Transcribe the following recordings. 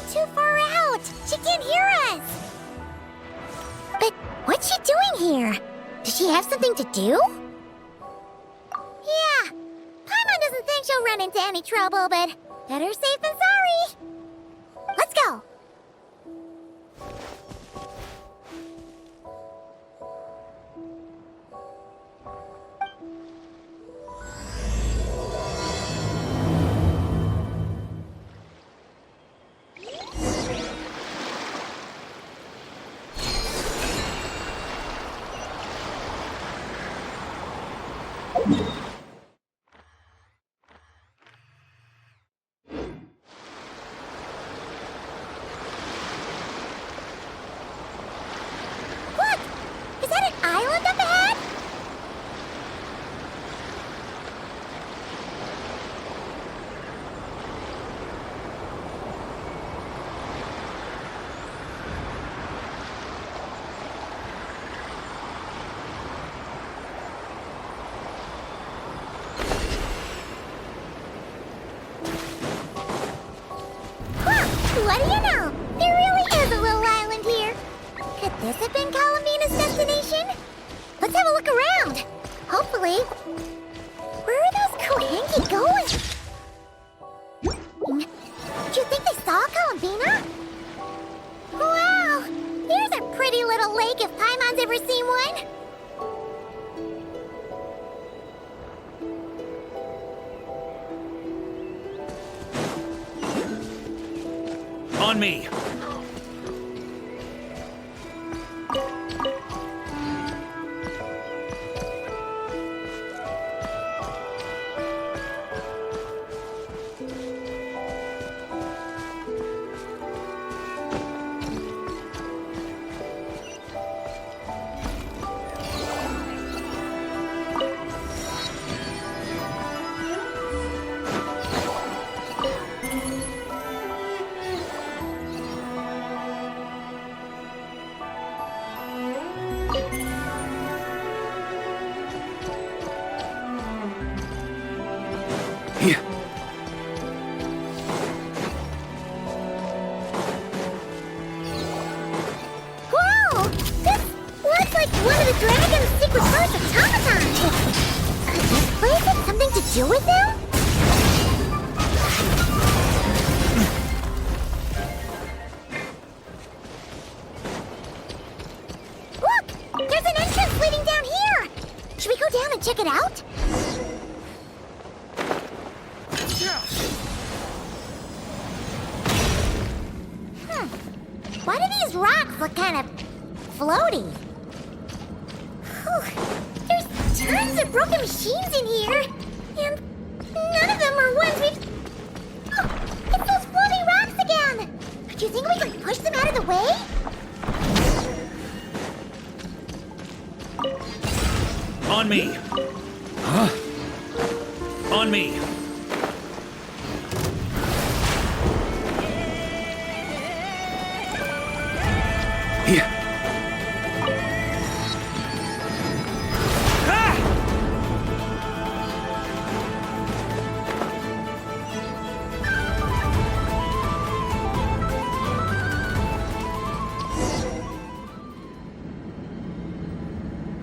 too far out. She can't hear us. But what's she doing here? Does she have something to do? Yeah. Paimon doesn't think she'll run into any trouble, but better safe than sorry. Let's go. Look! Is that an island up ahead? What do you know? There really is a little island here. Could this have been Columbina's destination? Let's have a look around. Hopefully. Where are those Kohenki going? Do you think they saw Columbina? Wow! Here's a pretty little lake if Paimon's ever seen one. On me! Whoa! This looks like one of the dragon's secret source automatons. Could this place have something to do with them? Look! There's an entrance leading down here! Should we go down and check it out? Why do these rocks look kind of floaty? Whew. There's tons of broken machines in here, and none of them are ones we've... Oh, it's those floating rocks again! Do you think we can push them out of the way? On me! Huh? On me! Here.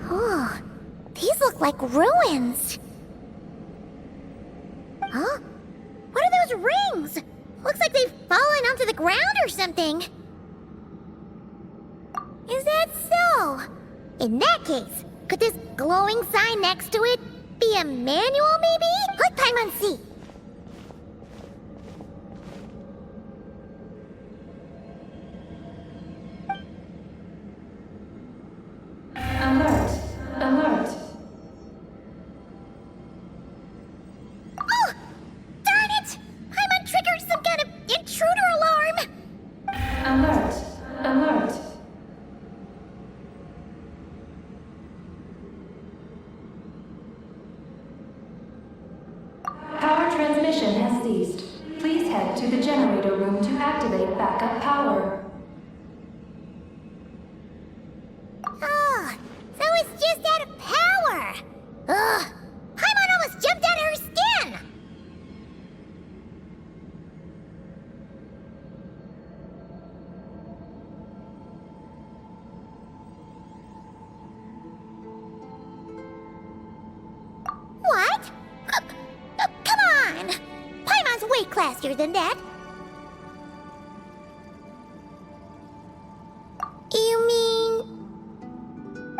Oh, these look like ruins. Huh? What are those rings? Looks like they've fallen onto the ground or something. Is that so? In that case, could this glowing sign next to it be a manual, maybe? Let Paimon see. Alert! Alert! Oh! Darn it! Paimon triggered some kind of intruder alarm! Alert! Alert! Power transmission has ceased. Please head to the generator room to activate backup power. Oh, so it's just out of power! Ugh! Paimon almost jumped out of her skin! classier than that. You mean...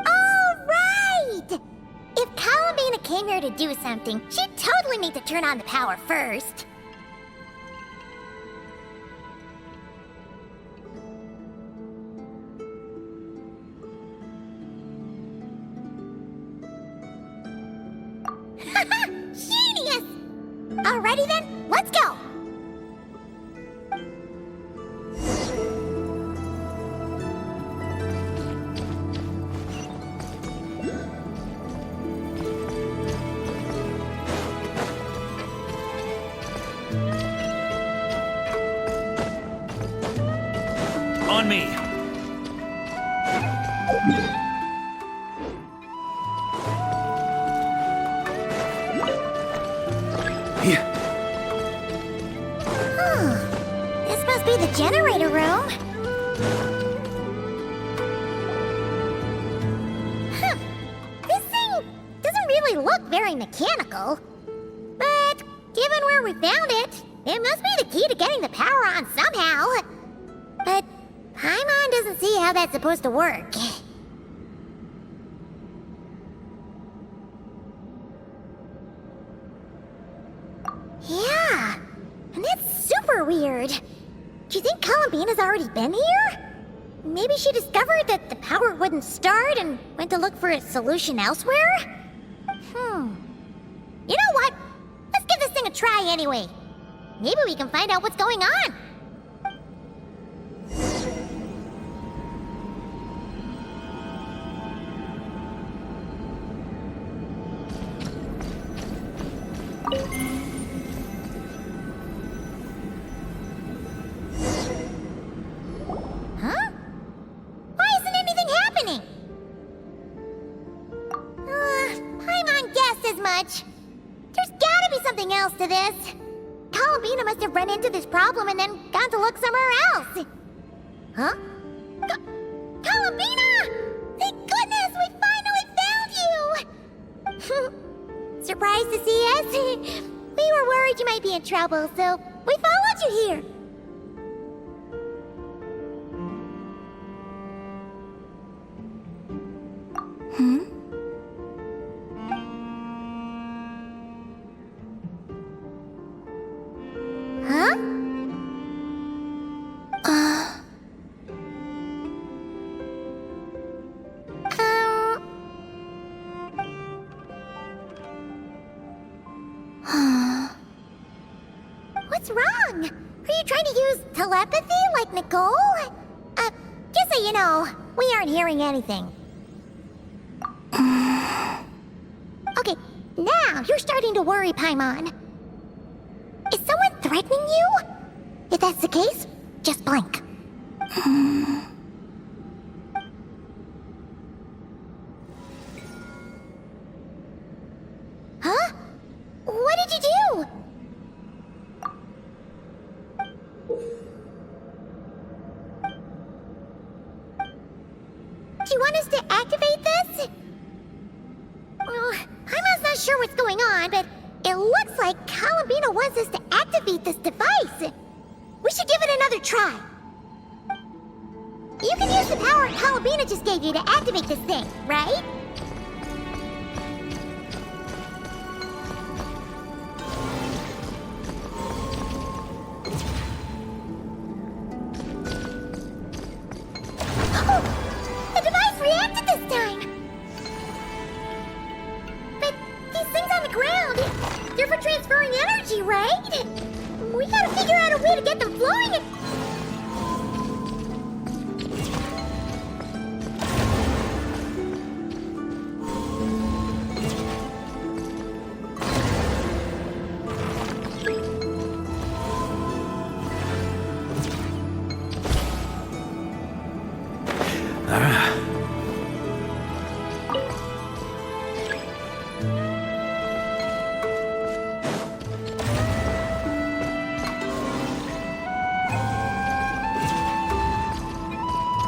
Oh, right! If Columbina came here to do something, she'd totally need to turn on the power first. Genius! Alrighty then, let's go! On me! Yeah. This must be the generator room. Huh. This thing doesn't really look very mechanical. But given where we found it, it must be the key to getting the power on somehow. But Paimon doesn't see how that's supposed to work. Yeah, and that's super weird. Do you think Columbina's already been here? Maybe she discovered that the power wouldn't start and went to look for a solution elsewhere? You know what? Let's give this thing a try anyway. Maybe we can find out what's going on. Huh? Why isn't anything happening? Paimon guessed as much. There's gotta be something else to this. Columbina must have run into this problem and then gone to look somewhere else. Huh? Columbina! Thank goodness we finally found you! Surprised to see us? We were worried you might be in trouble, so we followed you here. Huh? What's wrong? Are you trying to use telepathy like Nicole? Just so you know, we aren't hearing anything. Okay, now you're starting to worry, Paimon. Is someone threatening you? If that's the case, just blink. Huh? What did you do? Do you want us to activate this? I'm not sure what's going on, but it looks like Columbina wants us to activate this device. We should give it another try. You can use the power Columbina just gave you to activate this thing, right? Oh, the device reacted this time. But these things on the ground, they're for transferring energy, right? We gotta figure out a way to get them flowing.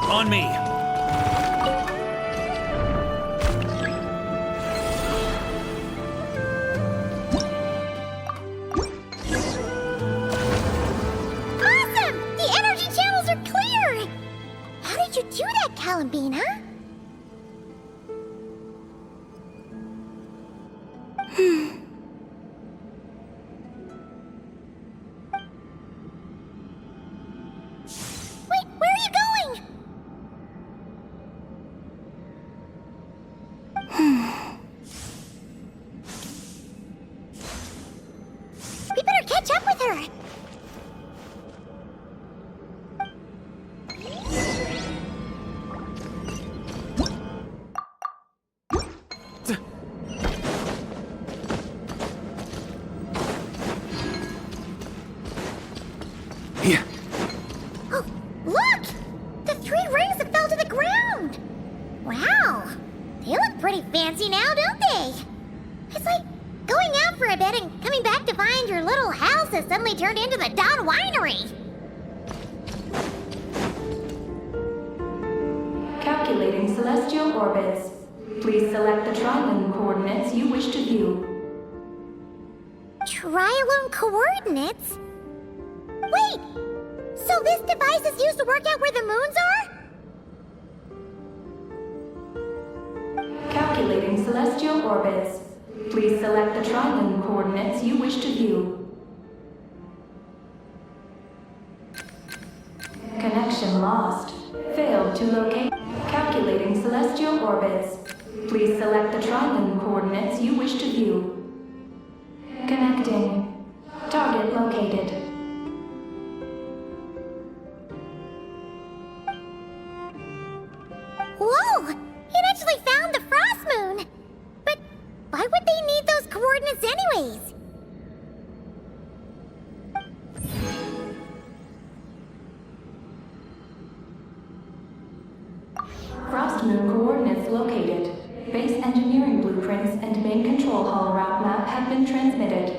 On me! you do that, Columbina? Wait, where are you going? We better catch up with her. Here. Oh, look! The 3 rings that fell to the ground! Wow! They look pretty fancy now, don't they? It's like going out for a bit and coming back to find your little house has suddenly turned into the Dawn Winery. Calculating celestial orbits. Please select the trilune coordinates you wish to view. Trilune coordinates? Wait! So this device is used to work out where the moons are? Calculating celestial orbits. Please select the trilune coordinates you wish to view. Connection lost. Failed to locate. Calculating celestial orbits. Please select the trilune coordinates you wish to view. Connecting. Target located. Whoa! It actually found the frost moon! But why would they need those coordinates anyways? Frost moon coordinates located. Base engineering blueprints and main control hall route map have been transmitted.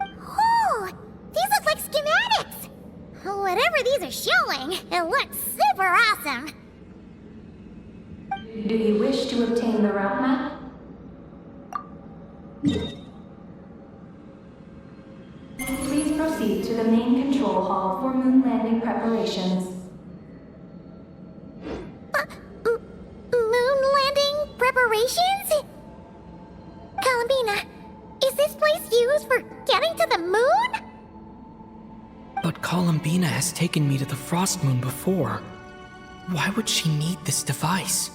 Oh! These look like schematics! Whatever these are showing, it looks super awesome! Do you wish to obtain the route map? Please proceed to the main control hall for moon landing preparations. Moon landing preparations? Columbina, is this place used for getting to the moon? But Columbina has taken me to the Frost Moon before. Why would she need this device?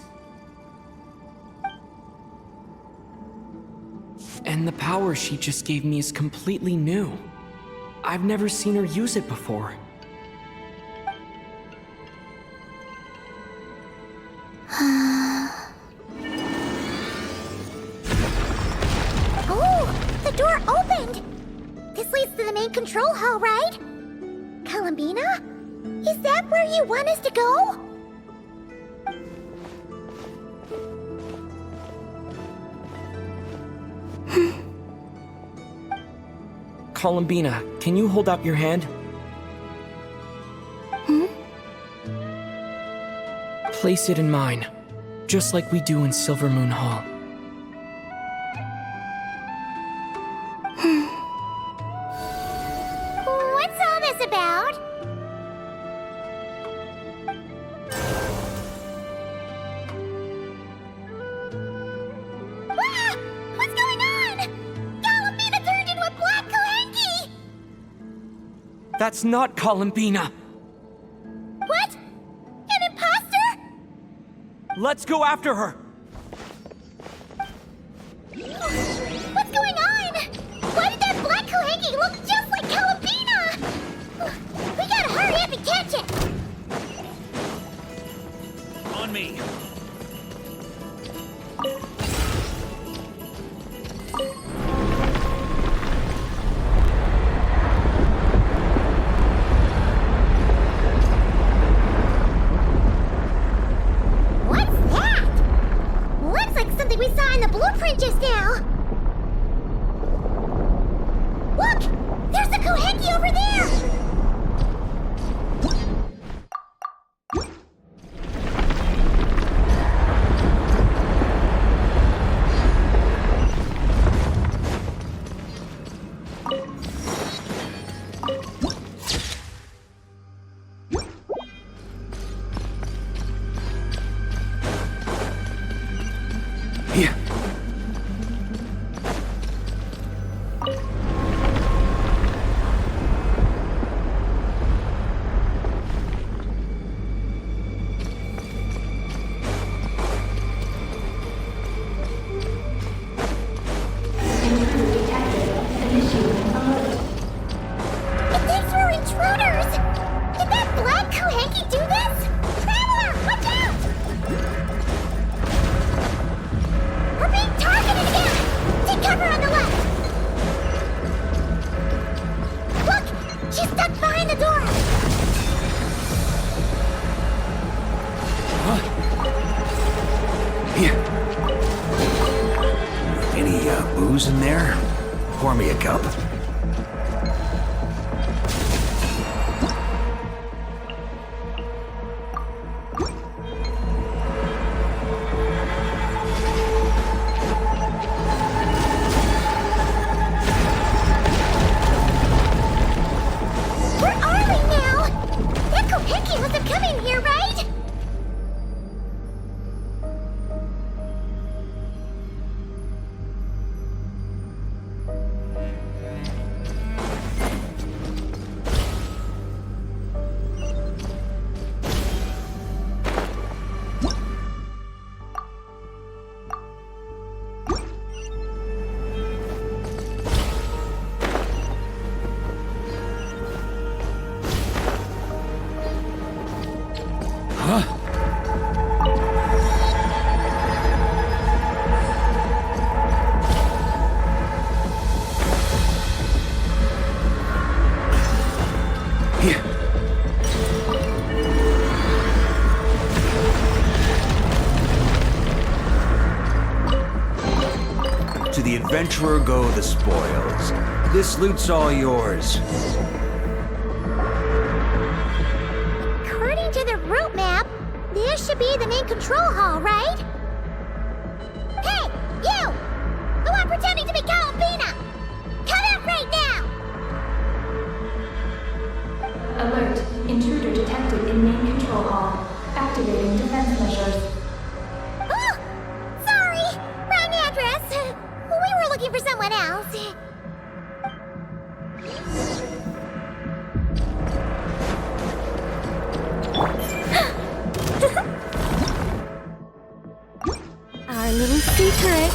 And the power she just gave me is completely new. I've never seen her use it before. Oh, the door opened! This leads to the main control hall, right? Columbina? Is that where you want us to go? Columbina, can you hold out your hand? Place it in mine, just like we do in Silver Moon Hall. What's all this about? Ah! What's going on? Columbina turned into a black Kohenki! That's not Columbina! What? An imposter? Let's go after her! What's going on? Why did that black Kohenki look just like Columbina? We gotta hurry up and catch it! On me. What's that? Looks like something we saw in the blueprint just now. Look! There's the Kohenki over there! in there? Pour me a cup. Where are we now? That Koheki must have come in here, right? To the adventurer go the spoils. This loot's all yours. According to the route map, this should be the main control hall, right? Hey, you! The one pretending to be Calabina! Come out right now! Alert. Intruder detected in main control hall. Activating defense measures. Oh! Sorry! Wrong address! We were looking for someone else. Our little secret.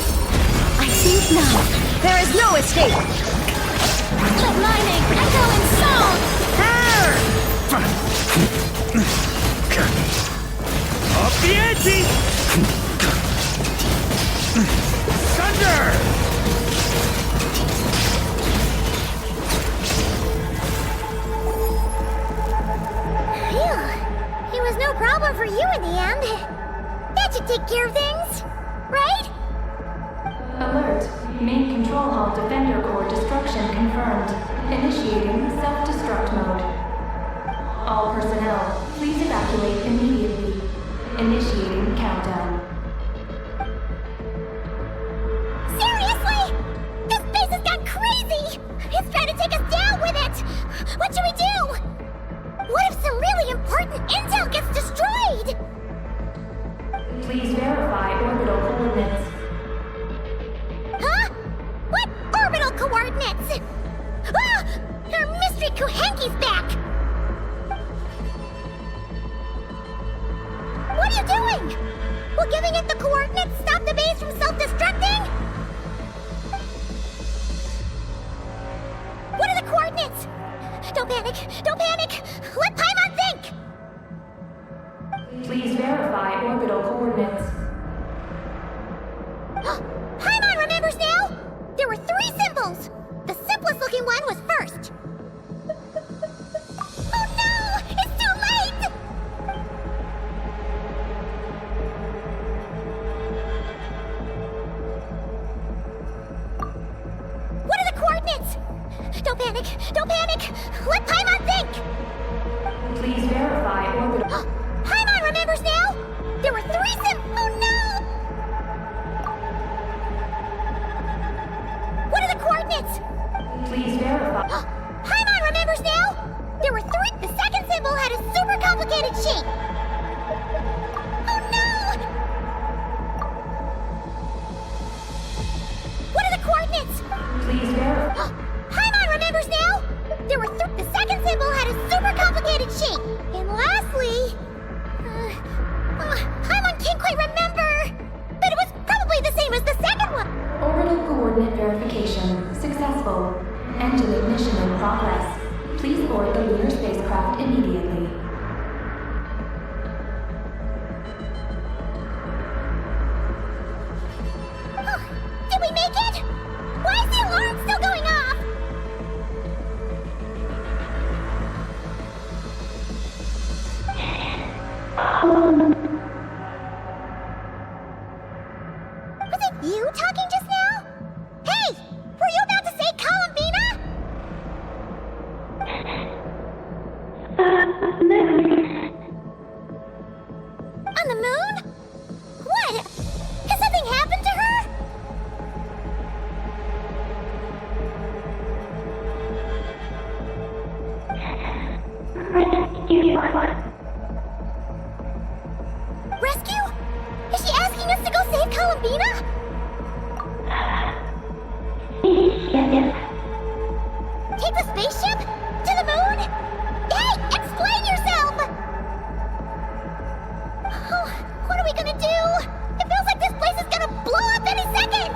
I think not. There is no escape! But lightning, echo and sound! Up the ante! Thunder! Phew. It was no problem for you in the end. That should take care of things, right? Alert. Main control hall defender core destruction confirmed. Initiating self-destruct mode. All personnel, please evacuate immediately. Initiating countdown. Seriously? This base has gone crazy! It's trying to take us down with it! What should we do? What if some really important intel gets destroyed? Please verify orbital coordinates. Huh? What orbital coordinates? Ah! Our mystery Kuhenki's back! What are you doing? Will giving it the coordinates stop the base from self-destructing? What are the coordinates? Don't panic! Don't panic! Let Paimon think! Please verify orbital coordinates. Paimon remembers now! There were 3 symbols! The simplest looking one was first. Oh no! It's too late! What are the coordinates? Don't panic! Don't panic! Let Paimon think! Please verify orbital. Paimon remembers now! There were 3 Oh no! What are the coordinates? Please verify. Paimon remembers now! There were 3 The second symbol had a super complicated shape! Oh no! What are the coordinates? Please verify. Paimon remembers now! There were The second symbol had a super complicated shape! And lastly... Paimon can't quite remember! But it was probably the same as the second one! Orbital coordinate verification successful. Engine ignition in progress. Please board the lunar spacecraft immediately. Did we make it? Why is the alarm still going off? Was it you talking just now? Hey! On the moon? What? Has something happened to her? Rescue? Is she asking us to go save Columbina? Take the spaceship? To the moon? Hey, explain yourself! Oh, what are we gonna do? It feels like this place is gonna blow up any second!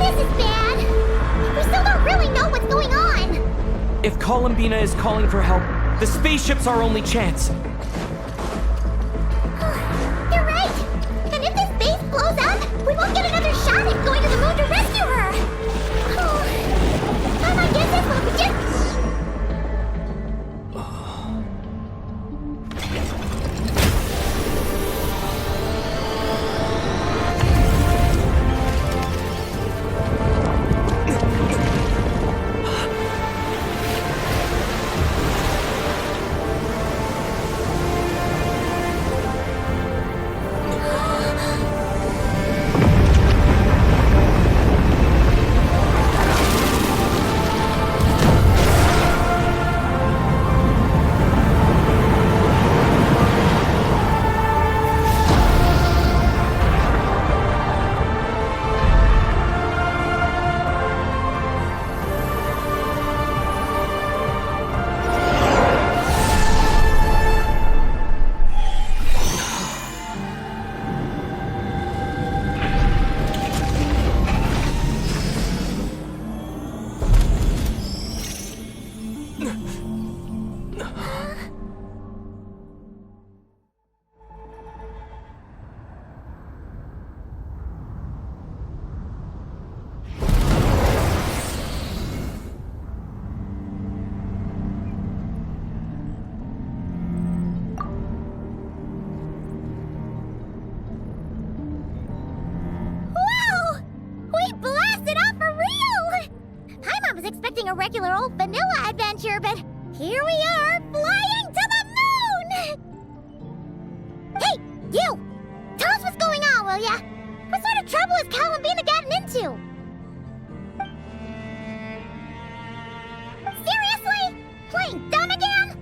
This is bad. We still don't really know what's going on. If Columbina is calling for help, the spaceship's our only chance. You're right. And if this base blows up, we won't get another shot at going to the moon to rescue her. Oh, my guess is we'll just... A regular old vanilla adventure, but here we are, flying to the moon! Hey, you! Tell us what's going on, will ya? What sort of trouble has Columbina gotten into? Seriously? Playing dumb again?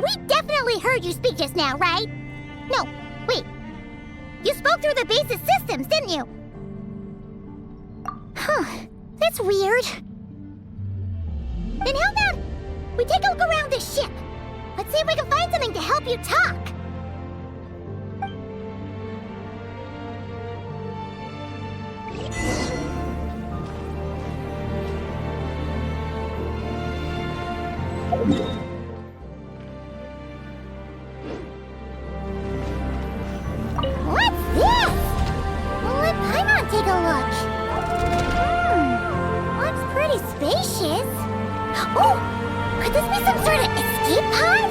We definitely heard you speak just now, right? No, wait. You spoke through the base's systems, didn't you? Huh, that's weird. Then how about we take a look around this ship? Let's see if we can find something to help you talk. What's this? Let Paimon take a look. Looks pretty spacious. Oh, could this be some sort of escape pod?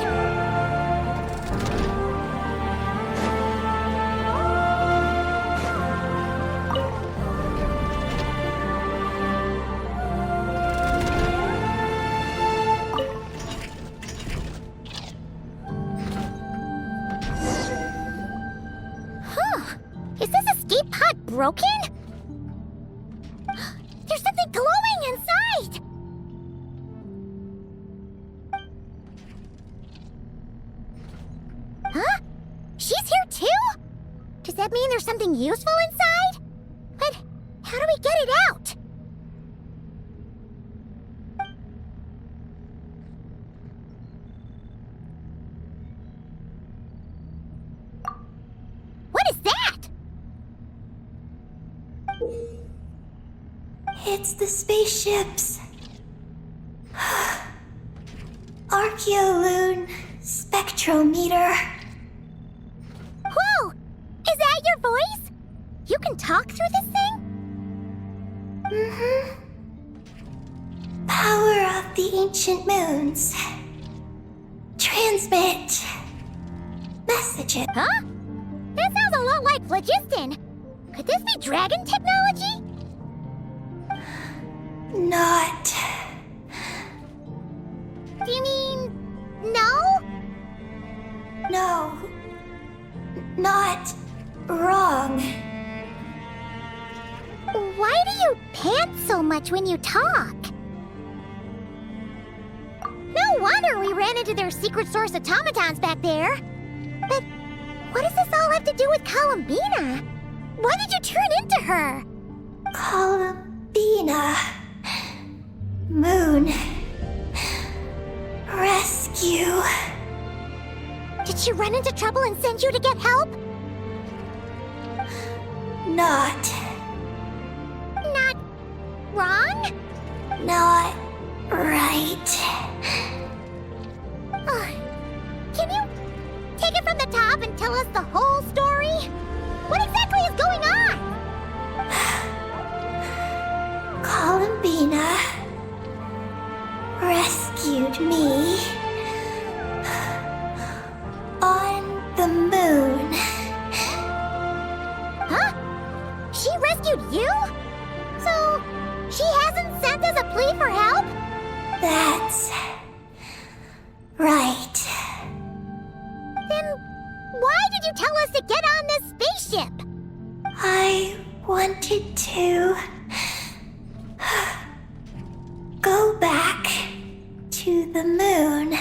Huh. Is this escape pod broken? There's something glowing inside! Huh? She's here too? Does that mean there's something useful inside? But how do we get it out? What is that? It's the spaceships. Archeoloon spectrometer. Whoa! Is that your voice? You can talk through this thing? Mm-hmm. Power of the ancient moons. transmit messages. Huh? That sounds a lot like phlogiston. Could this be dragon technology? Not. Do you mean no? No. Not wrong. Why do you pant so much when you talk? No wonder we ran into their secret source automatons back there. But what does this all have to do with Columbina? Why did you turn into her? Columbina. Moon. Rescue. Did she run into trouble and send you to get help? Not. Not wrong? Not right. Can you take it from the top and tell us the whole story? What exactly is going on? Columbina rescued me on the moon. Huh? She rescued you? So, she hasn't sent us a plea for help? That's right. Then why did you tell us to get on this spaceship? I wanted to go back to the moon.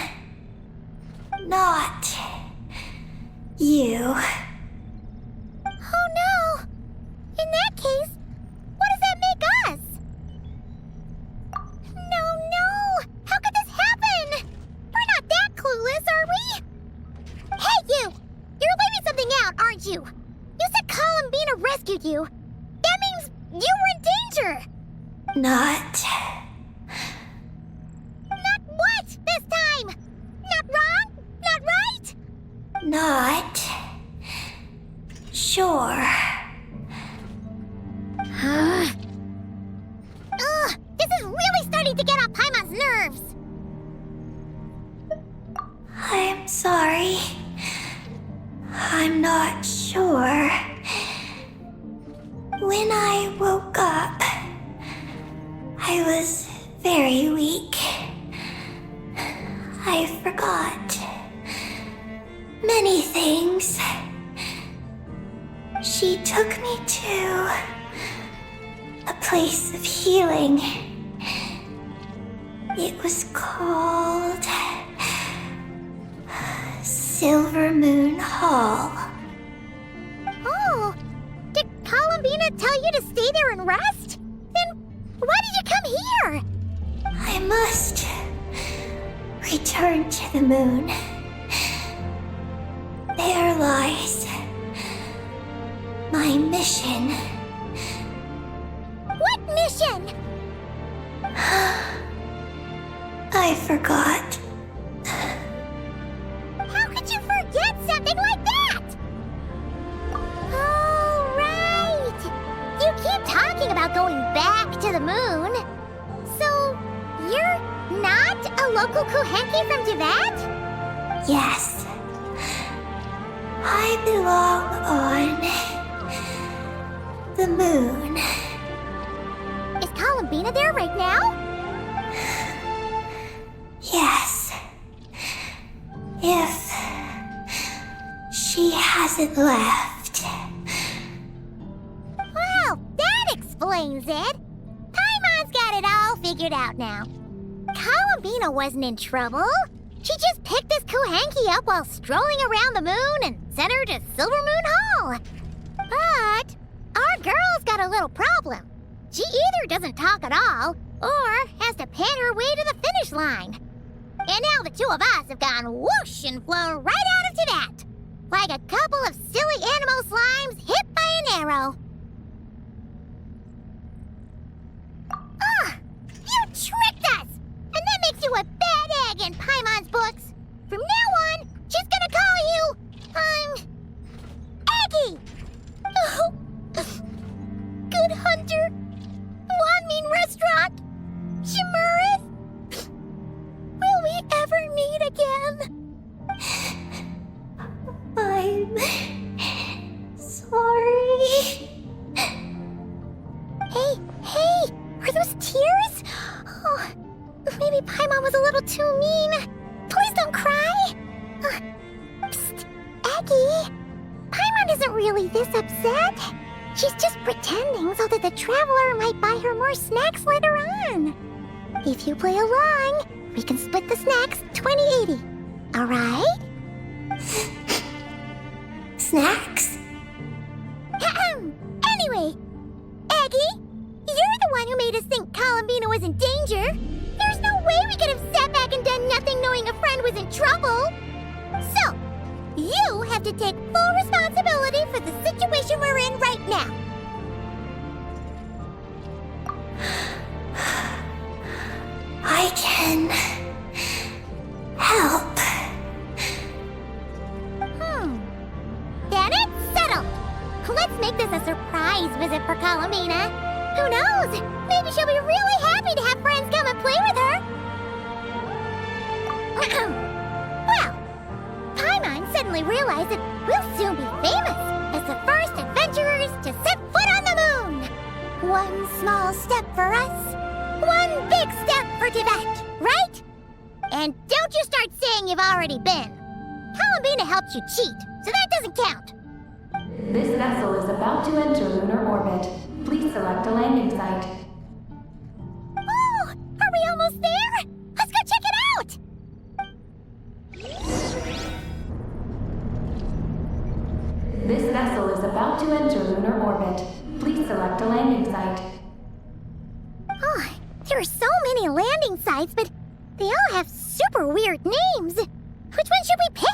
Not you. Oh no! In that case, what does that make us? No! How could this happen? We're not that clueless, are we? Hey, you! You're leaving something out, aren't you? You said Columbina rescued you. That means you were in danger! Not. Not what this time? Not wrong? Not right? Not. Sure. Ugh! This is really starting to get on Paimon's nerves! I'm sorry. I'm not sure. When I woke up, I was very weak. I forgot many things. She took me to a place of healing. It was called Silver Moon Hall. Oh! Did Columbina tell you to stay there and rest? Then why did you come here? I must return to the moon. There lies my mission. What mission? I forgot. How could you forget something like that? Oh, right! You keep talking about going back to the moon. So, you're not a local Kuhenki from Tibet? Yes. I belong on the moon. Is Columbina there right now? Yes. If she hasn't left. Well, that explains it. Paimon's got it all figured out now. Columbina wasn't in trouble. She just picked this Kuhenki up while strolling around the moon and sent her to Silver Moon Hall. But our girl's got a little problem. She either doesn't talk at all, or has to pant her way to the finish line. And now the two of us have gone whoosh and flown right out of Tibet, like a couple of silly animal slimes hit by an arrow. You tricked us! And that makes you a bad egg in Paimon's books. From now on, she's gonna call you, Aggie! Oh, Good Hunter, Wanmin Restaurant, Shimurith. Will we ever meet again? Eggy, Paimon isn't really this upset. She's just pretending so that the Traveler might buy her more snacks later on. If you play along, we can split the snacks 20-80. Alright? Snacks? Anyway, Eggy, you're the one who made us think Columbina was in danger. There's no way we could have sat back and done nothing knowing a friend was in trouble. So, you have to take full responsibility for the situation we're in right now. I can help. Then it's settled. Let's make this a surprise visit for Columbina. Who knows? Maybe she'll be really happy to have friends come and play with her. Well, Paimon suddenly realized that we'll soon be famous as the first adventurers to set foot on the moon. One small step for us, one big step for Tibet, right? And don't you start saying you've already been. Columbina helped you cheat, so that doesn't count. This vessel is about to enter lunar orbit. Please select a landing site. Oh, are we almost there? Let's go check it out! This vessel is about to enter lunar orbit. Please select a landing site. Oh, there are so many landing sites, but they all have super weird names. Which one should we pick?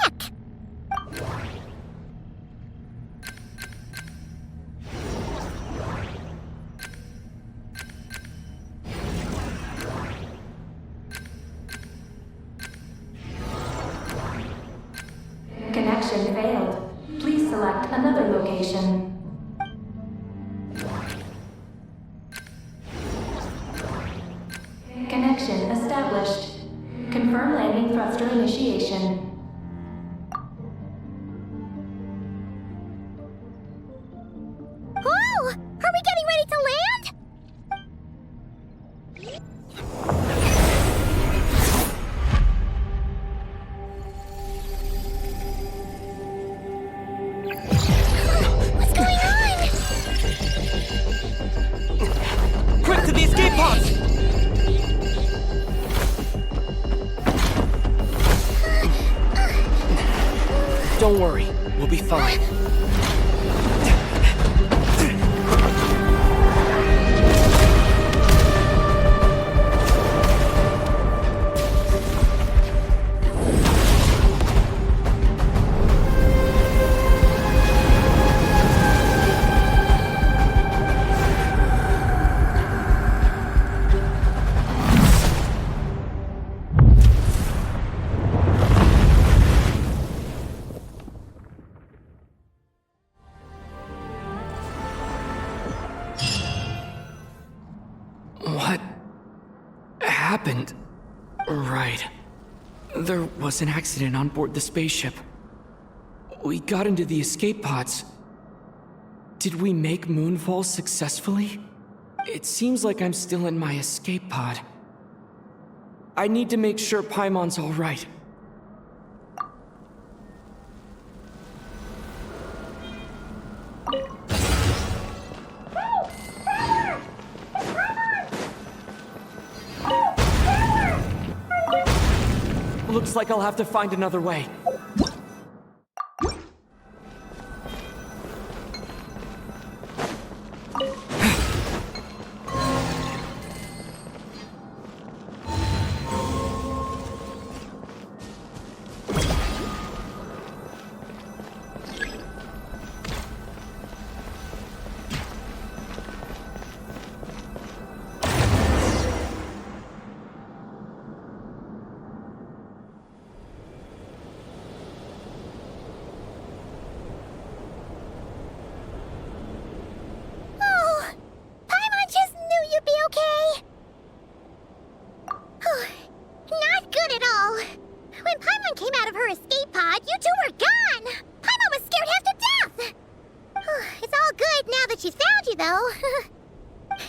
Connection failed. Please select another location. Connection established. Confirm landing thruster initiation. Oh, are we getting ready to land? What's going on? Quick to the escape pods! Don't worry, we'll be fine. What happened? Right. There was an accident on board the spaceship. We got into the escape pods. Did we make moonfall successfully? It seems like I'm still in my escape pod. I need to make sure Paimon's all right. Looks like I'll have to find another way.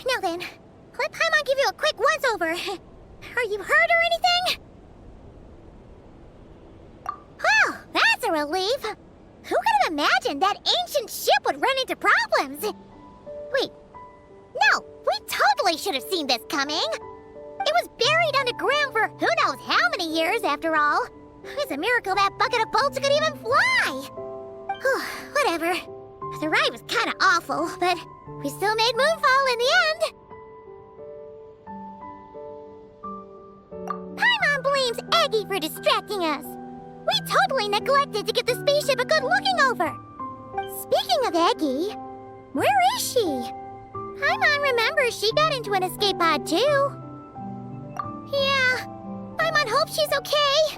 Now then, let Paimon give you a quick once-over. Are you hurt or anything? Well, that's a relief. Who imagine that ancient ship would run into problems. Wait, no, we totally should have seen this coming. It was buried underground for who knows how many years, after all. It's a miracle that bucket of bolts could even fly. Whatever. The ride was kind of awful, but we still made Moonfall in the end. Paimon blames Aggie for distracting us. We totally neglected to give the spaceship a good looking over. Speaking of Aggie, where is she? Paimon remembers she got into an escape pod too. Yeah, Paimon hopes she's okay.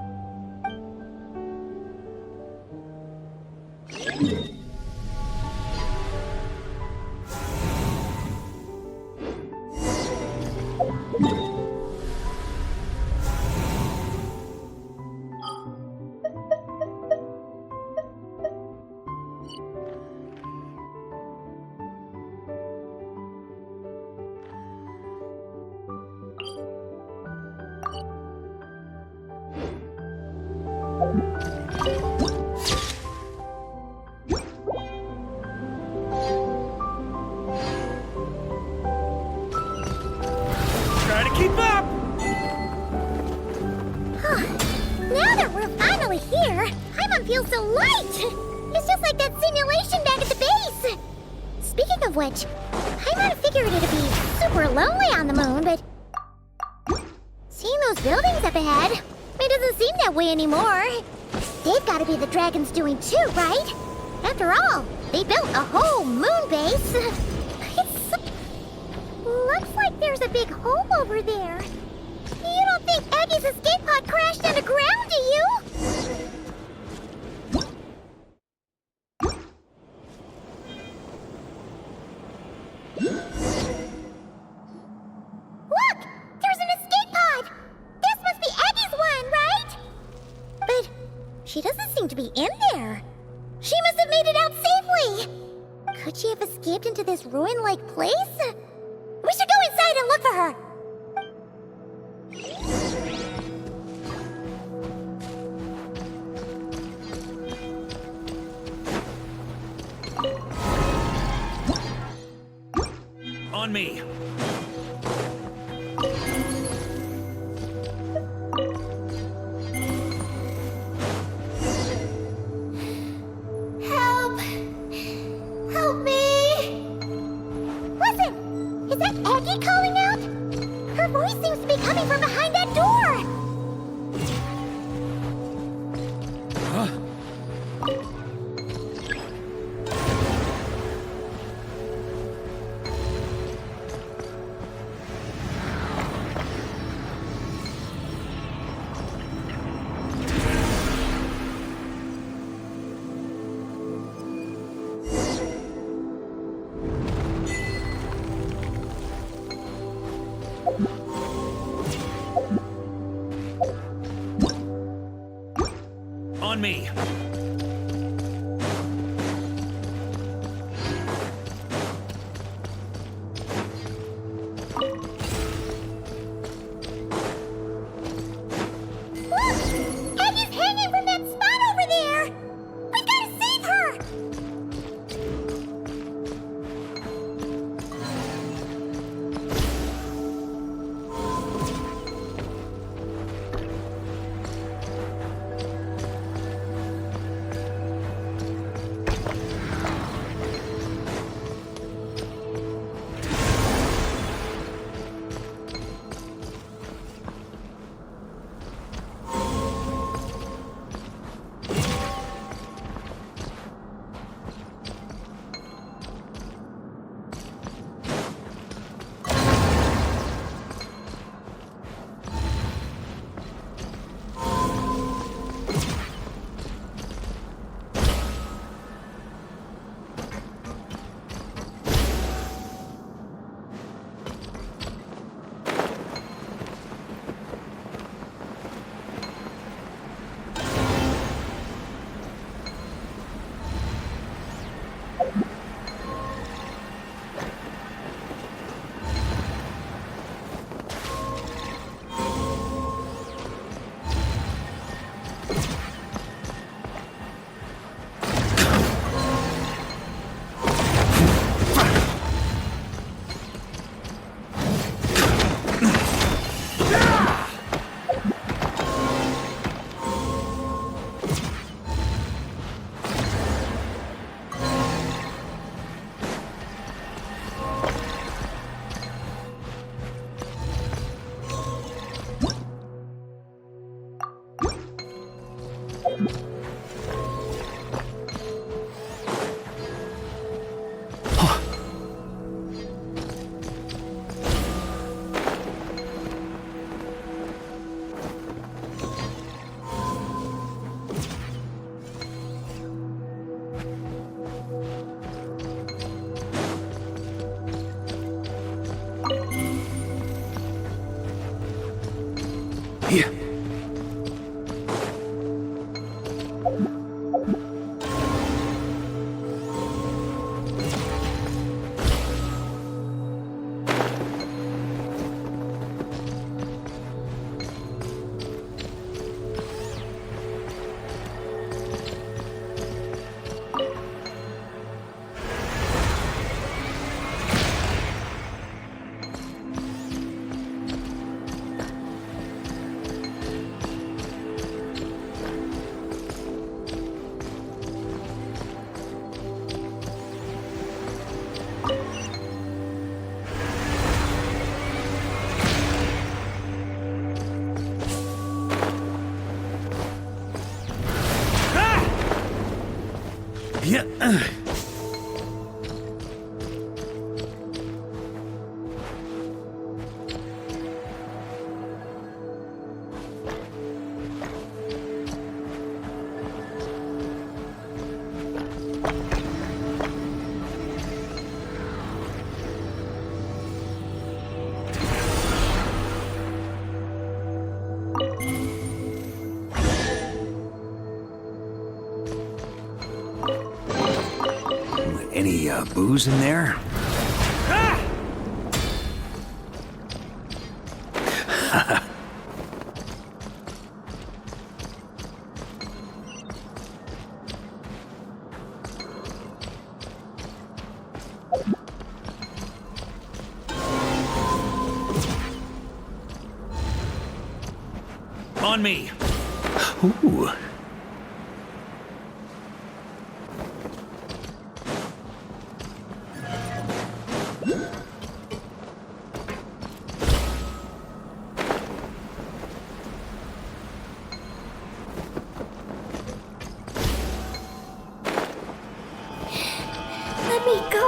Try to keep up! Now that we're finally here, Paimon feels so light. It's just like that simulation back at the base. Speaking of which, Paimon figured it'd be super lonely on the moon, but seeing those buildings up ahead, it doesn't seem that way anymore. They've got to be the dragon's doing too, right? After all, they built a whole moon base. Looks like there's a big hole over there. You don't think Aggie's escape pod crashed underground, do you? Look! There's an escape pod! This must be Aggie's one, right? But she doesn't seem to be in there. She must have made it out safely! Could she have escaped into this ruin-like place? We should go inside and look for her! On me. Help! Help me! Listen! Is that Aggie calling out? Her voice seems to be coming from behind that door! Huh? On me. Look! Aggie's hanging from that spot over there! We gotta save her! Yeah. Any booze in there? On me. Ooh. Let me go.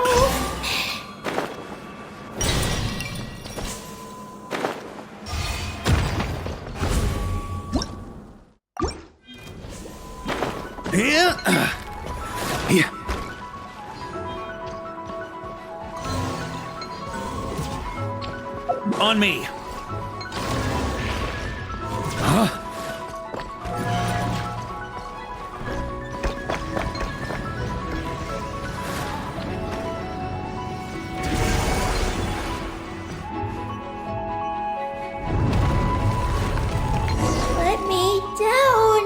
Yeah. Yeah. On me. Huh? Let me down.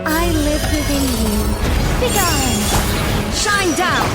I live within you. Begone! Shine down!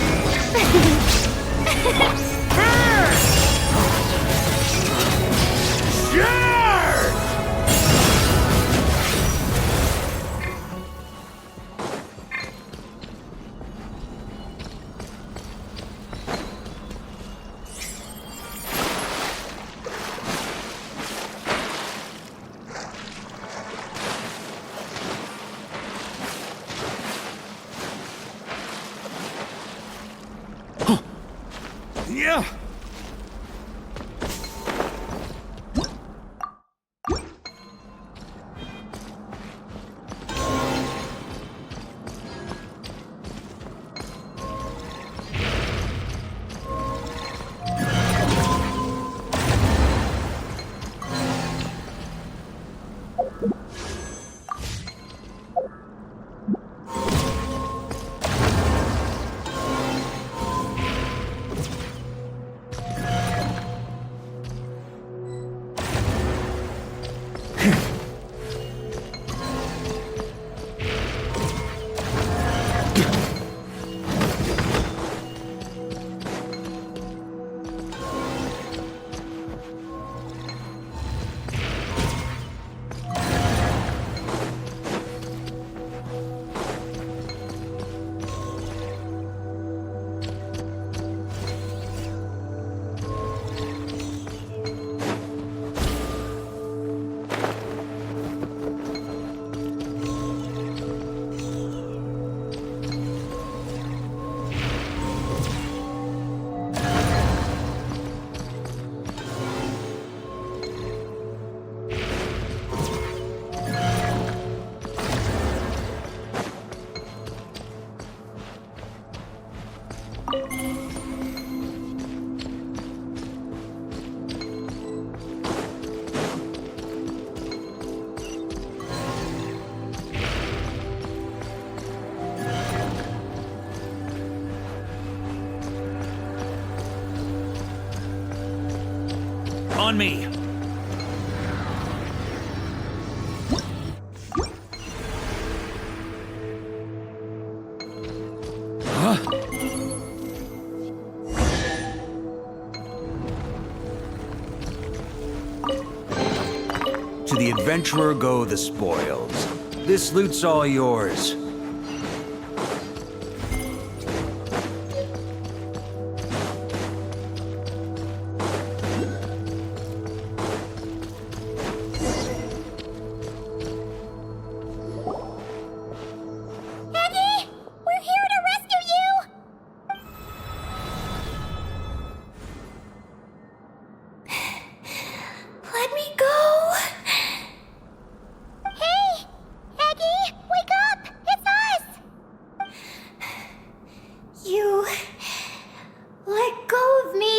Yeah. On me. Huh? To the adventurer go the spoils. This loot's all yours. Aggie! We're here to rescue you! Let me go. Hey! Aggie! Wake up! It's us! You let go of me.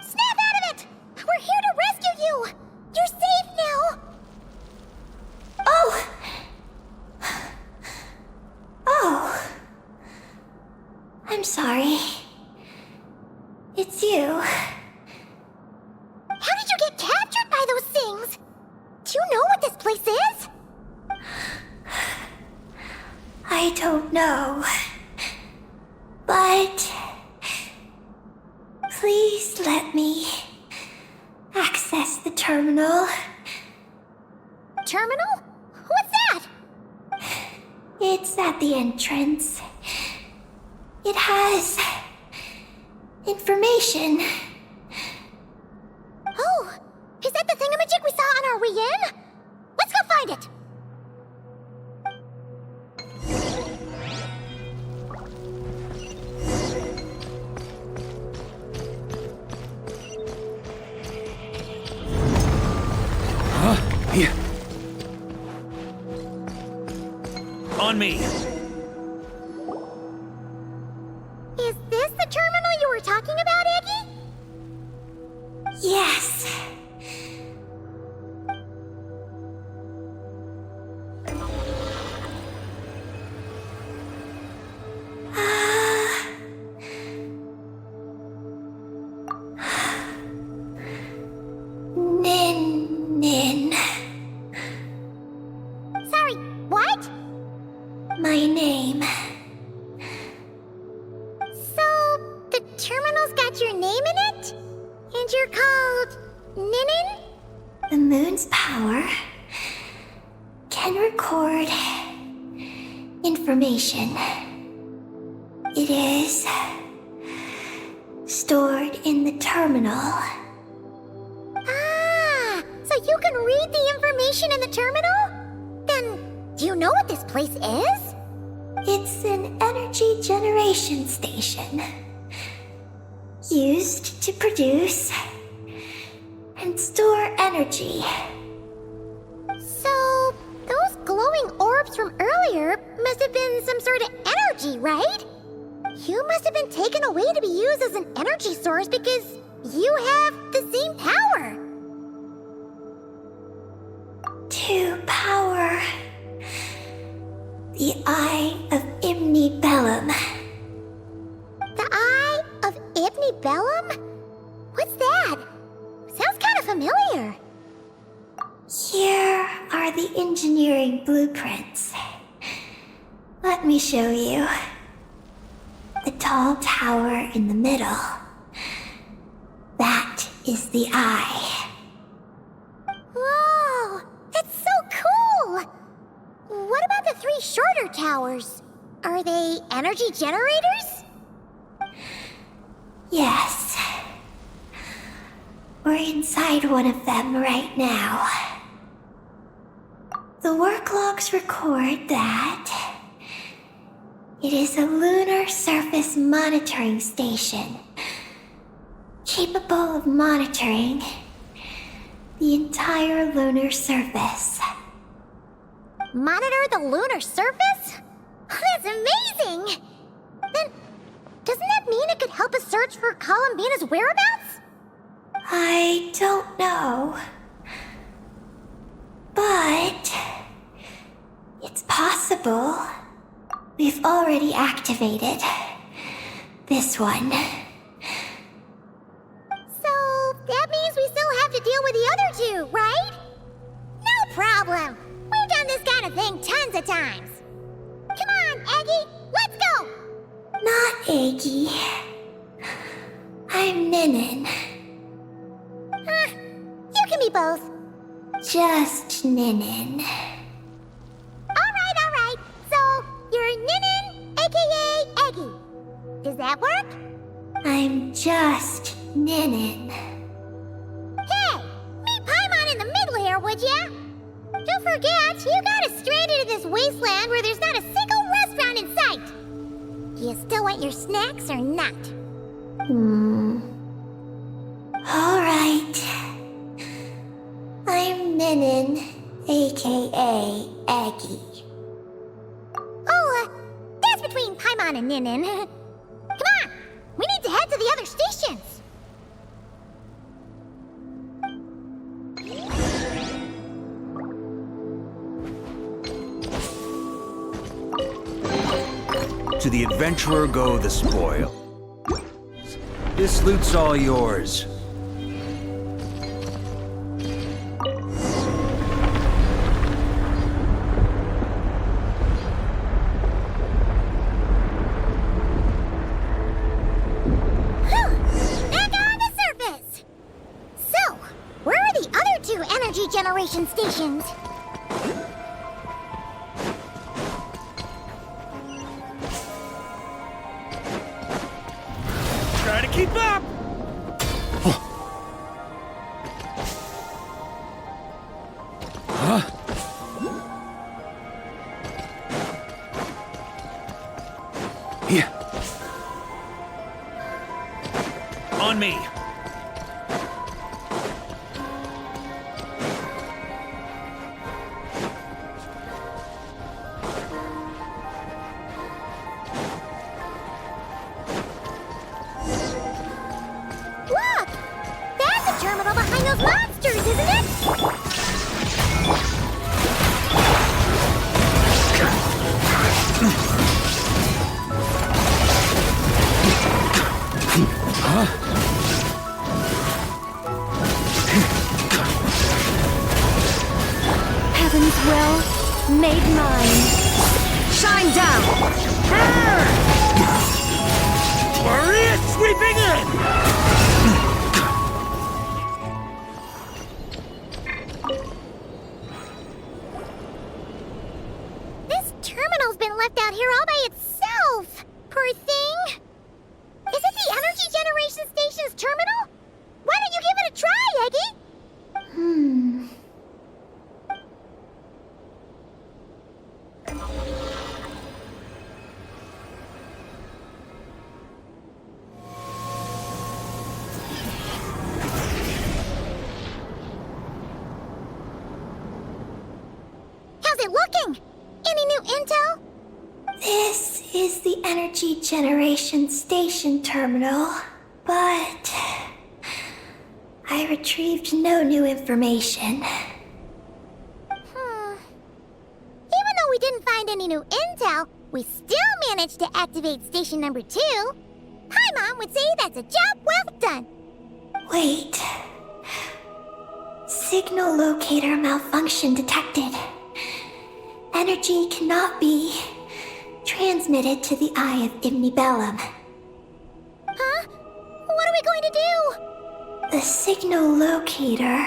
Snap out of it! We're here to rescue you! You're safe now! Oh. Oh. I'm sorry. It's you. How did you get captured by those things? Do you know what this place is? I don't know. But please let me access the terminal. Terminal? What's that? It's at the entrance. It has information. Oh, is that the thingamajig we saw on our way in? Let's go find it! Here. On me. Is this the terminal you were talking about, Aggie? Yes. Nin. Sorry, what? My name. So, the terminal's got your name in it? And you're called Ninin? The moon's power can record information. It is stored in the terminal. Ah, so you can read the information in the terminal? Then, do you know what this place is? It's an energy generation station used to produce and store energy. So, those glowing orbs from earlier must have been some sort of energy, right? You must have been taken away to be used as an energy source because you have the same power. To power the Eye of Imnibellum. The Eye of Ibnibellum? What's that? Sounds kind of familiar. Here are the engineering blueprints. Let me show you. The tall tower in the middle. That is the eye. Whoa, that's so cool! What about the three shorter towers? Are they energy generators? Yes. We're inside one of them right now. The work logs record that it is a lunar surface monitoring station, capable of monitoring the entire lunar surface. Monitor the lunar surface? That's amazing! Then, doesn't that mean it could help us search for Columbina's whereabouts? I don't know. But it's possible. We've already activated this one. So, that means we still have to deal with the other two, right? No problem! We've done this kind of thing tons of times. Come on, Aggie, let's go! Not Aggie. I'm Ninin. You can be both. Just Ninin. that work? I'm just Ninin. Hey, meet Paimon in the middle here, would ya? Don't forget, you got us stranded in this wasteland where there's not a single restaurant in sight. Do you still want your snacks or not? Alright. I'm Ninin, aka Aggie. Oh, that's between Paimon and Ninin. Come on, we need to head to the other stations. To the adventurer go the spoil. This loot's all yours. Back on the surface! So, where are the other two energy generation stations? Try to keep up! Yeah. On me. Look! That's a terminal behind those monsters, isn't it? Heaven's will made mine. Shine down! Maria sweeping in! This terminal's been left out here all by itself. Poor thing. Is it the energy generation station's terminal? Why don't you give it a try, Eggie? How's it looking? Any new intel? This is the energy generation station terminal, but I retrieved no new information. Even though we didn't find any new intel, we still managed to activate station number 2. Paimon would say that's a job well done. Wait. Signal locator malfunction detected. Energy cannot be transmitted to the eye of Imnibellum. Huh? What are we going to do? The signal locator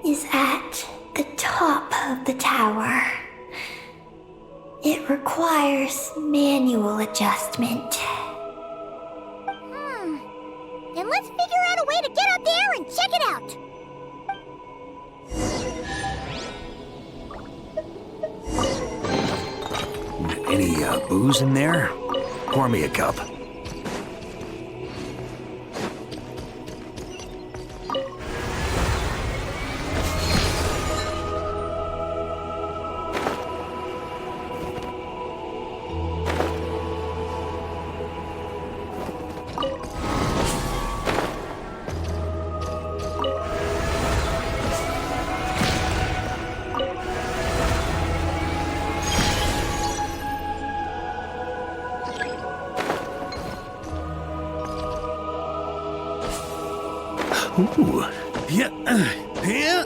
is at the top of the tower. It requires manual adjustment. Then let's figure out a way to get up there and check it out. Any booze in there? Pour me a cup. Ooh. Yeah. Yeah.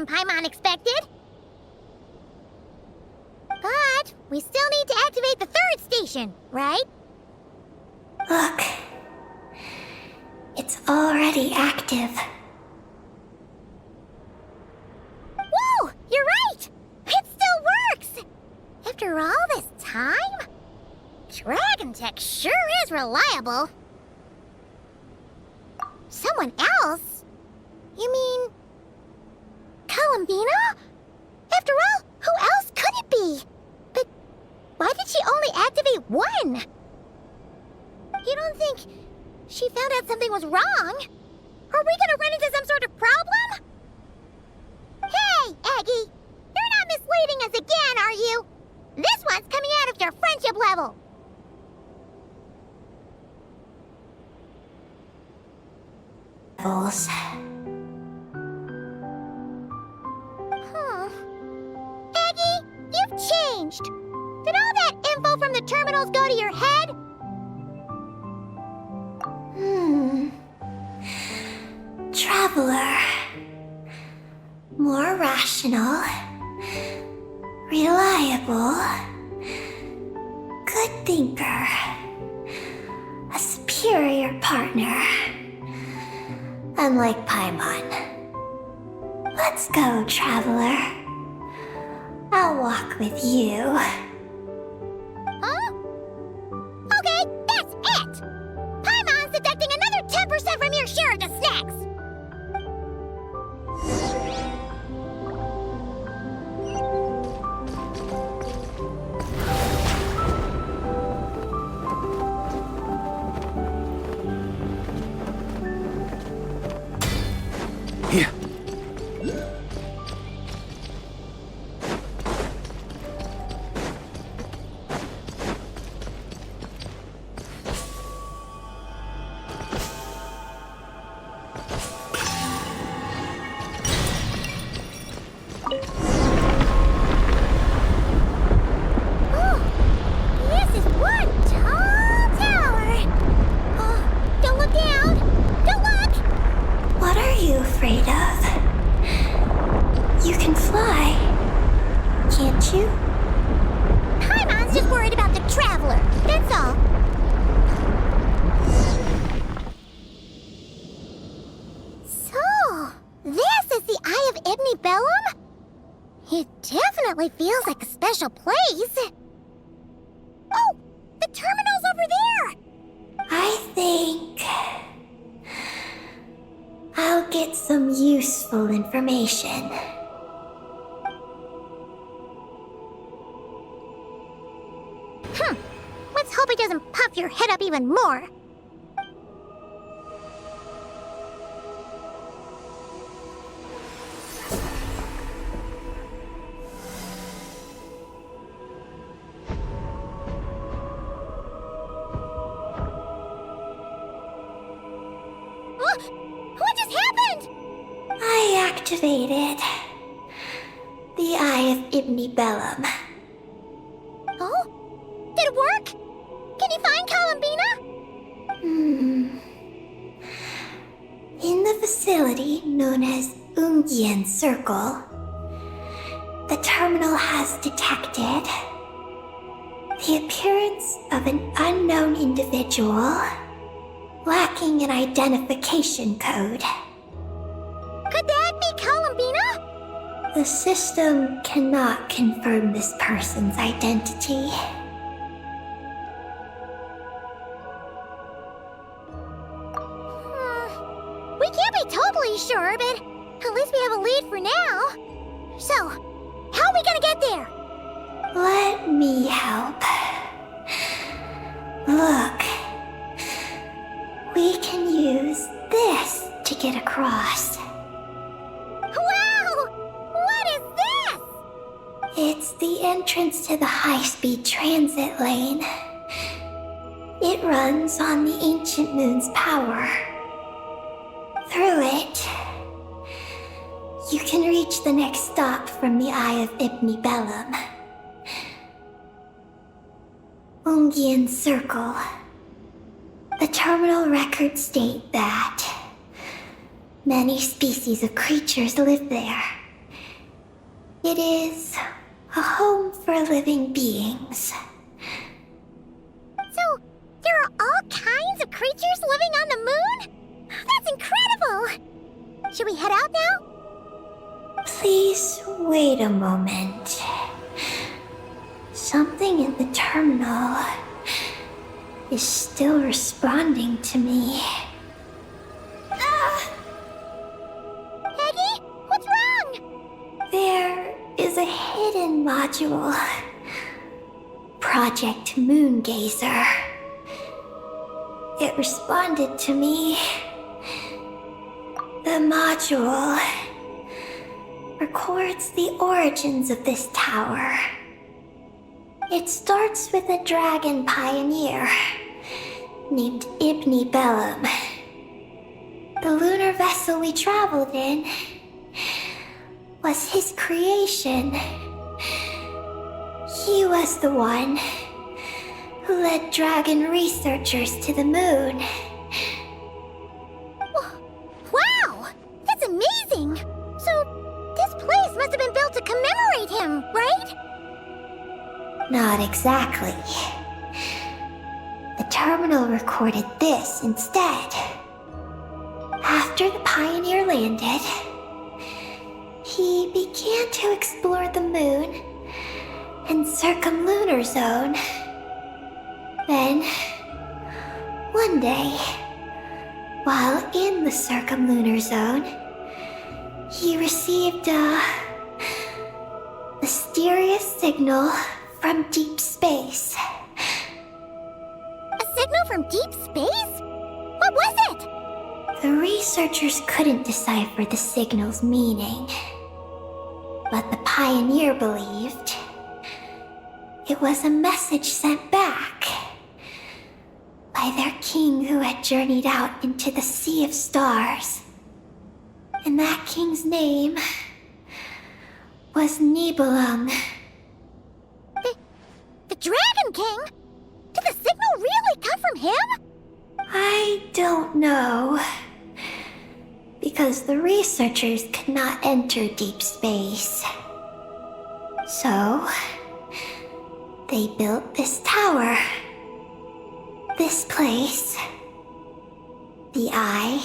than Paimon expected. But we still need to activate the third station, right? Look. It's already active. Whoa! You're right! It still works! After all this time? Dragon tech sure is reliable. Someone else? You mean... Columbina? After all, who else could it be? But why did she only activate one? You don't think she found out something was wrong? Are we gonna run into some sort of problem? Hey, Aggie! You're not misleading us again, are you? This one's coming out of your friendship level. Levels. Aggie, you've changed. Did all that info from the terminals go to your head? Traveler. More rational. Reliable. Good thinker. A superior partner. Unlike Paimon. Let's go, Traveler. I'll walk with you. Huh? Okay, that's it! Paimon's deducting another 10% from your share of the snacks! Here. This is one tall tower! Oh, don't look down! Don't look! What are you afraid of? You can fly, can't you? Paimon's just worried about the Traveler, that's all. So, this is the Eye of Ibni Bellum? It definitely feels like a special place. Oh, the terminal's over there! I think I'll get some useful information. Let's hope it doesn't puff your head up even more. What just happened? I activated the Eye of Ibni Bellum. Oh? Did it work? Can you find Columbina? In the facility known as Ungian Circle, the terminal has detected the appearance of an unknown individual lacking an identification code. Could that be Columbina? The system cannot confirm this person's identity. We can't be totally sure, but at least we have a lead for now. So, how are we gonna get there? Let me help. Look. We can use this to get across. Wow! What is this? It's the entrance to the high-speed transit lane. It runs on the ancient moon's power. Through it, you can reach the next stop from the Eye of Ibni Bellum. Ungian Circle. The terminal records state that many species of creatures live there, It is a home for living beings. So, there are all kinds of creatures living on the moon? That's incredible! Should we head out now? Please wait a moment. Something in the terminal is still responding to me. Eggy, what's wrong? There is a hidden module. Project Moongazer. It responded to me. The module records the origins of this tower. It starts with a dragon pioneer named Ibni Bellum. The lunar vessel we traveled in was his creation. He was the one who led dragon researchers to the moon. Wow! That's amazing! So, this place must have been built to commemorate him, right? Not exactly. The terminal recorded this instead. After the Pioneer landed, he began to explore the moon and circumlunar zone. Then, one day, while in the circumlunar zone, he received a mysterious signal from deep space. A signal from deep space? What was it? The researchers couldn't decipher the signal's meaning, but the Pioneer believed it was a message sent back by their king who had journeyed out into the Sea of Stars. And that king's name was Nibelung. The Dragon King? Did the signal really come from him? I don't know. Because the researchers could not enter deep space. So, they built this tower. This place. The Eye.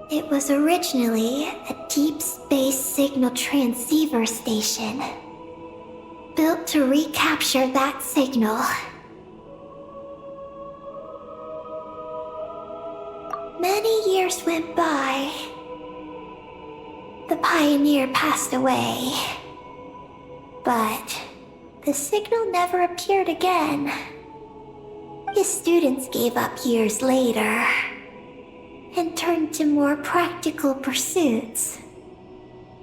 It was originally a deep space signal transceiver station. Built to recapture that signal. Many years went by. The Pioneer passed away. But the signal never appeared again. His students gave up years later and turned to more practical pursuits.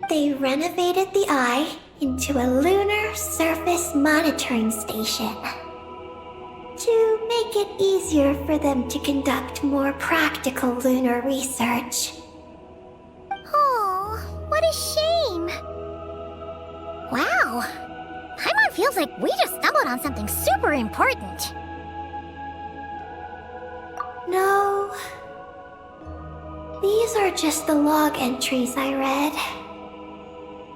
They renovated the Eye into a lunar surface monitoring station to make it easier for them to conduct more practical lunar research. Oh, what a shame. Wow. Paimon feels like we just stumbled on something super important. No. These are just the log entries I read.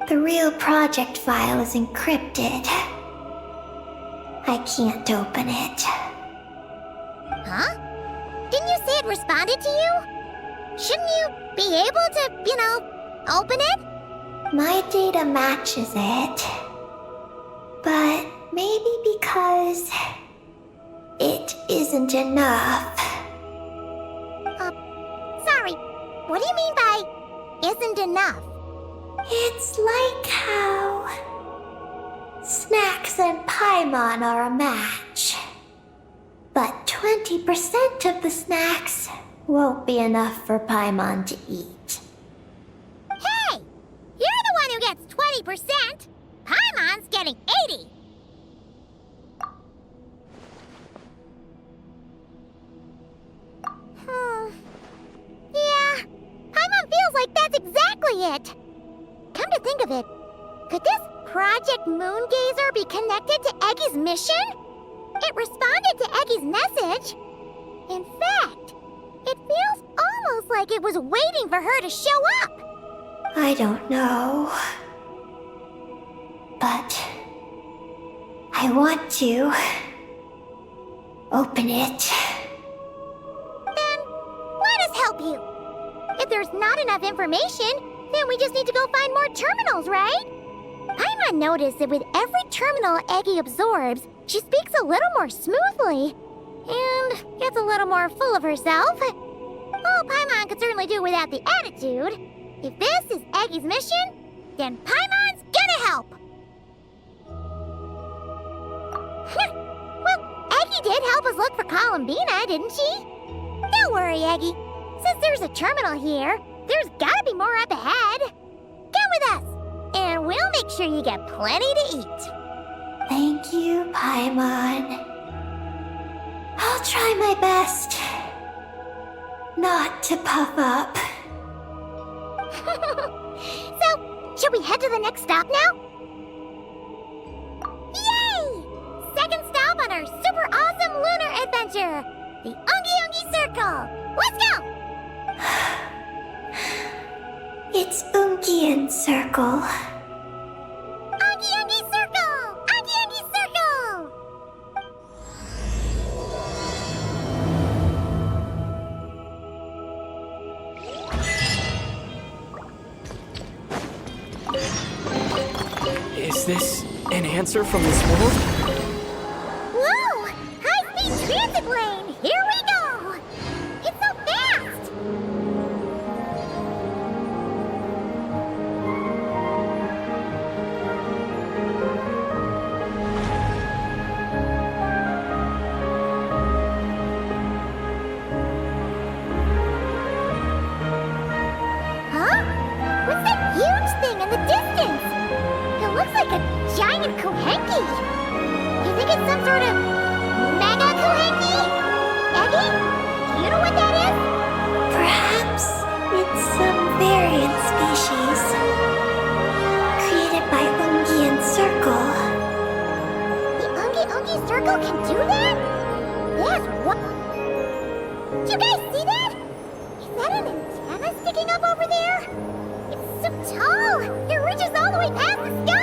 The real project file is encrypted. I can't open it. Huh? Didn't you say it responded to you? Shouldn't you be able to, open it? My data matches it. But maybe because it isn't enough. Sorry. What do you mean by isn't enough? It's like how snacks and Paimon are a match. But 20% of the snacks won't be enough for Paimon to eat. Hey! You're the one who gets 20%! Paimon's getting 80! Yeah, Paimon feels like that's exactly it! Come to think of it, could this Project Moongazer be connected to Eggy's mission? It responded to Eggy's message. In fact, it feels almost like it was waiting for her to show up. I don't know. but I want to open it. Then let us help you. If there's not enough information, then we just need to go find more terminals, right? Paimon noticed that with every terminal Eggy absorbs, she speaks a little more smoothly and gets a little more full of herself. Well, Paimon could certainly do without the attitude. If this is Eggy's mission, then Paimon's gonna help. Well, Eggy did help us look for Columbina, didn't she? Don't worry, Eggy. Since there's a terminal here, there's gotta be more up ahead. Come with us, and we'll make sure you get plenty to eat. Thank you, Paimon. I'll try my best not to puff up. So, should we head to the next stop now? Yay! Second stop on our super awesome lunar adventure, the Ungi Circle. Let's go! It's Ungian Circle. Ungi Circle! Ungi Circle! Is this an answer from this world? Whoa! High-speed transit lane! Here we go! It's so fast! Huh? What's that huge thing in the distance? It looks like a giant Kohenki. You think it's some sort of mega Kohenki? Eggy? Do you know what that is? Perhaps it's some variant species created by Ungian Circle. The Ungi Circle can do that? Yes, what? Do you guys see that? Is that an antenna sticking up over there? It's so tall! It reaches all the way past the sky!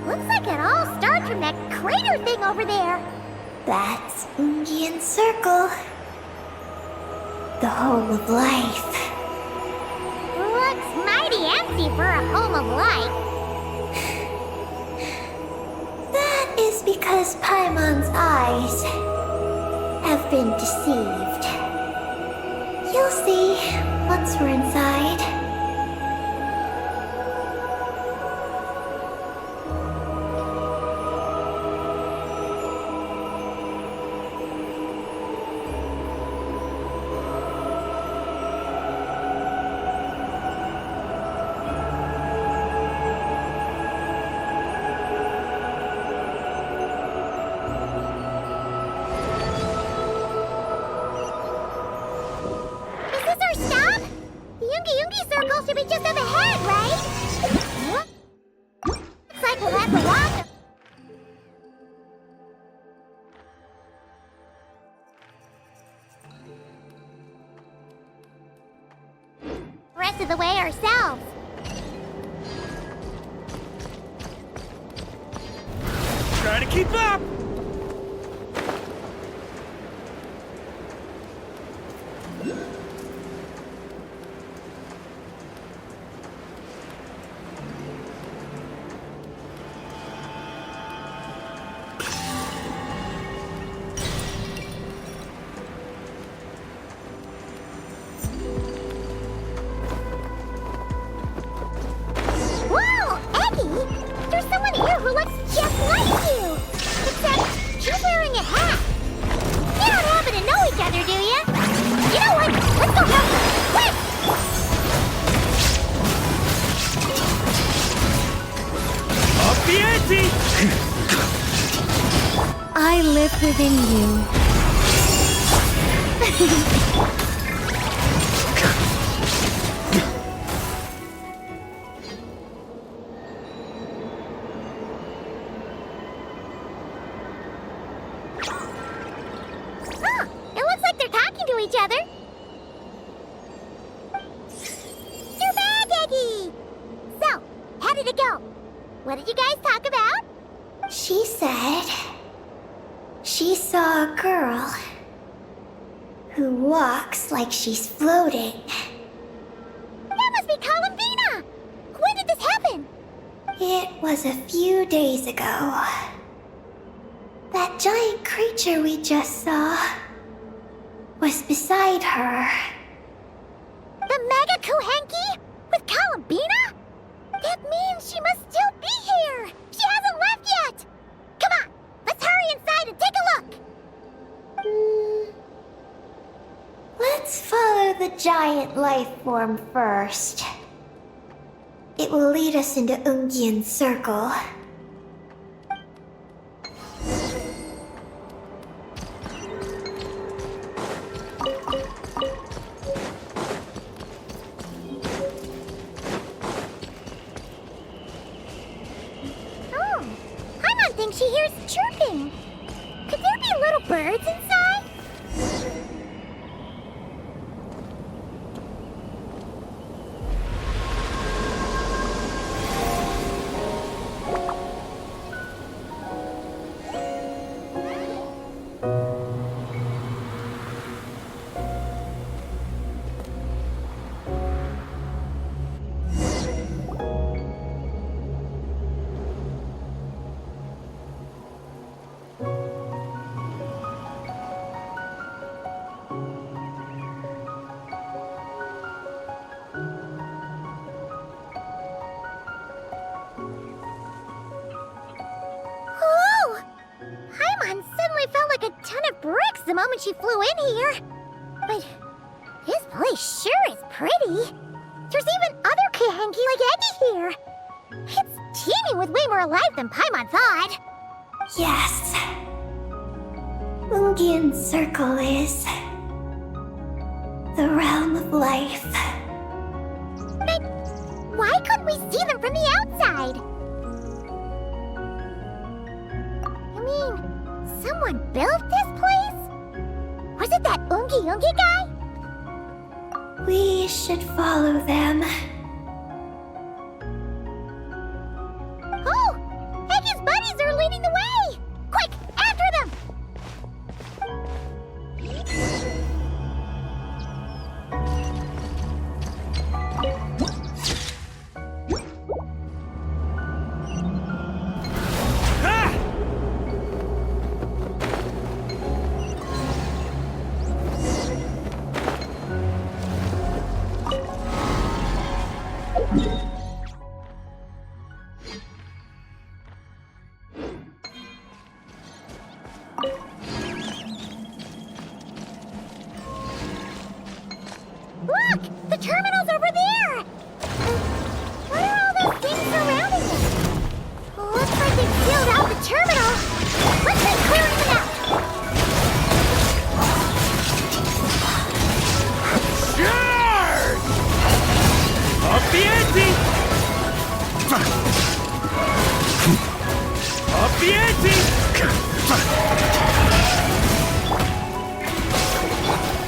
Looks like it all starts from that crater thing over there. That's Ungian Circle, the home of life. Looks mighty empty for a home of life. That is because Paimon's eyes have been deceived. You'll see once we're inside. Is this our stop? The Ungi Circle should be just up ahead, right? What? Looks like we'll have to walk. The rest of the way ourselves. Try to keep up! Whoa, Eggy! There's someone here who looks just like you! Except she's wearing a hat. You don't happen to know each other, do you? You know what? Let's go help her! Quick! Up the ante! I live within you. Huh, it looks like they're talking to each other. You're back, Eggy! So, how did it go? What did you guys talk about? She said she saw a girl who walks like she's floating. That must be Columbina! When did this happen? It was a few days ago. That giant creature we just saw was beside her. The Mega Kuhenki? With Columbina? That means she must still be here! She hasn't left yet! Come on, let's hurry inside and take a look! Let's follow the giant life form first. It will lead us into Ungyen's circle. Oh, Paimon thinks she hears chirping. Could there be little birds inside? Oh! Paimon suddenly felt like a ton of bricks the moment she flew in here. But this place sure is pretty. There's even other Kuhenki like Eggy here. It's teeming with way more alive than Paimon thought. Yes. Ungyen's circle is the realm of life. But why couldn't we see them from the outside? I mean, someone built this place? Was it that Ungi guy? We should follow them. Oh! Eggy's buddies are leading the way! Quick, after them! Look! The terminal's over there! What are all those things surrounding it? Looks like they've sealed out the terminal! Let's try clearing them out! Charge! Up the ante! Up the ante!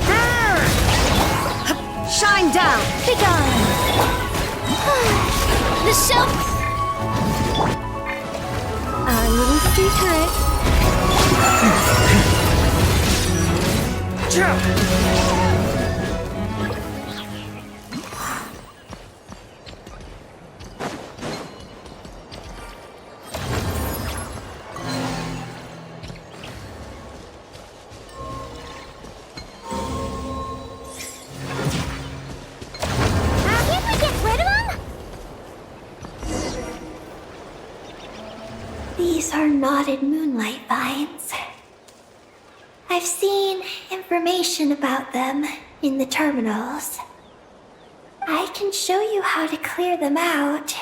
Burn! Shine down! Begone! The shelf! Our little secret. Can't we get rid of them? These are knotted moonlight vines. I've seen information about them in the terminals. I can show you how to clear them out.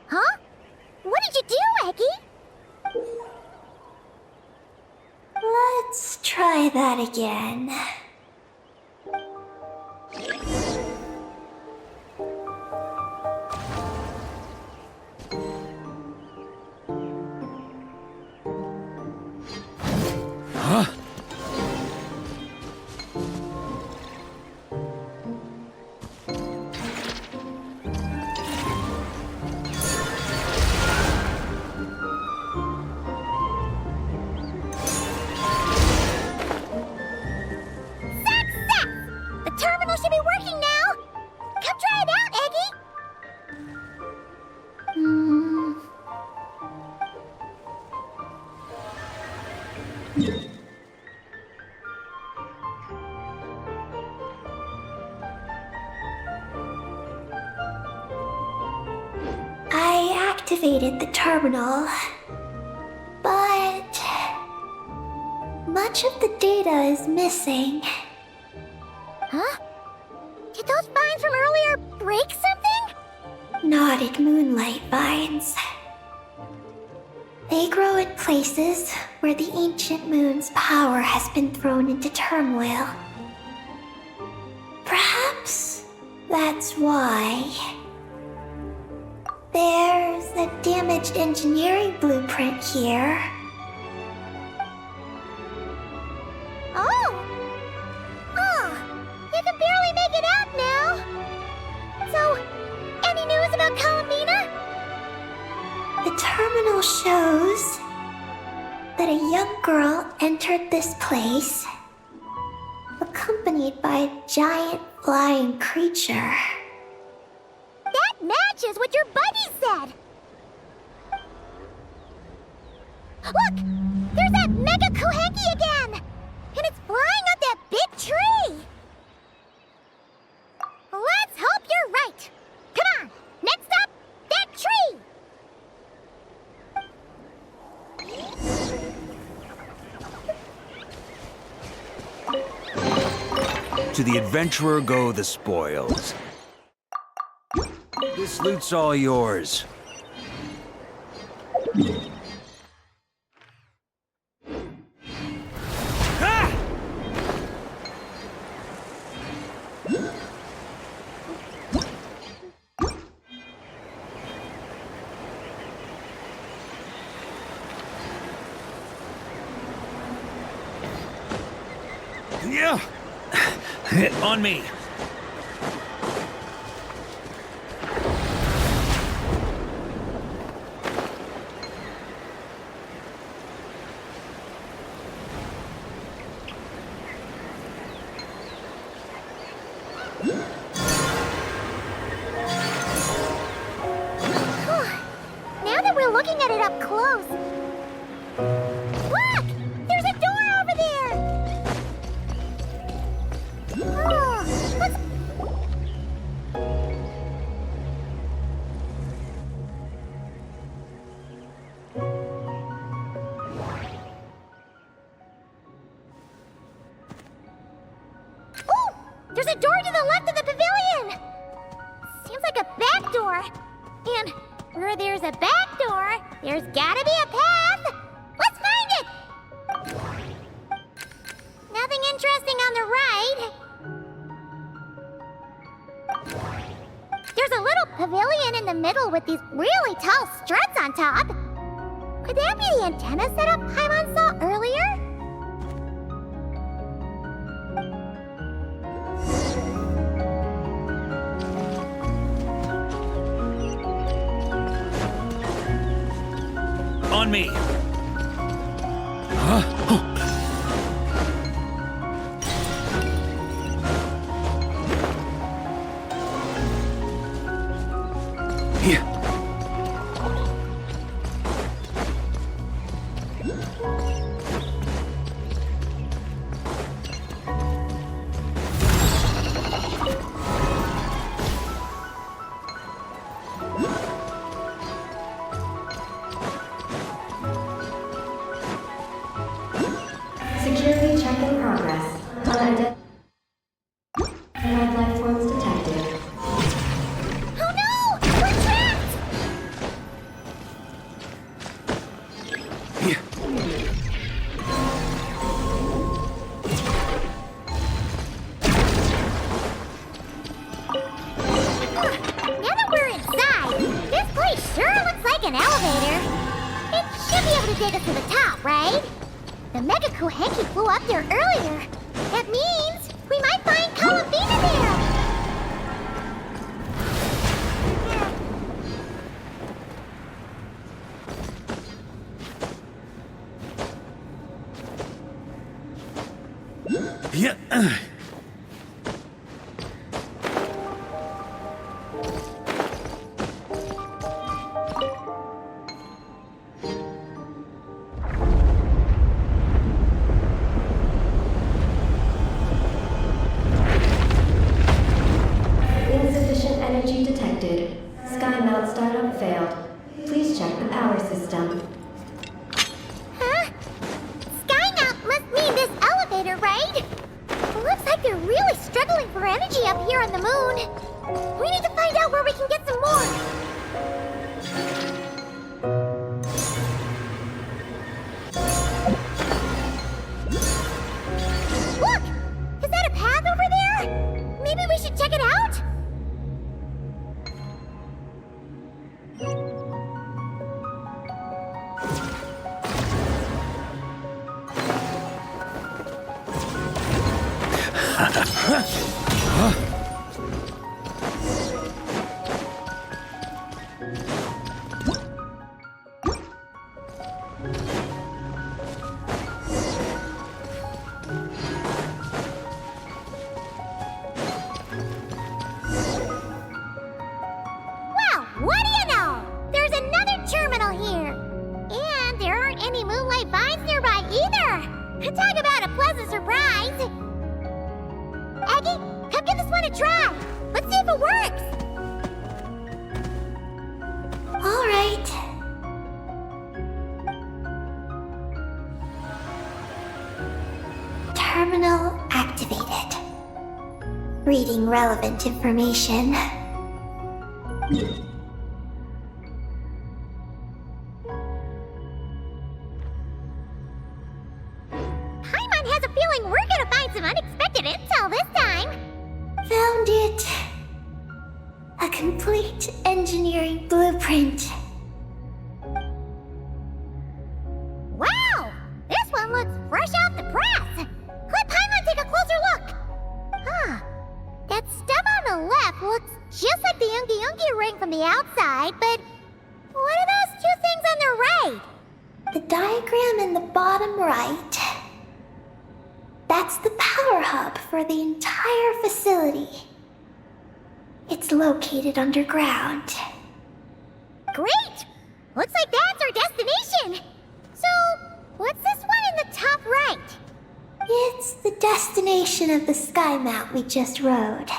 Huh? What did you do, Eggy? Let's try that again. I activated the terminal, but much of the data is missing. Huh? Did those vines from earlier break something? Knotted moonlight vines. They grow in places where the ancient moon's power has been thrown into turmoil. Perhaps that's why. There's a damaged engineering blueprint here. Oh! You can barely make it out now! So, any news about Columbina? The terminal shows that a young girl entered this place, accompanied by a giant flying creature. That matches what your buddy said! Look! There's that Mega Kohenki again! And it's flying up that big tree! Let's hope you're right! Come on! Next up, that tree! To the adventurer go the spoils. This loot's all yours. Ah! Yeah. On me. Now that we're looking at it up close. Look! There's a door over there! Oh, let's... Oh! There's a door to the left of the pavilion! Seems like a back door. And where there's a back door, there's gotta be a path! Let's find it! Nothing interesting on the right. There's a little pavilion in the middle with these really tall struts on top. Could that be the antenna set up Paimon saw earlier? On me. Huh? Here. Security check in progress. Unidentified life forms detected. Oh no! We're trapped! Here. Now that we're inside, this place sure looks like an elevator. It should be able to take us to the top, right? The Mega Kohenki flew up there earlier. That means we might find Columbina there. Yeah. They're really struggling for energy up here on the moon. We need to find out where we can get some more. Look! Is that a path over there? Maybe we should check it out? Well, what do you know? There's another terminal here. And there aren't any moonlight vines nearby either. Talk about a pleasant surprise. Aggie, come give this one a try. Let's see if it works. All right. Terminal activated. Reading relevant information. Paimon has a feeling we're gonna find some unexpected intel this time. Found it. A complete engineering blueprint. Wow! This one looks fresh off the press. Let Paimon take a closer look. Huh. That stub on the left looks just like the Ungi ring from the outside, but what are those two things on the right? The diagram in the bottom right. That's the power hub for the entire facility. It's located underground. Great! Looks like that's our destination. So, what's this one in the top right? It's the destination of the sky mount we just rode.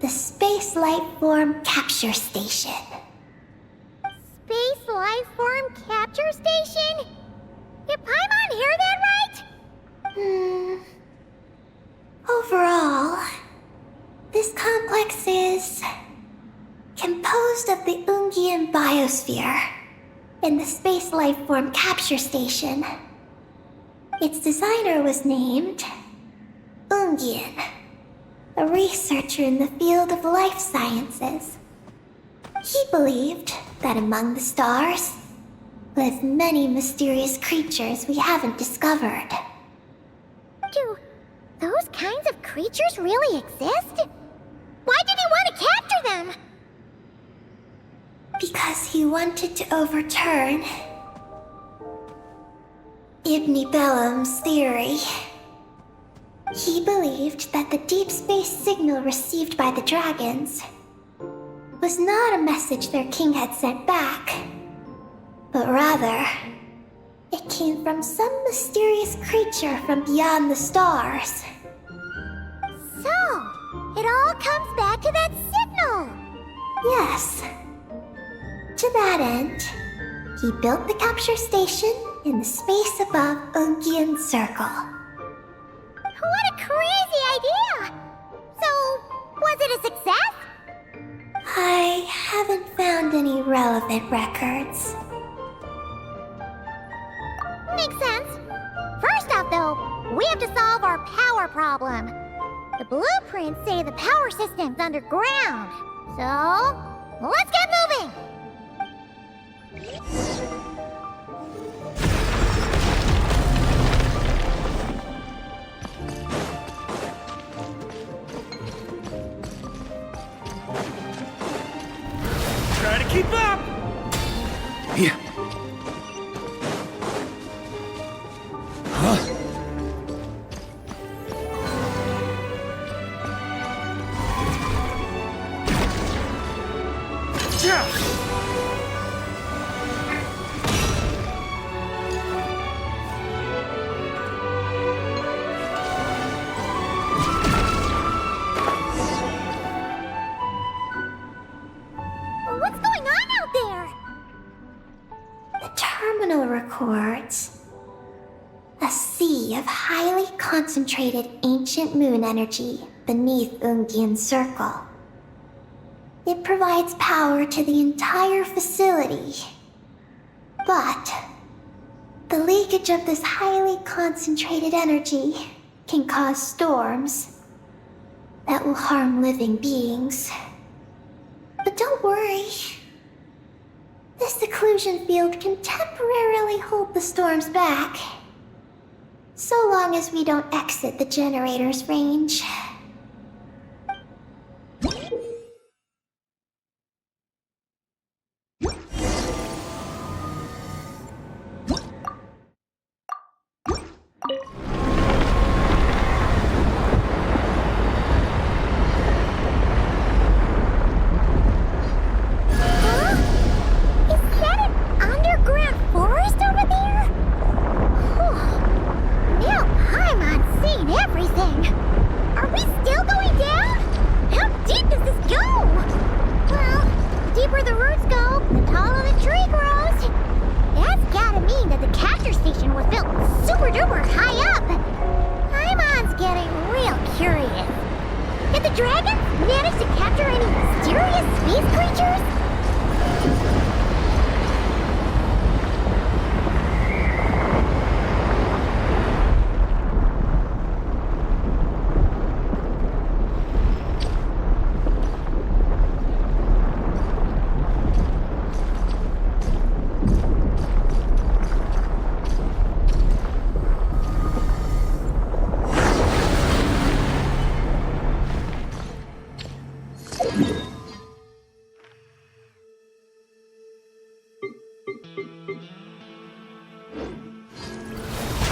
The Space Life Form Capture Station. Space Life Form Capture Station? Did Paimon hear that right? Overall, this complex is composed of the Ungian biosphere and the Space Life Form Capture Station. Its designer was named Ungian, a researcher in the field of life sciences. He believed that among the stars live many mysterious creatures we haven't discovered. Do those kinds of creatures really exist? Why did he want to capture them? Because he wanted to overturn Ibn Bellum's theory. He believed that the deep space signal received by the dragons was not a message their king had sent back, but rather, it came from some mysterious creature from beyond the stars. So, it all comes back to that signal. Yes. To that end, he built the capture station in the space above Ungian Circle. What a crazy idea! So, was it a success? I haven't found any relevant records. Makes sense. First off, though, we have to solve our power problem. The blueprints say the power system's underground. So, let's get moving! Try to keep up! Yeah. Huh? Yeah! What's going on out there? The terminal records a sea sea of highly concentrated ancient moon energy beneath Ungyen's circle. It provides power to the entire facility. But the leakage of this highly concentrated energy can cause storms that will harm living beings. But don't worry. This seclusion field can temporarily hold the storms back. So long as we don't exit the generator's range.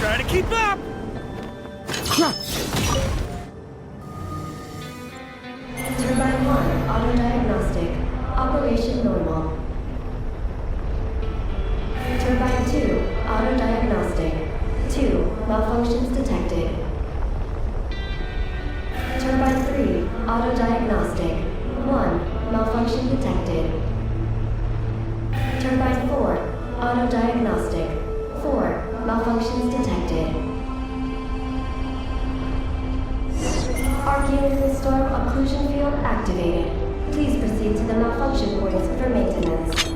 Try to keep up! Turbine 1, auto-diagnostic. Operation normal. Turbine 2, auto-diagnostic. 2, malfunctions detected. Turbine 3, auto-diagnostic. 1, malfunction detected. Turbine 4, auto-diagnostic. 4, malfunctions detected. Arcane storm occlusion field activated. Please proceed to the malfunction points for maintenance.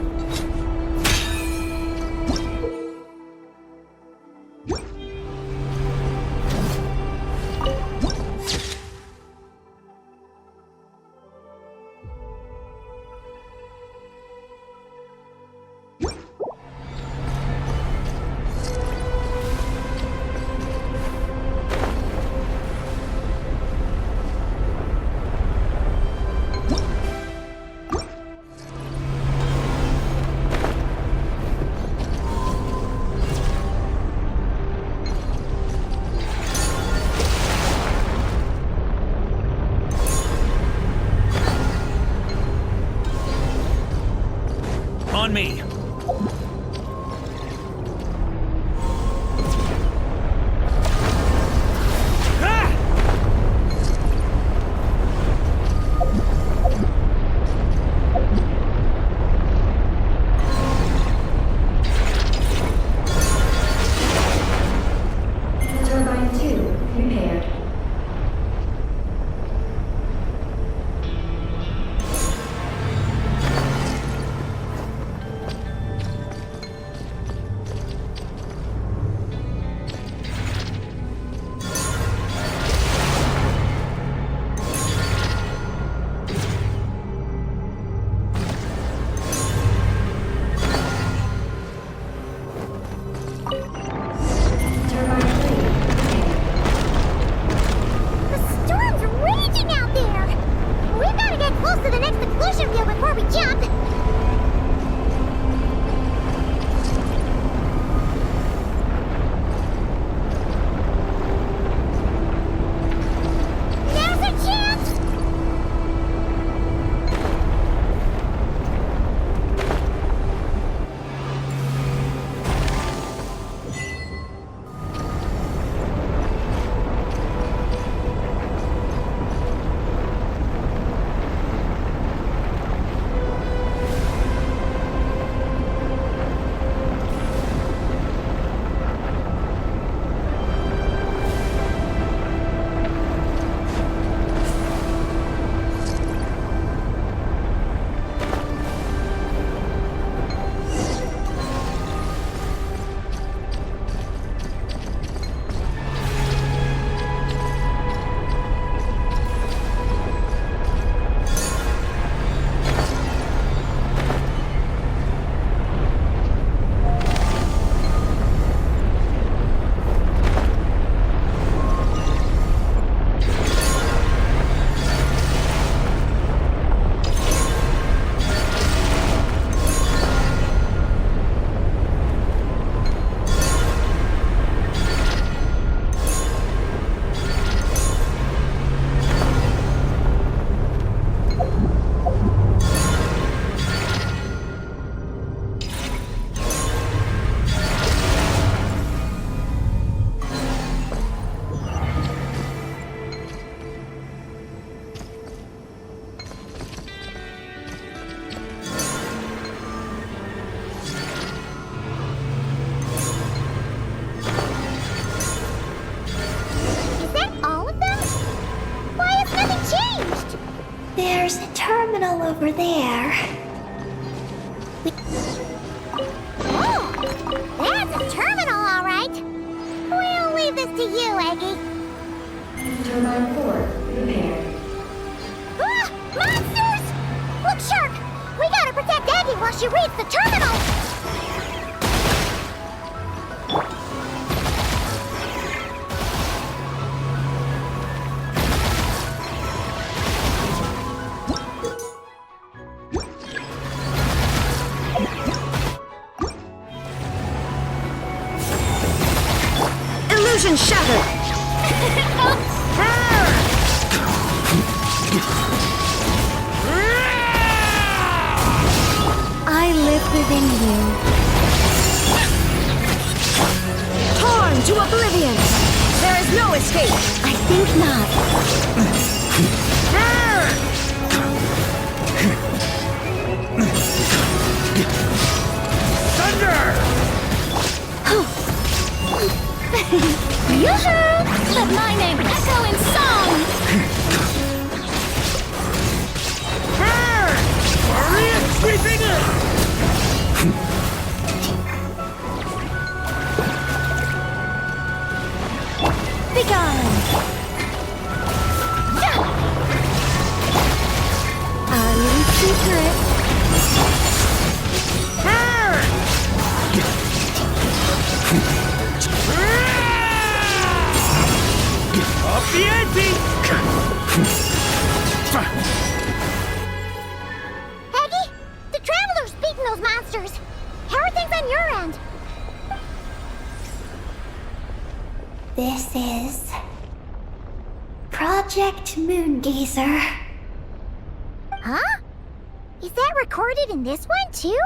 There's a terminal over there. Oh, that's a terminal, all right. We'll leave this to you, Eggy. Turbine 4 repaired. Ah! Monsters! Look sharp! We gotta protect Eggy while she reads the terminal! Illusion shattered! I live within you. Torn to oblivion! There is no escape! I think not. Thunder! Yoo-hoo! Let my name echo in song! Maria sweeping in! Begone! Our little secret. Up the ante! Eggy, the Traveler's beaten those monsters. How are things on your end? This is Project Moongazer. Huh? Is that recorded in this one, too?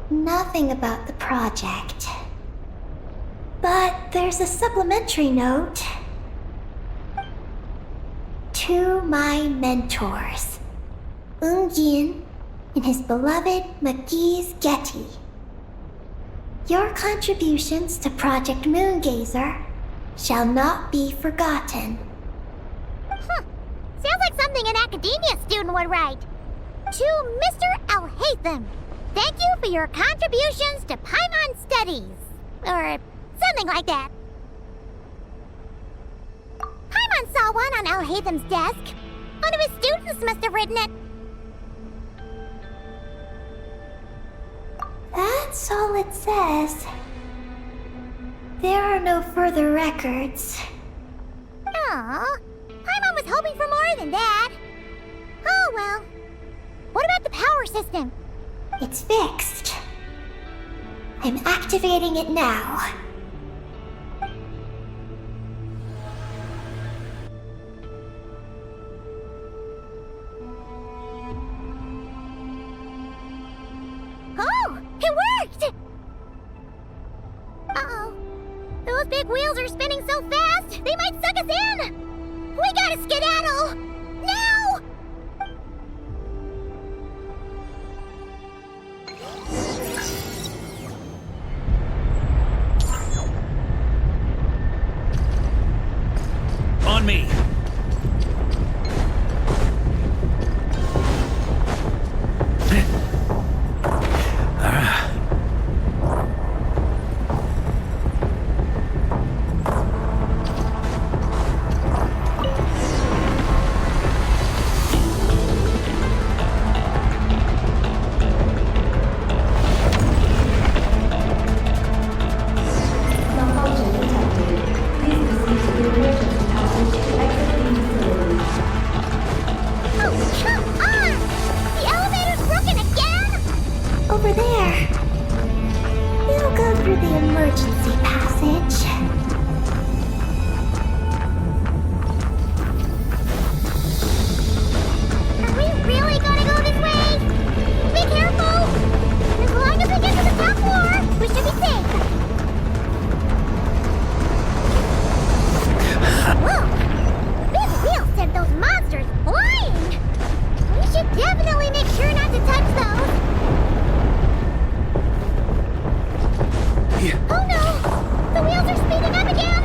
Nothing about the project. But there's a supplementary note. To my mentors, Ungin and his beloved McGee's Getty. Your contributions to Project Moongazer shall not be forgotten. Sounds like something an academia student would write. To Mr. Alhaitham, thank you for your contributions to Paimon Studies. Or something like that. Paimon saw one on Alhaitham's desk. One of his students must have written it. That's all it says. There are no further records. Aw, Paimon was hoping for more than that. Oh well. What about the power system? It's fixed. I'm activating it now. Oh, it worked! Uh-oh. Those big wheels are spinning so fast, they might suck us in! We gotta skedaddle! Now! On me! Malfunction detected. Please proceed to the emergency passage to exit the facility. Oh, come on! The elevator's broken again? Over there. We'll go through the emergency passage. Are we really gonna go this way? Be careful! As long as we get to the top floor, we should be safe. Whoa! Big wheels sent those monsters flying! We should definitely make sure not to touch those. Oh no! The wheels are speeding up again!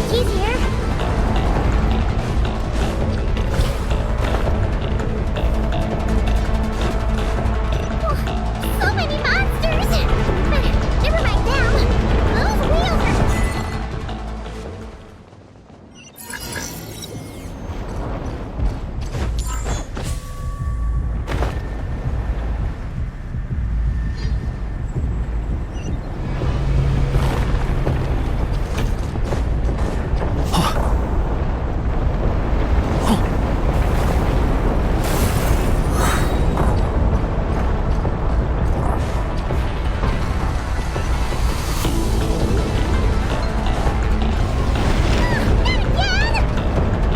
Keys here. Oh, so many monsters! Never mind them. Those wheels are...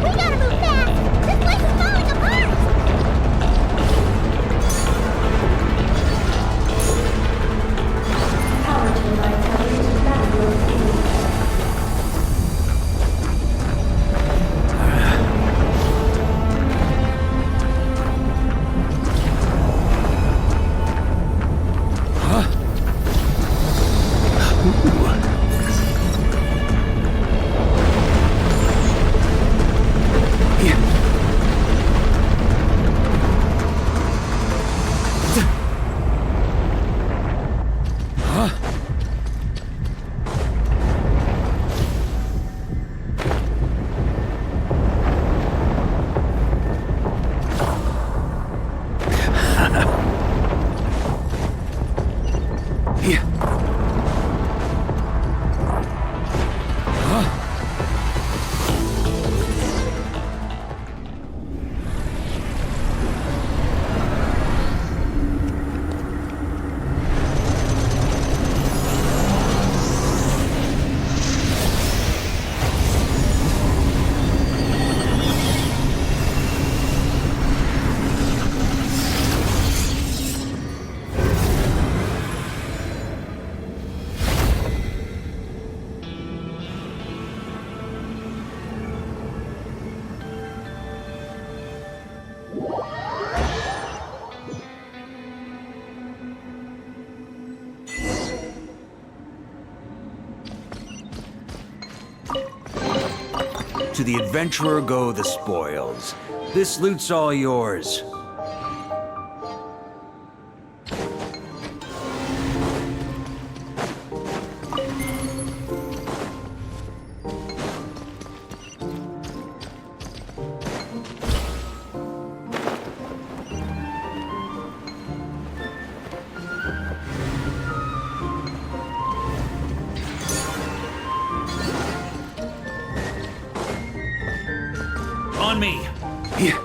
We gotta move fast! This place is falling apart! Power turbines have reached maximum speed. To the adventurer go the spoils. This loot's all yours. On me. Yeah.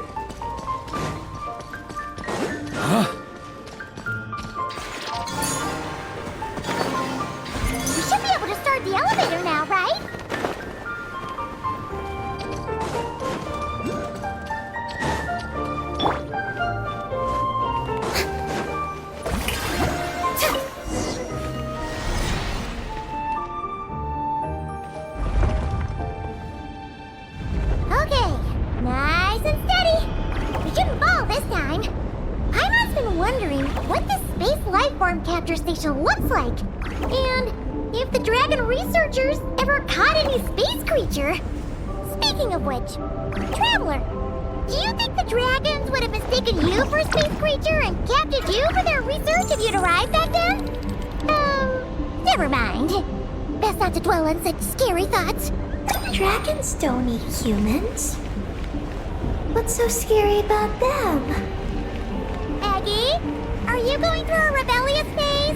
We should be able to start the elevator now, right? Okay, nice and steady. We shouldn't fall this time. Paimon's been wondering what this space life form capture station looks like. And if the dragon researchers ever caught any space creature. Speaking of which, Traveler, do you think the dragons would have mistaken you for a space creature and captured you for their research if you'd arrived back then? Never mind. Best not to dwell on such scary thoughts. Dragons don't eat humans. What's so scary about them? Aggie, are you going through a rebellious phase?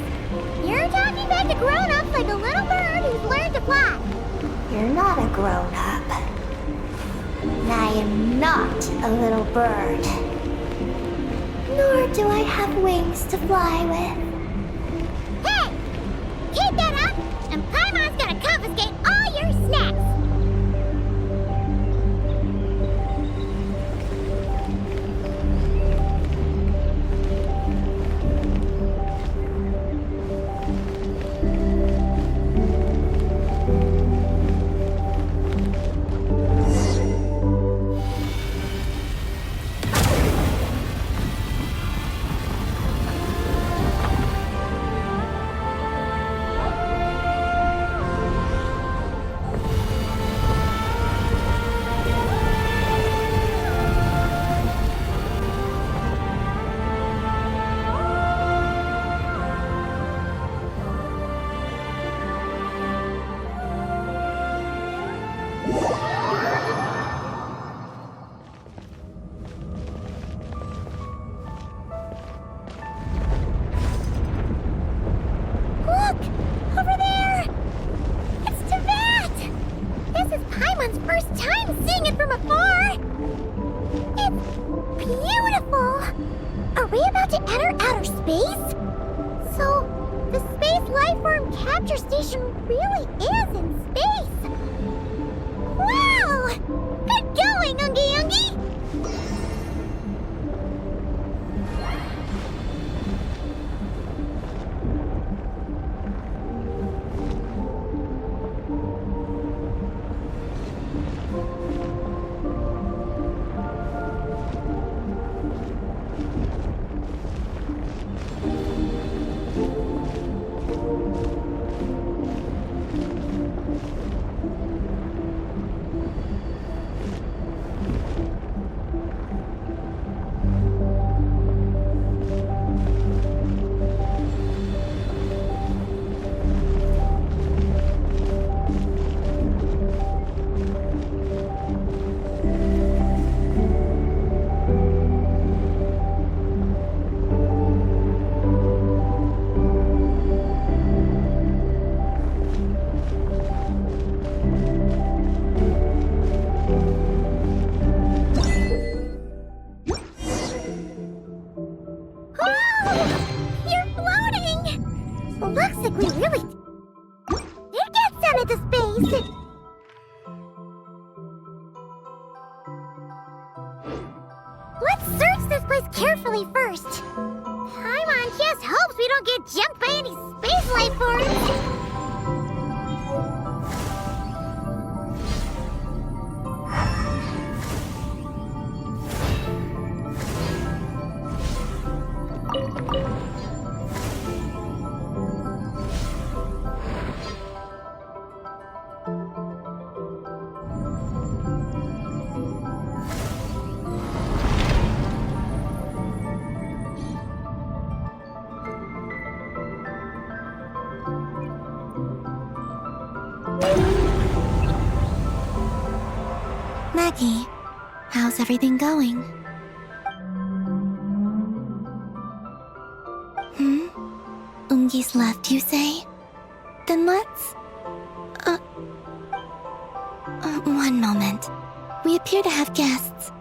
You're talking back to grown-ups like a little bird who's learned to fly. You're not a grown-up. And I am not a little bird. Nor do I have wings to fly with. Hey! Keep that up, and Paimon's gonna confiscate all your snacks! Look! Over there! It's Tibet! This is Paimon's first time seeing it from afar! It's beautiful! Are we about to enter outer space? So, the space lifeform capture station really is in space! Wow! Good going, Ungi Ungi! Looks like we really did get sent into space! Let's search this place carefully first. Paimon just hopes we don't get jumped by any space life forms. Maggie, how's everything going? Ungi's left, you say? Then let's... one moment. We appear to have guests.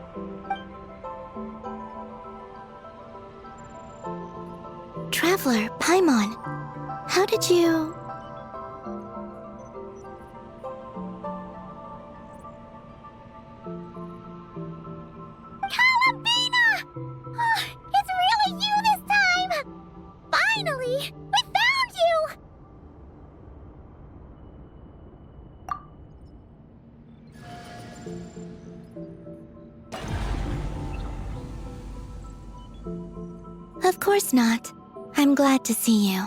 Traveler, Paimon, how did you... It's really you this time! Finally! We found you! Of course not. I'm glad to see you.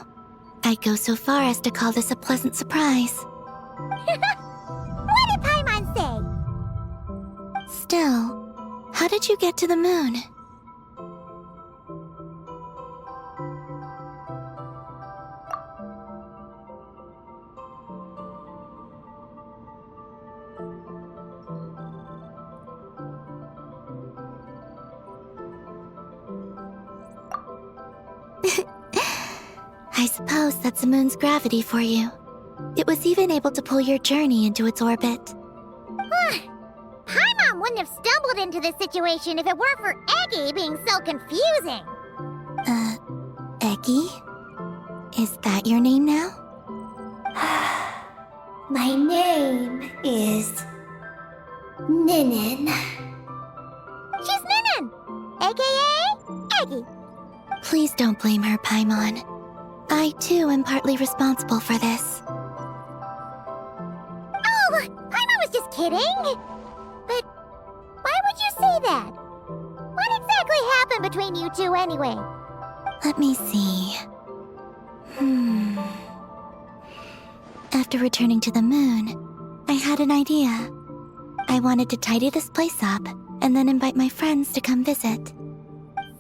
I'd go so far as to call this a pleasant surprise. What did Paimon say? Still, how did you get to the moon? I suppose that's the moon's gravity for you. It was even able to pull your journey into its orbit. Paimon wouldn't have stumbled into this situation if it weren't for Eggy being so confusing. Eggy? Is that your name now? My name is... Ninin. She's Ninin, a.k.a. Eggy. Please don't blame her, Paimon. I, too, am partly responsible for this. Oh, Paimon was just kidding. But why would you say that? What exactly happened between you two anyway? Let me see. After returning to the moon, I had an idea. I wanted to tidy this place up and then invite my friends to come visit.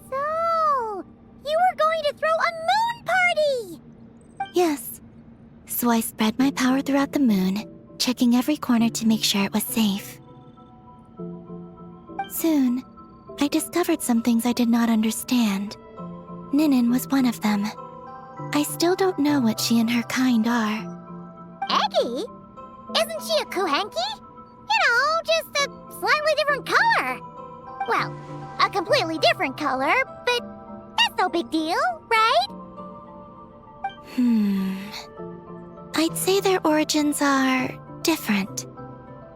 So, you were going to throw a moon party! Yes. So I spread my power throughout the moon checking every corner to make sure it was safe. Soon, I discovered some things I did not understand. Ninin was one of them. I still don't know what she and her kind are. Eggy? Isn't she a Kuhenki? You know, just a slightly different color. Well, a completely different color, but that's no big deal, right? I'd say their origins are different.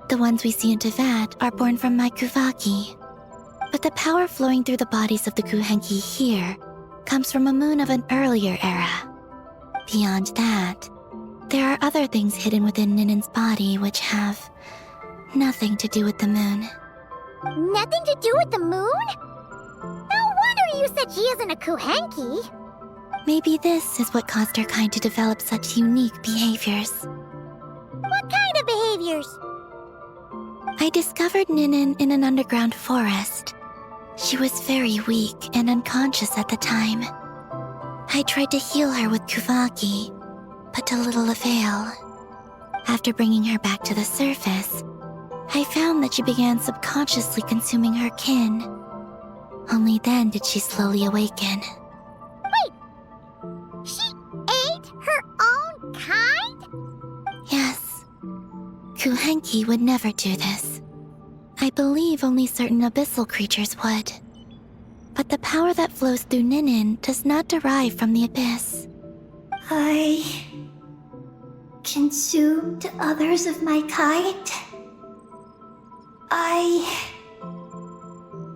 The ones we see in Tevat are born from my Kuvaki. But the power flowing through the bodies of the Kuhenki here comes from a moon of an earlier era. Beyond that, there are other things hidden within Ninin's body which have nothing to do with the moon. Nothing to do with the moon? No wonder you said she isn't a Kuhenki. Maybe this is what caused her kind to develop such unique behaviors. What kind of behaviors? I discovered Ninin in an underground forest. She was very weak and unconscious at the time. I tried to heal her with Kuvaki, but to little avail. After bringing her back to the surface, I found that she began subconsciously consuming her kin. Only then did she slowly awaken. She ate her own kind? Yes. Kuhenki would never do this. I believe only certain abyssal creatures would. But the power that flows through Ninin does not derive from the abyss. I consumed others of my kind. I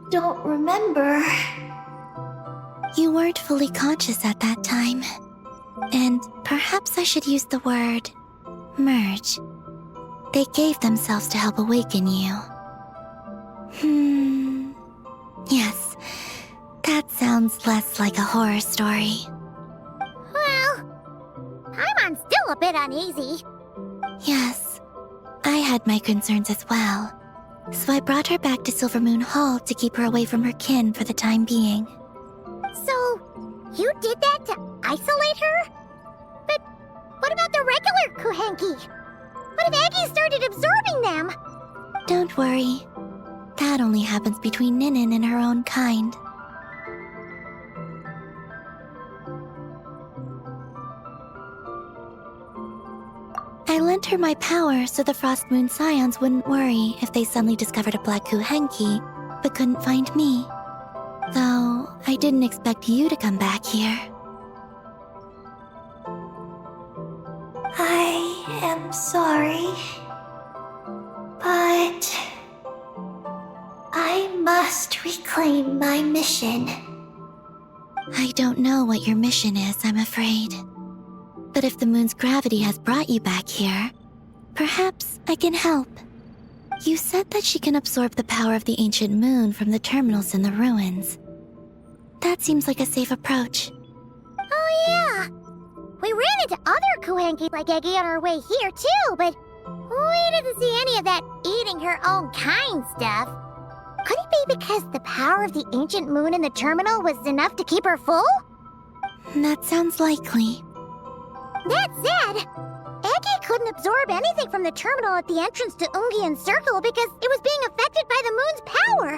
don't remember. You weren't fully conscious at that time. And perhaps I should use the word merge. They gave themselves to help awaken you. Yes, that sounds less like a horror story. Well, I'm still a bit uneasy. Yes, I had my concerns as well. So I brought her back to Silvermoon Hall to keep her away from her kin for the time being. So, you did that to isolate her? But what about the regular Kuhenki? What if Eggy started absorbing them? Don't worry. That only happens between Ninin and her own kind. I lent her my power so the Frost Moon Scions wouldn't worry if they suddenly discovered a black Kuhenki, but couldn't find me. Though, I didn't expect you to come back here. I am sorry, but I must reclaim my mission. I don't know what your mission is, I'm afraid. But if the moon's gravity has brought you back here, perhaps I can help. You said that she can absorb the power of the ancient moon from the terminals in the ruins. That seems like a safe approach. Oh yeah! We ran into other Kuhenki like Eggy on our way here too, but we didn't see any of that eating her own kind stuff. Could it be because the power of the ancient moon in the terminal was enough to keep her full? That sounds likely. That said, Eggy couldn't absorb anything from the terminal at the entrance to Ungian Circle because it was being affected by the moon's power.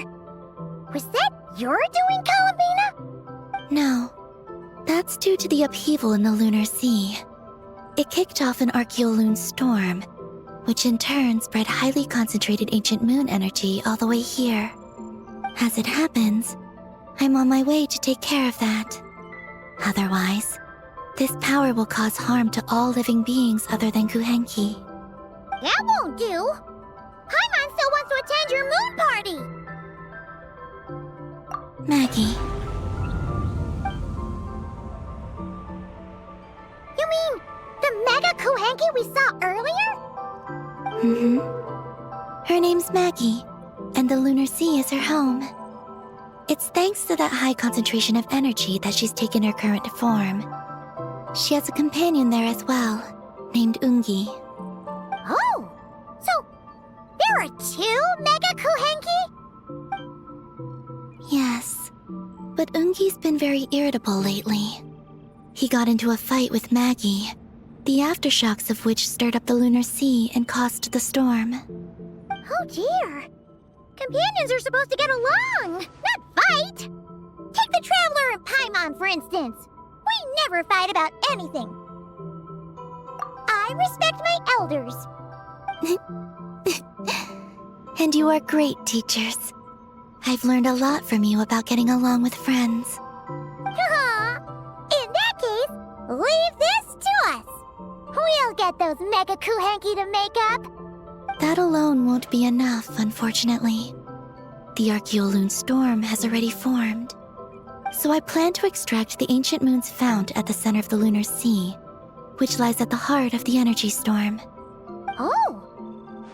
Was that your doing, Columbina? No. That's due to the upheaval in the lunar sea. It kicked off an Archeoloon storm, which in turn spread highly concentrated ancient moon energy all the way here. As it happens, I'm on my way to take care of that. Otherwise, this power will cause harm to all living beings other than Kuhenki. That won't do. Paimon still wants to attend your moon party. Maggie, You mean the mega Kuhenki we saw earlier? Her name's Maggie, and the lunar sea is her home. It's thanks to that high concentration of energy that she's taken her current form. She has a companion there as well, named Ungi. Oh, so there are two mega Kuhenki? Yes, but Ungi's been very irritable lately. He got into a fight with Maggie, the aftershocks of which stirred up the lunar sea and caused the storm. Oh dear. Companions are supposed to get along, not fight. Take the Traveler and Paimon, for instance. We never fight about anything. I respect my elders. And you are great teachers. I've learned a lot from you about getting along with friends. In that case, leave this to us. We'll get those Mega Kuhenki to make up. That alone won't be enough, unfortunately. The Archeoloon storm has already formed. So I plan to extract the ancient moon's fount at the center of the lunar sea, which lies at the heart of the energy storm. Oh,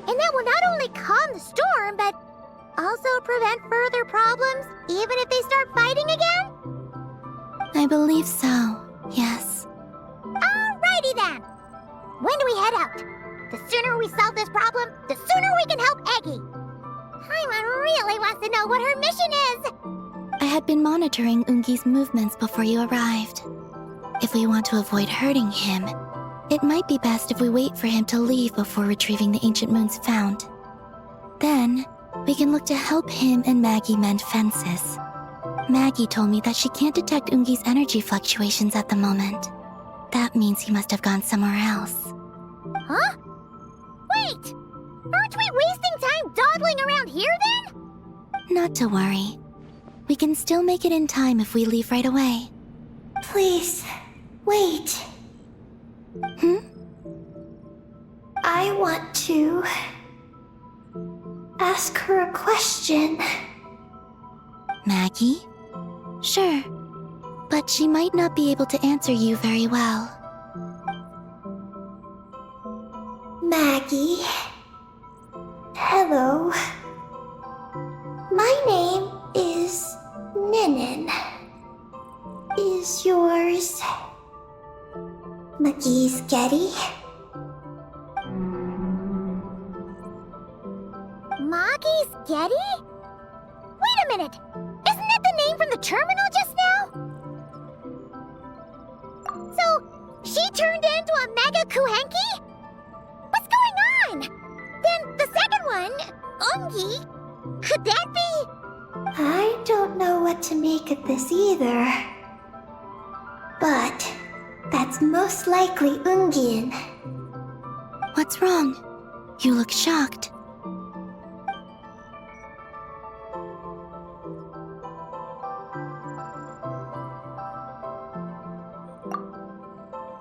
and that will not only calm the storm, but also prevent further problems, even if they start fighting again? I believe so, yes. Alrighty then. When do we head out? The sooner we solve this problem, the sooner we can help Eggy. Paimon really wants to know what her mission is. I had been monitoring Ungi's movements before you arrived. If we want to avoid hurting him, it might be best if we wait for him to leave before retrieving the ancient moon's fount. Then, we can look to help him and Maggie mend fences. Maggie told me that she can't detect Ungi's energy fluctuations at the moment. That means he must have gone somewhere else. Huh? Wait! Aren't we wasting time dawdling around here then? Not to worry. We can still make it in time if we leave right away. Please, wait. I want to ask her a question. Maggie? Sure. But she might not be able to answer you very well. Maggie. Hello. My name is Ninin. Is yours McGee's Getty? Maggie's Getty? Wait a minute! Isn't that the name from the terminal just now? So, she turned into a Mega Kuhenki? What's going on? Then the second one, Ungi, could that be? I don't know what to make of this either. But that's most likely Ungin. What's wrong? You look shocked.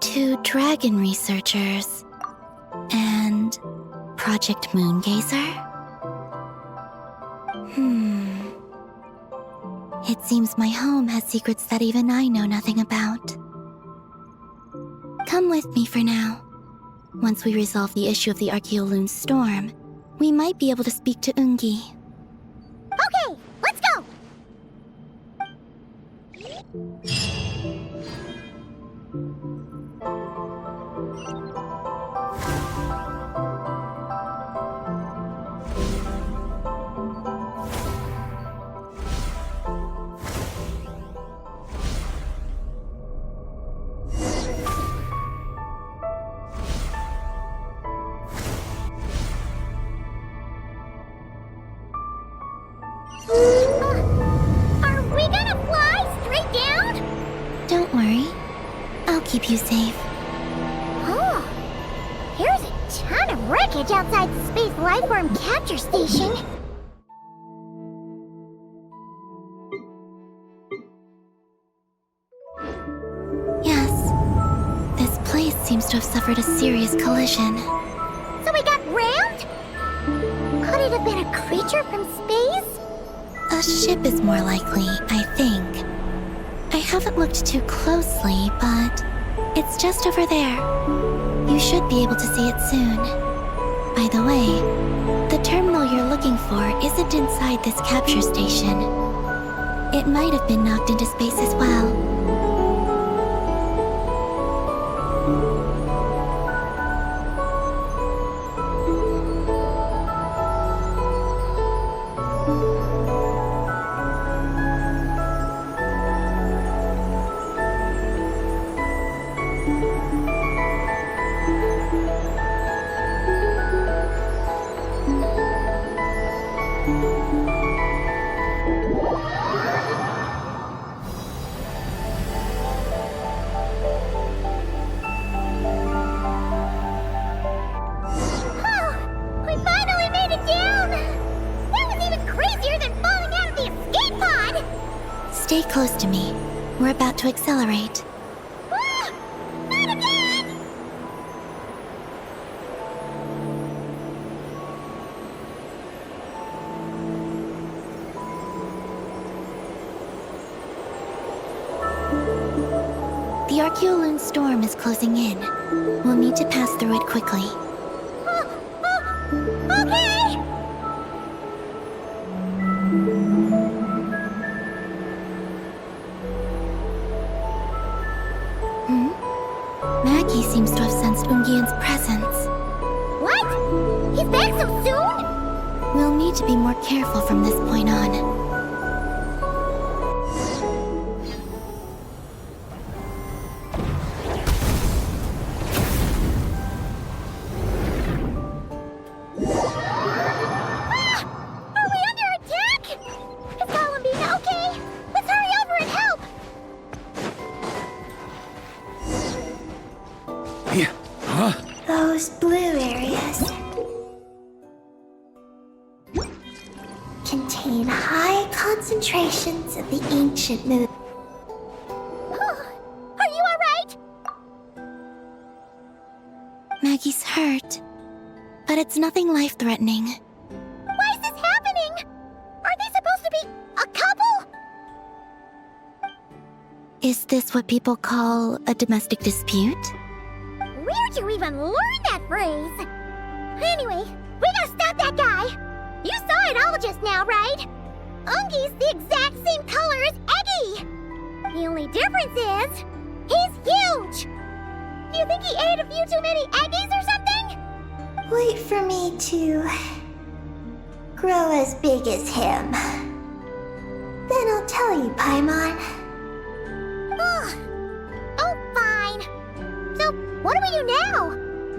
Two dragon researchers and Project Moongazer? It seems my home has secrets that even I know nothing about. Come with me for now. Once we resolve the issue of the Archeoloon storm, we might be able to speak to Ungi. Okay, let's go! Are we gonna fly straight down? Don't worry. I'll keep you safe. Oh, here's a ton of wreckage outside the Space Lifeform Capture Station. Yes. This place seems to have suffered a serious collision. So we got rammed? Could it have been a creature from space? A ship is more likely, I think. I haven't looked too closely, but it's just over there. You should be able to see it soon. By the way, the terminal you're looking for isn't inside this capture station. It might have been knocked into space as well. Oh, we finally made it down! That was even crazier than falling out of the escape pod! Stay close to me. We're about to accelerate. Ah! Not again! The Archeoloon storm is closing in. We'll need to pass through it quickly. Okay! Maggie seems to have sensed Ungian's presence. What? He's back so soon? We'll need to be more careful from this point on. Are we under attack? Is Columbina okay? Let's hurry over and help! Yeah. Huh? Those blue areas contain high concentrations of the ancient moon. Are you alright? Maggie's hurt, but it's nothing life-threatening. Why is this happening? Are they supposed to be a couple? Is this what people call a domestic dispute? Where'd you even learn that phrase? Anyway, we gotta stop that guy. You saw it all just now, right? Ungi's the exact same color as Eggy. The only difference is, he's huge. Do you think he ate a few too many Eggies or something? Wait for me to grow as big as him. Then I'll tell you, Paimon. Oh, fine. So, what do we do now?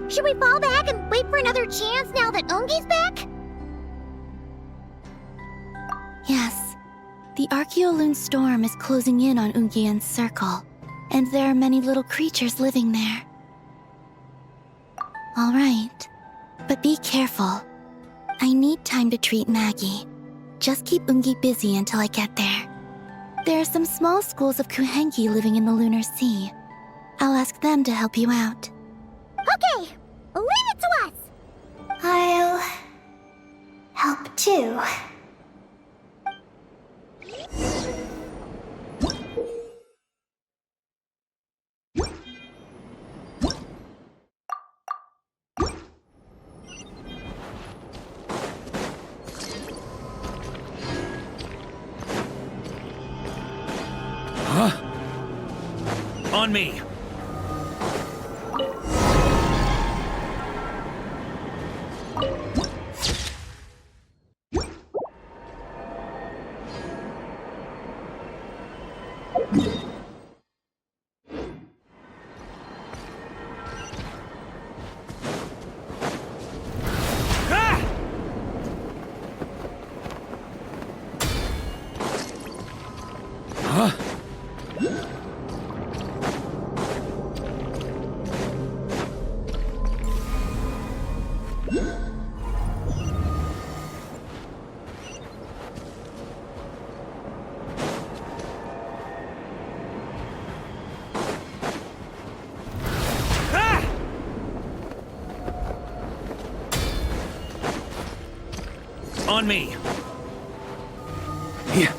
Should we fall back and wait for another chance now that Ungi's back? Yes. The Archeoloon storm is closing in on Ungian's circle, and there are many little creatures living there. All right, but be careful. I need time to treat Maggie. Just keep Ungi busy until I get there. There are some small schools of Kuhengi living in the Lunar Sea. I'll ask them to help you out. Okay, leave it to us. I'll help too. Huh? On me. Huh? On me. Yeah.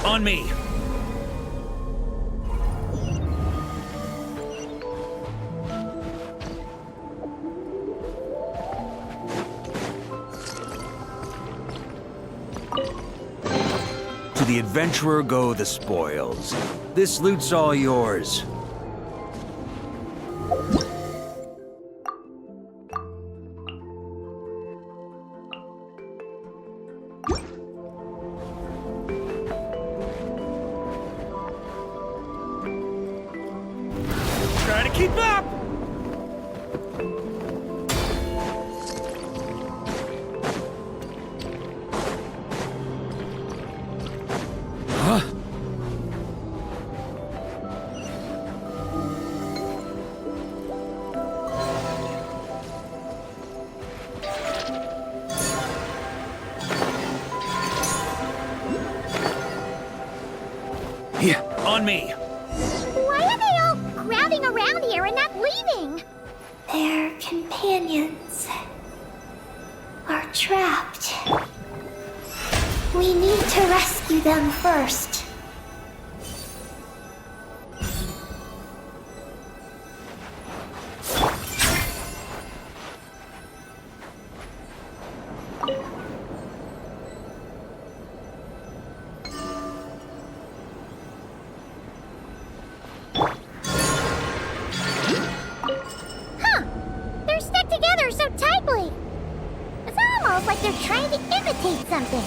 On me. To the adventurer go the spoils. This loot's all yours. Keep up! Huh? Here, on me. Why are they all crowding around here and not leaving? Their companions are trapped. We need to rescue them first. They're stuck together so tightly. It's almost like they're trying to imitate something.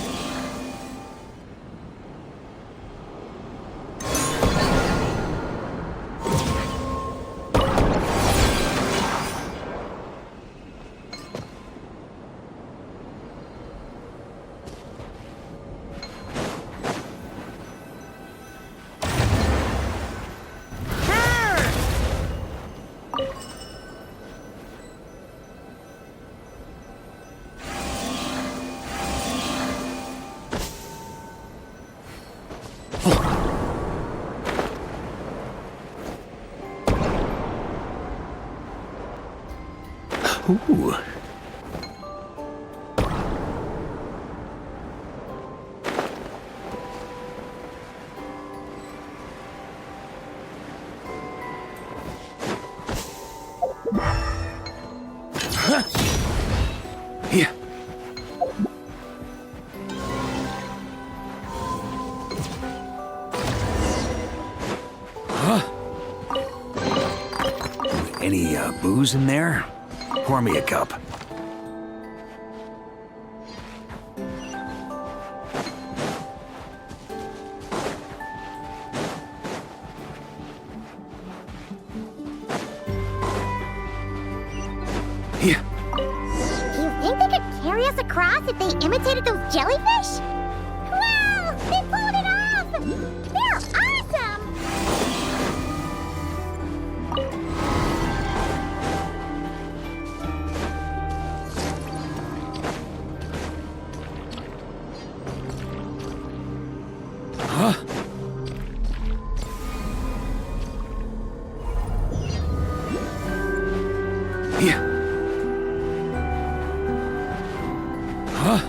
Ooh. Huh. Here. Huh? Any booze in there? Pour me a cup. Here. Do you think they could carry us across if they imitated those jellyfish? Wow! They pulled it off! They're awesome! Huh? Here. Huh?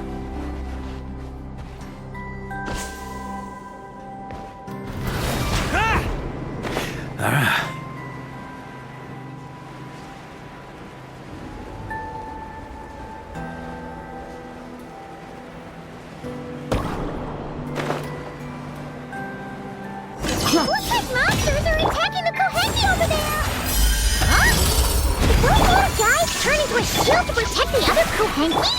Ah! Ah. Looks like monsters are attacking the Kohenki over there! Huh? Did those little guys turn into a shield to protect the other Kohenki?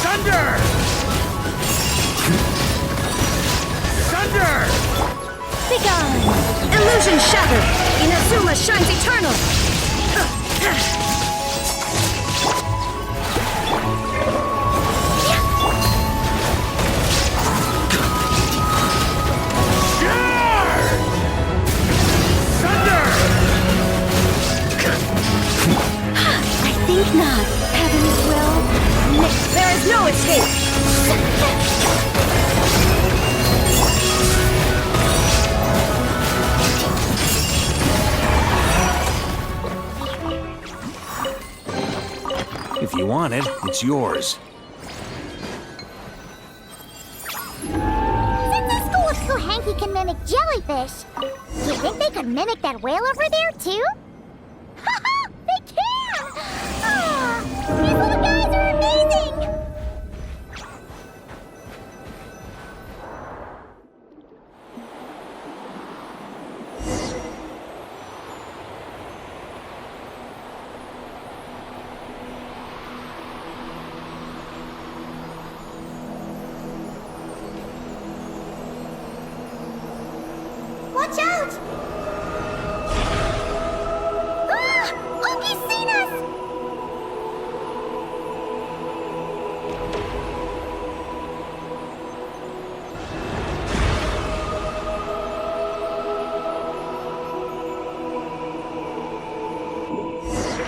Thunder! Thunder! Begone! Illusion shattered! Inazuma shines eternal! Thunder! I think not. Heaven's will. There is no escape! If you want it, it's yours. Since this school of Kohenki can mimic jellyfish, do you think they could mimic that whale over there, too? Haha! They can! Ah, these little guys are amazing! Ah! Oogie's seen us!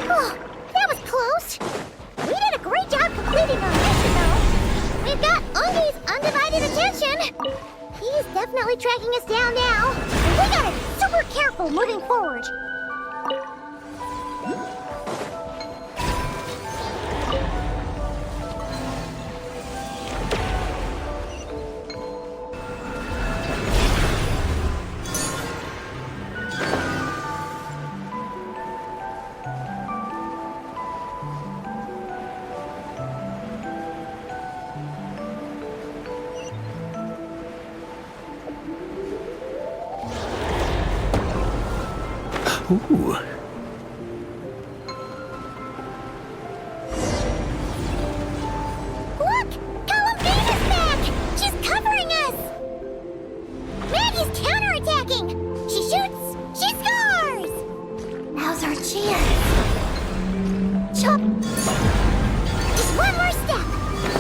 Oh, that was close. We did a great job completing our mission, though. We've got Oogie's undivided attention. He's definitely tracking us down now. We gotta be super careful moving forward. Ooh. Look! Columbina's back! She's covering us! Maggie's counterattacking! She shoots! She scores! Now's our chance. Chop! Just one more step!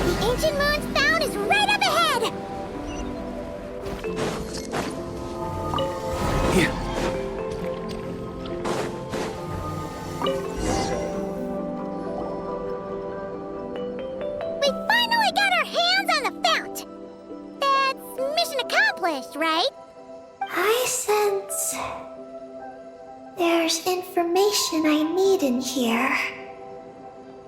The ancient moon's found is right up ahead! Yeah. We finally got our hands on the fount! That's mission accomplished, right? I sense there's information I need in here.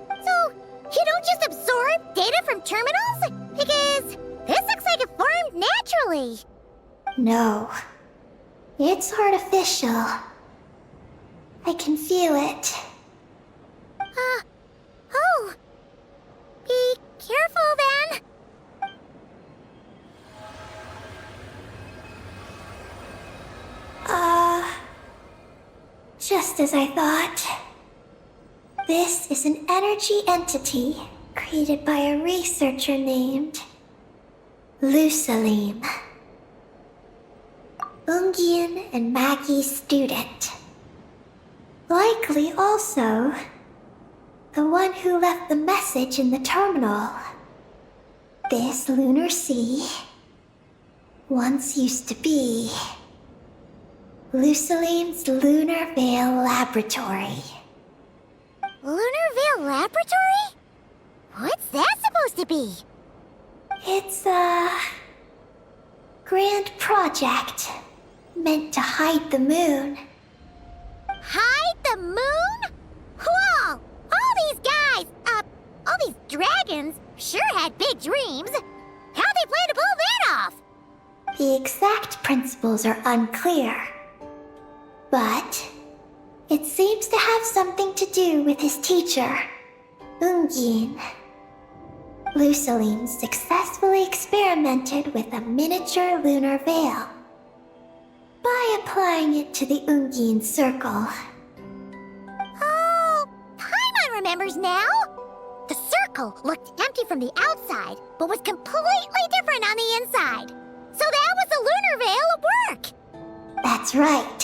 So, you don't just absorb data from terminals? Because this looks like it formed naturally. No, it's artificial. I can feel it. Oh. Be careful then. Just as I thought. This is an energy entity created by a researcher named Lusalim. Ungian and Maggie's student. Likely also the one who left the message in the terminal. This lunar sea once used to be Lusalim's Lunar Vale Laboratory. Lunar Vale Laboratory? What's that supposed to be? It's a grand project meant to hide the moon. Hide the moon? Whoa! All these guys, all these dragons sure had big dreams. How'd they plan to pull that off? The exact principles are unclear, but it seems to have something to do with his teacher, Ungin. Lusalim successfully experimented with a miniature lunar veil by applying it to the Ungin circle. Oh, Paimon remembers now. The circle looked empty from the outside, but was completely different on the inside. So that was the lunar veil at work. That's right.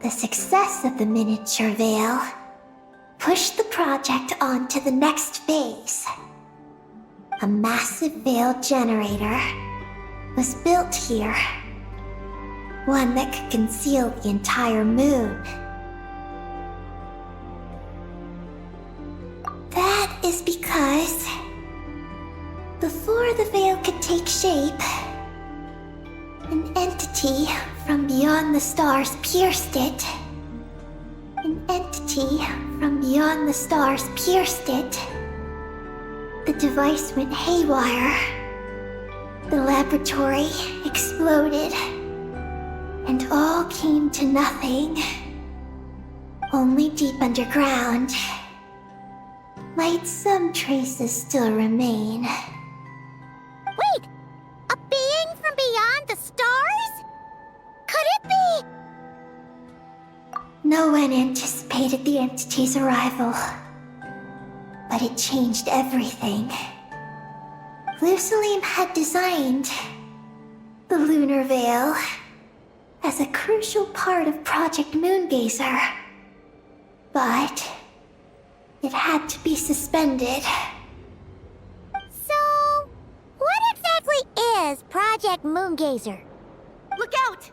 The success of the miniature veil pushed the project on to the next phase. A massive veil generator was built here. One that could conceal the entire moon. That is because before the veil could take shape, an entity from beyond the stars pierced it. An entity from beyond the stars pierced it. The device went haywire. The laboratory exploded. And all came to nothing. Only deep underground might some traces still remain. Wait, a being from beyond the stars? Could it be? No one anticipated the entity's arrival, but it changed everything. Lusalim had designed the lunar veil as a crucial part of Project Moongazer. But it had to be suspended. So, what exactly is Project Moongazer? Look out!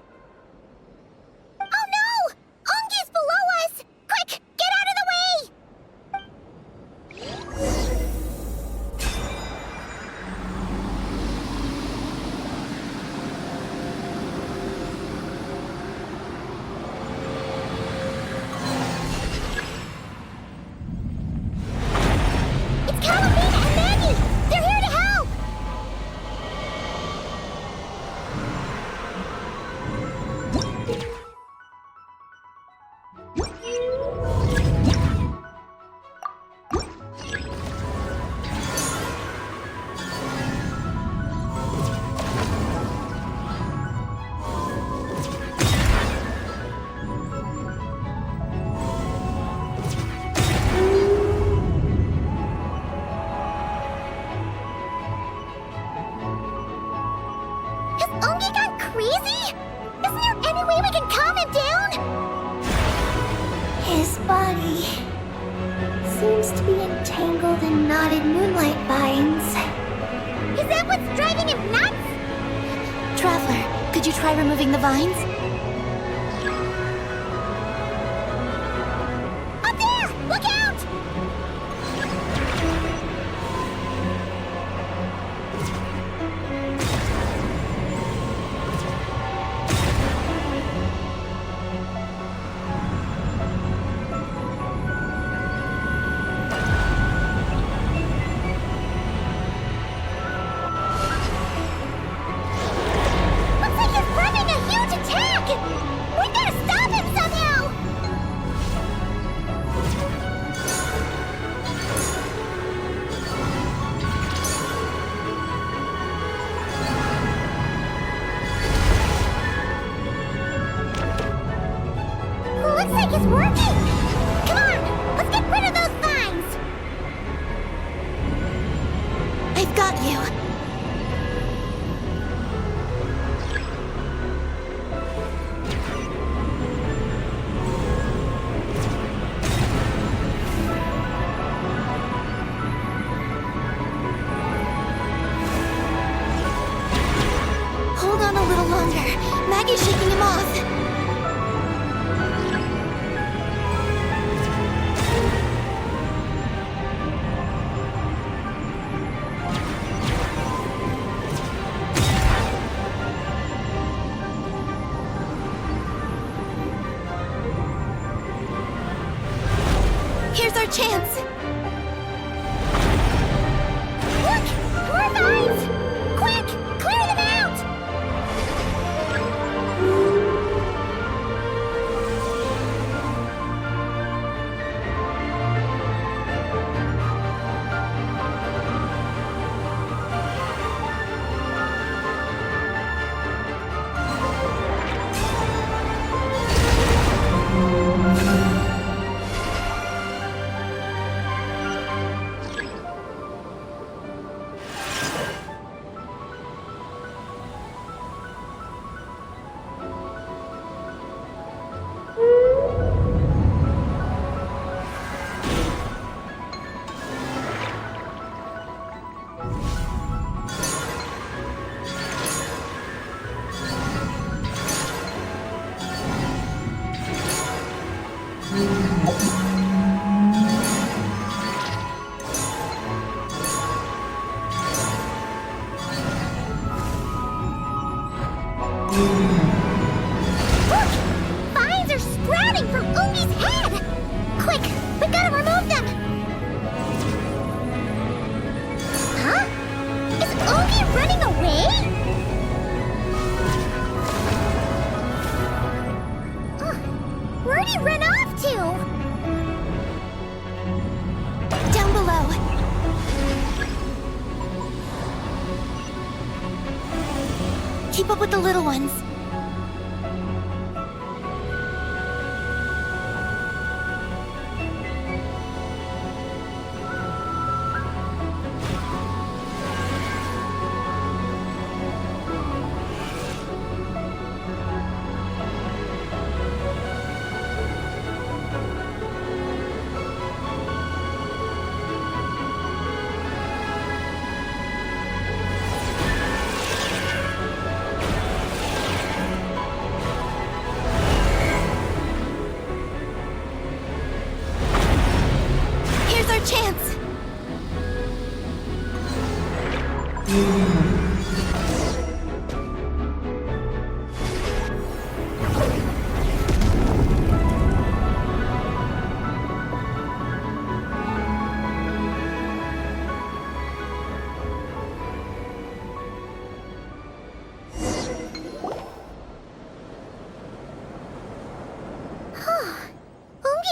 Oh no! Ungi's below us! Quick, get out of the way! It's Calamina and Maggie! They're here to help! Has Ungi gone crazy? Isn't there any way we can calm him down? His body seems to be entangled in knotted moonlight vines. Is that what's driving him nuts? Traveler, could you try removing the vines? Up there! Look out! Looks like he's planning a huge attack! We gotta stop him somehow! Looks like it's working! Come on, let's get rid of those vines! I've got you. Hold on a little longer. Maggie's shaking him off. Here's our chance. Look! More vines! Quick! Clear them out! Look! Vines are sprouting from Ungi's head! Quick! We gotta remove them! Huh? Is Ungi running away? Where'd he run off to? Down below. Keep up with the little ones. Ungi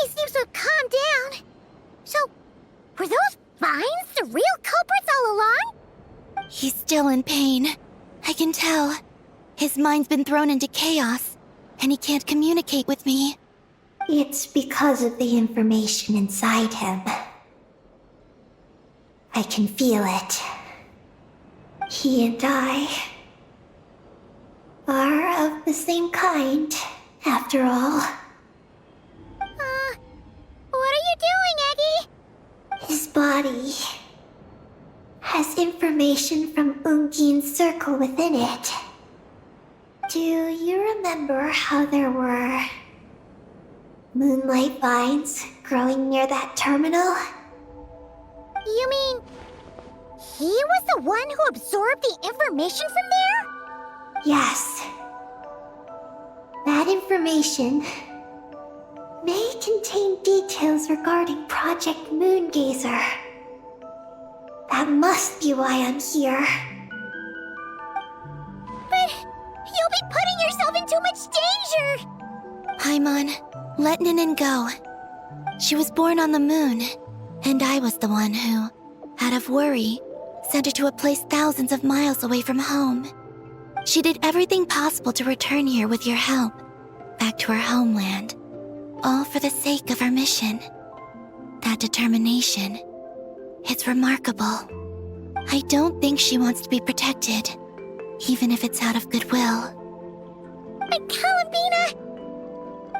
seems to have calmed down. So, were those vines the real culprits all along? He's still in pain. I can tell. His mind's been thrown into chaos, and he can't communicate with me. It's because of the information inside him. I can feel it. He and I are of the same kind, after all. What are you doing, Eggy? His body has information from Ungin's circle within it. Do you remember how there were moonlight vines growing near that terminal? You mean he was the one who absorbed the information from there? Yes. That information may contain details regarding Project Moongazer. That must be why I'm here. But you'll be putting yourself in too much danger! Paimon, let Ninin go. She was born on the moon, and I was the one who, out of worry, sent her to a place thousands of miles away from home. She did everything possible to return here with your help, back to her homeland, all for the sake of our mission. That determination, it's remarkable. I don't think she wants to be protected, even if it's out of goodwill. But Columbina,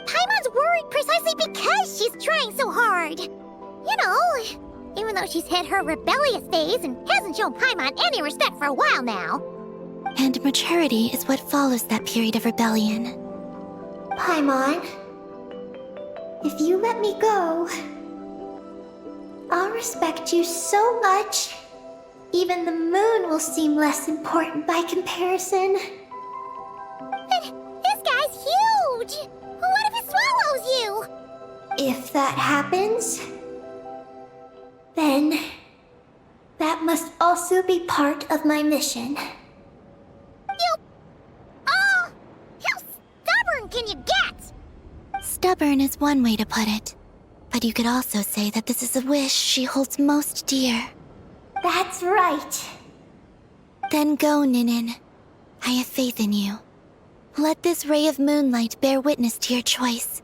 Paimon's worried precisely because she's trying so hard. You know, even though she's hit her rebellious phase and hasn't shown Paimon any respect for a while now. And maturity is what follows that period of rebellion. Paimon, if you let me go, I'll respect you so much, even the moon will seem less important by comparison. But this guy's huge! What if he swallows you? If that happens, then that must also be part of my mission. How stubborn can you get? Stubborn is one way to put it, but you could also say that this is a wish she holds most dear. That's right. Then go, Ninin. I have faith in you. Let this ray of moonlight bear witness to your choice,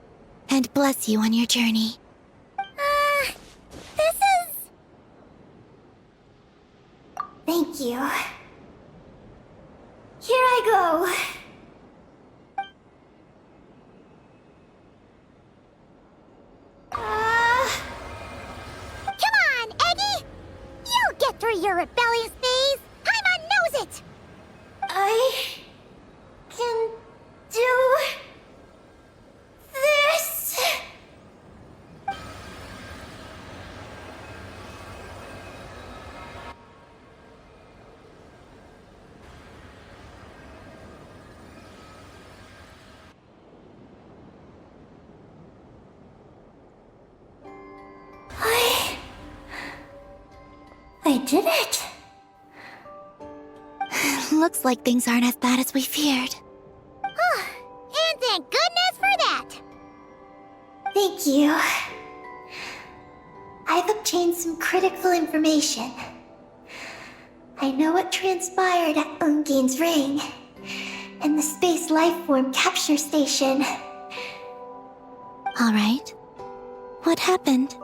and bless you on your journey. This is... Thank you. Here I go. Come on, Eggy! You'll get through your rebellious phase! Paimon knows it! I can do this. I did it. Looks like things aren't as bad as we feared. And thank goodness for that! Thank you. I've obtained some critical information. I know what transpired at Ungin's ring and the space lifeform capture station. All right. What happened?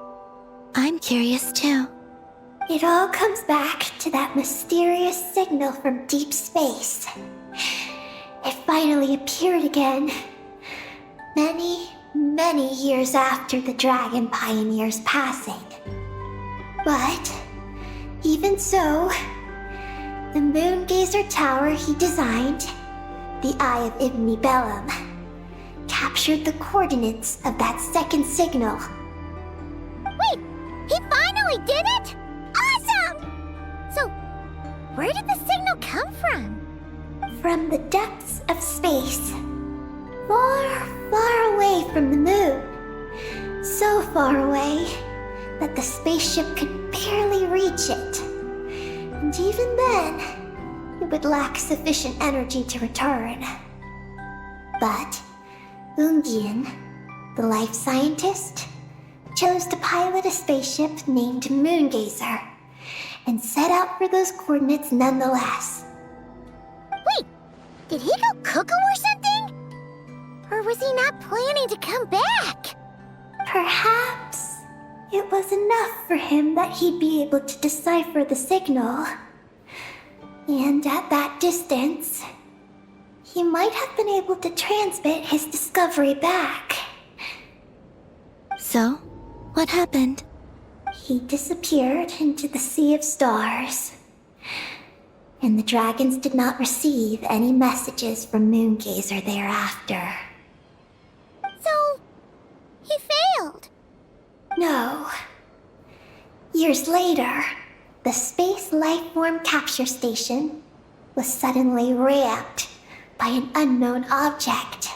I'm curious too. It all comes back to that mysterious signal from deep space. It finally appeared again. Many years after the Dragon Pioneer's passing. But, even so, the Moongazer Tower he designed, the Eye of Ibn Bellum, captured the coordinates of that second signal. Wait, he finally did it? Awesome! So, Where did the signal come from? From the depths of space. Far, far away from the moon. So far away that the spaceship could barely reach it. And even then, it would lack sufficient energy to return. But Ungian, the life scientist, chose to pilot a spaceship named Moongazer and set out for those coordinates nonetheless. Wait, did he go cuckoo or something? Or was he not planning to come back? Perhaps it was enough for him that he'd be able to decipher the signal. And at that distance, he might have been able to transmit his discovery back. So, what happened? He disappeared into the sea of stars. And the dragons did not receive any messages from Moongazer thereafter. So, he failed. No. Years later, the Space Lifeform Capture Station was suddenly ramped by an unknown object.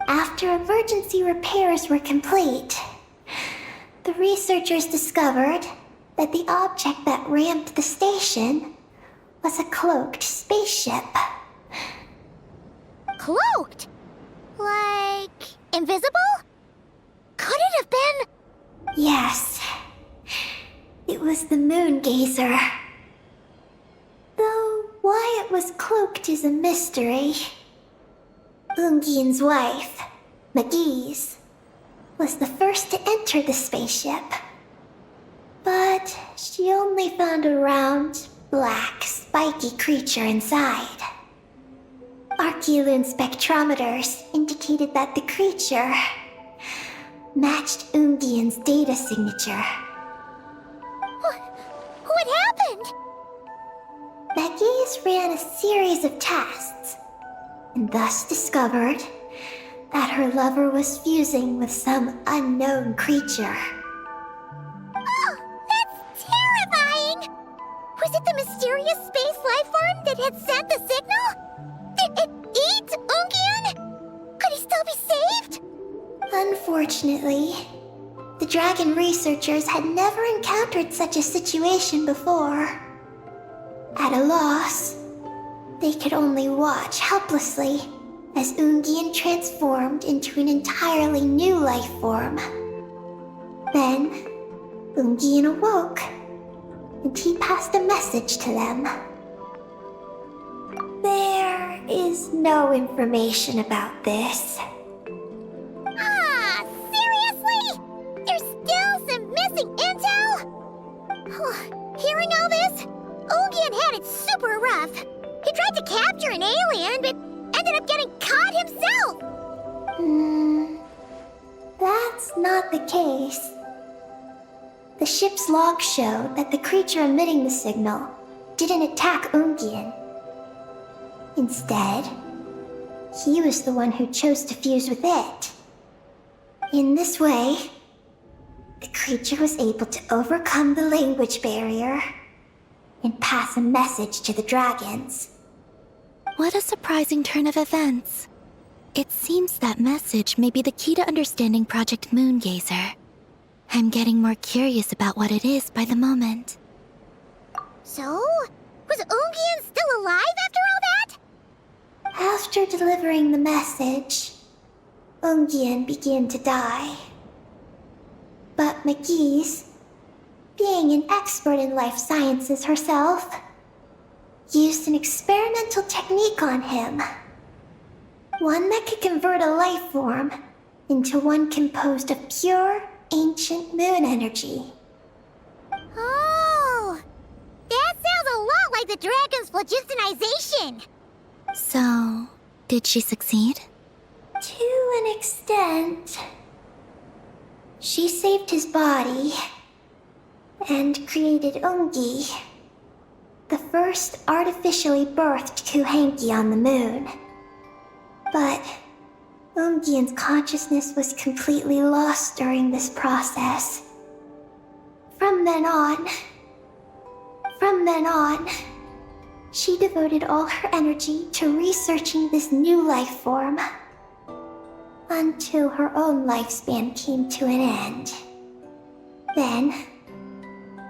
After emergency repairs were complete, the researchers discovered that the object that ramped the station was a cloaked spaceship. Cloaked? Like, invisible? Could it have been? Yes. It was the Moongazer. Though why it was cloaked is a mystery. Ungian's wife, McGee's, was the first to enter the spaceship. But she only found a round, black, spiky creature inside. Archeolune spectrometers indicated that the creature matched Ungian's data signature. What happened? McGee's ran a series of tests, and thus discovered that her lover was fusing with some unknown creature. Oh, that's terrifying! Was it the mysterious space life form that had sent the signal? Did it eat Ungian? Could he still be saved? Unfortunately, the dragon researchers had never encountered such a situation before. At a loss, they could only watch helplessly as Ungian transformed into an entirely new life form. Then, Ungian awoke, and he passed a message to them. There is no information about this. Ah, seriously? There's still some missing intel? Hearing all this, Ungian had it super rough. He tried to capture an alien, but ended up getting caught himself. That's not the case. The ship's log showed that the creature emitting the signal didn't attack Ungian. Instead, he was the one who chose to fuse with it. In this way, the creature was able to overcome the language barrier and pass a message to the dragons. What a surprising turn of events. It seems that message may be the key to understanding Project Moongazer. I'm getting more curious about what it is by the moment. So, was Ungian still alive after all that? After delivering the message, Ungian began to die. But McGee's, being an expert in life sciences herself, used an experimental technique on him. One that could convert a life form into one composed of pure, ancient moon energy. Oh, that sounds a lot like the dragon's phlogistonization. So, did she succeed? To an extent. She saved his body and created Ungi, the first artificially birthed Kuhanki on the moon. But Ungian's consciousness was completely lost during this process. From then on, she devoted all her energy to researching this new life form. Until her own lifespan came to an end. Then,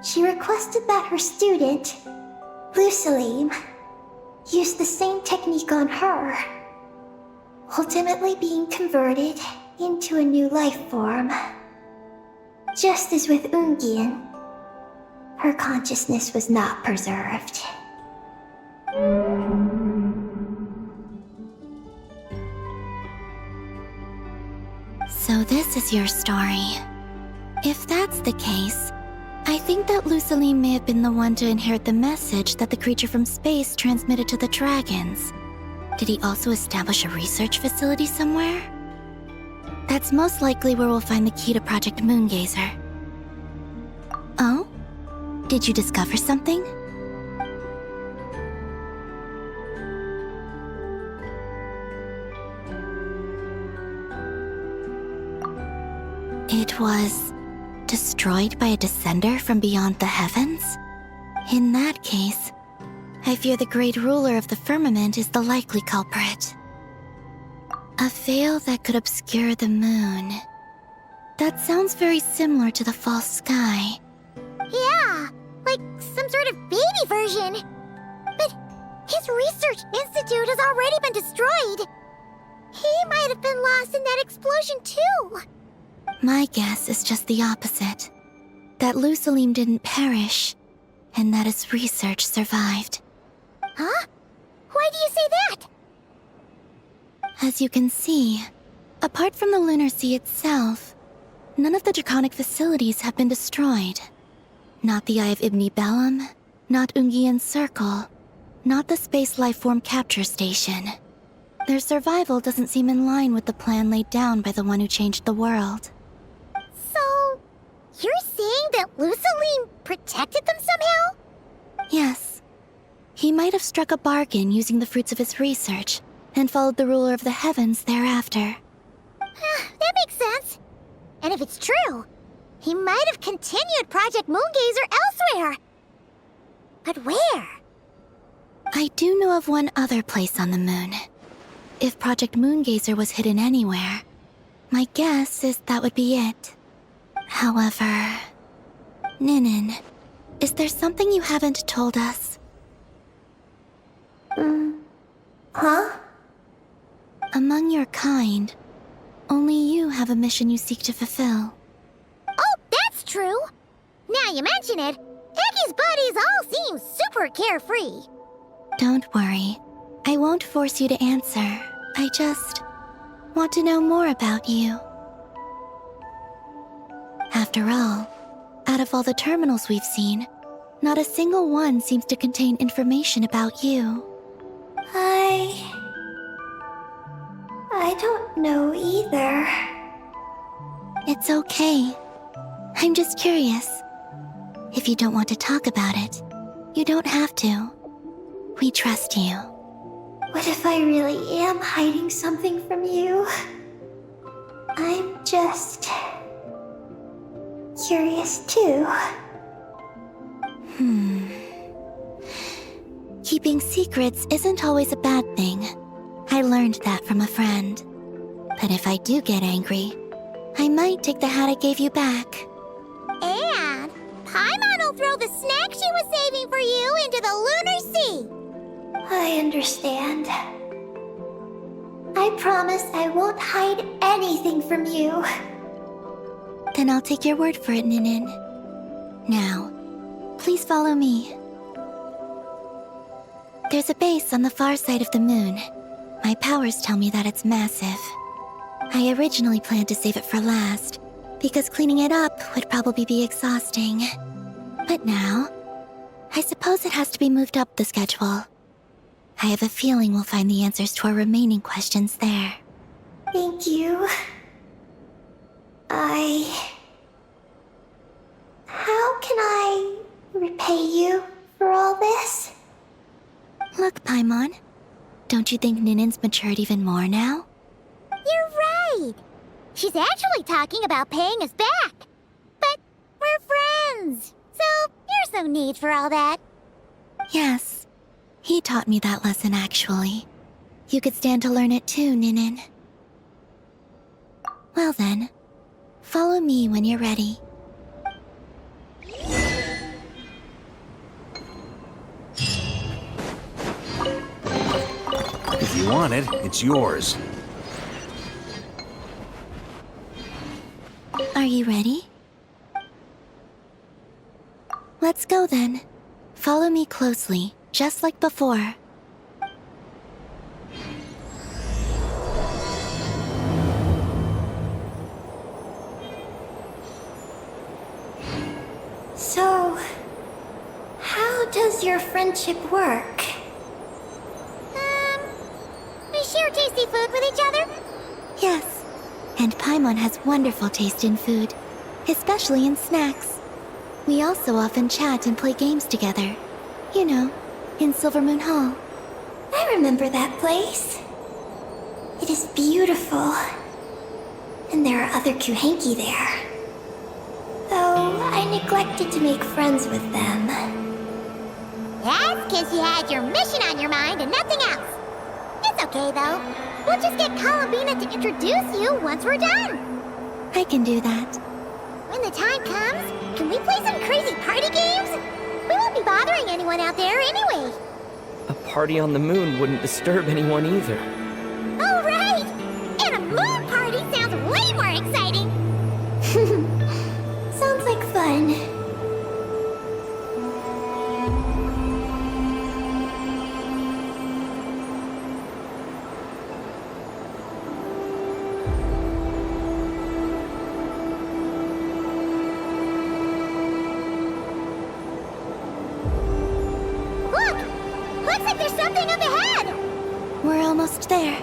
she requested that her student, Lucelim, use the same technique on her, ultimately being converted into a new life form. Just as with Ungian, her consciousness was not preserved. So this is your story. If that's the case, I think that Lucelim may have been the one to inherit the message that the creature from space transmitted to the dragons. Did he also establish a research facility somewhere? That's most likely where we'll find the key to Project Moongazer. Oh? Did you discover something? It was destroyed by a descender from beyond the heavens? In that case, I fear the great ruler of the firmament is the likely culprit. A veil that could obscure the moon. That sounds very similar to the false sky. Yeah, like some sort of baby version. But his research institute has already been destroyed. He might have been lost in that explosion too. My guess is just the opposite. That Lucelim didn't perish, and that his research survived. Huh? Why do you say that? As you can see, apart from the lunar sea itself, none of the draconic facilities have been destroyed. Not the Eye of Ibni Bellum, not Ungian's Circle, not the Space Lifeform Capture Station. Their survival doesn't seem in line with the plan laid down by the one who changed the world. So, you're saying that Lucelim protected them somehow? Yes. He might have struck a bargain using the fruits of his research, and followed the ruler of the heavens thereafter. That makes sense. And if it's true, he might have continued Project Moongazer elsewhere. But where? I do know of one other place on the moon. If Project Moongazer was hidden anywhere, my guess is that would be it. However... Ninin, is there something you haven't told us? Huh? Among your kind, only you have a mission you seek to fulfill. Oh, that's true. Now you mention it, Eggy's buddies all seem super carefree. Don't worry. I won't force you to answer. I just want to know more about you. After all, out of all the terminals we've seen, not a single one seems to contain information about you. I don't know either. It's okay. I'm just curious. If you don't want to talk about it, you don't have to. We trust you. What if I really am hiding something from you? I'm just... curious too. Keeping secrets isn't always a bad thing. I learned that from a friend. But if I do get angry, I might take the hat I gave you back. And Paimon will throw the snack she was saving for you into the lunar sea. I understand. I promise I won't hide anything from you. Then I'll take your word for it, Ninin. Now, please follow me. There's a base on the far side of the moon. My powers tell me that it's massive. I originally planned to save it for last, because cleaning it up would probably be exhausting. But now, I suppose it has to be moved up the schedule. I have a feeling we'll find the answers to our remaining questions there. Thank you. How can I repay you for all this? Look, Paimon. Don't you think Ninin's matured even more now? You're right. She's actually talking about paying us back. But we're friends, so there's no need for all that. Yes. He taught me that lesson, actually. You could stand to learn it too, Ninin. Well then, follow me when you're ready. If you want it, it's yours. Are you ready? Let's go then. Follow me closely, just like before. So, how does your friendship work? We share tasty food with each other? Yes. And Paimon has wonderful taste in food, especially in snacks. We also often chat and play games together. You know, in Silvermoon Hall. I remember that place. It is beautiful. And there are other Kuhenki there. Though I neglected to make friends with them. That's because you had your mission on your mind and nothing else. It's okay, though. We'll just get Columbina to introduce you once we're done. I can do that. When the time comes, can we play some crazy party games? We won't be bothering anyone out there anyway. A party on the moon wouldn't disturb anyone either. Oh, right! And a moon party sounds way more exciting! Sounds like fun. Look! Looks like there's something up ahead! We're almost there.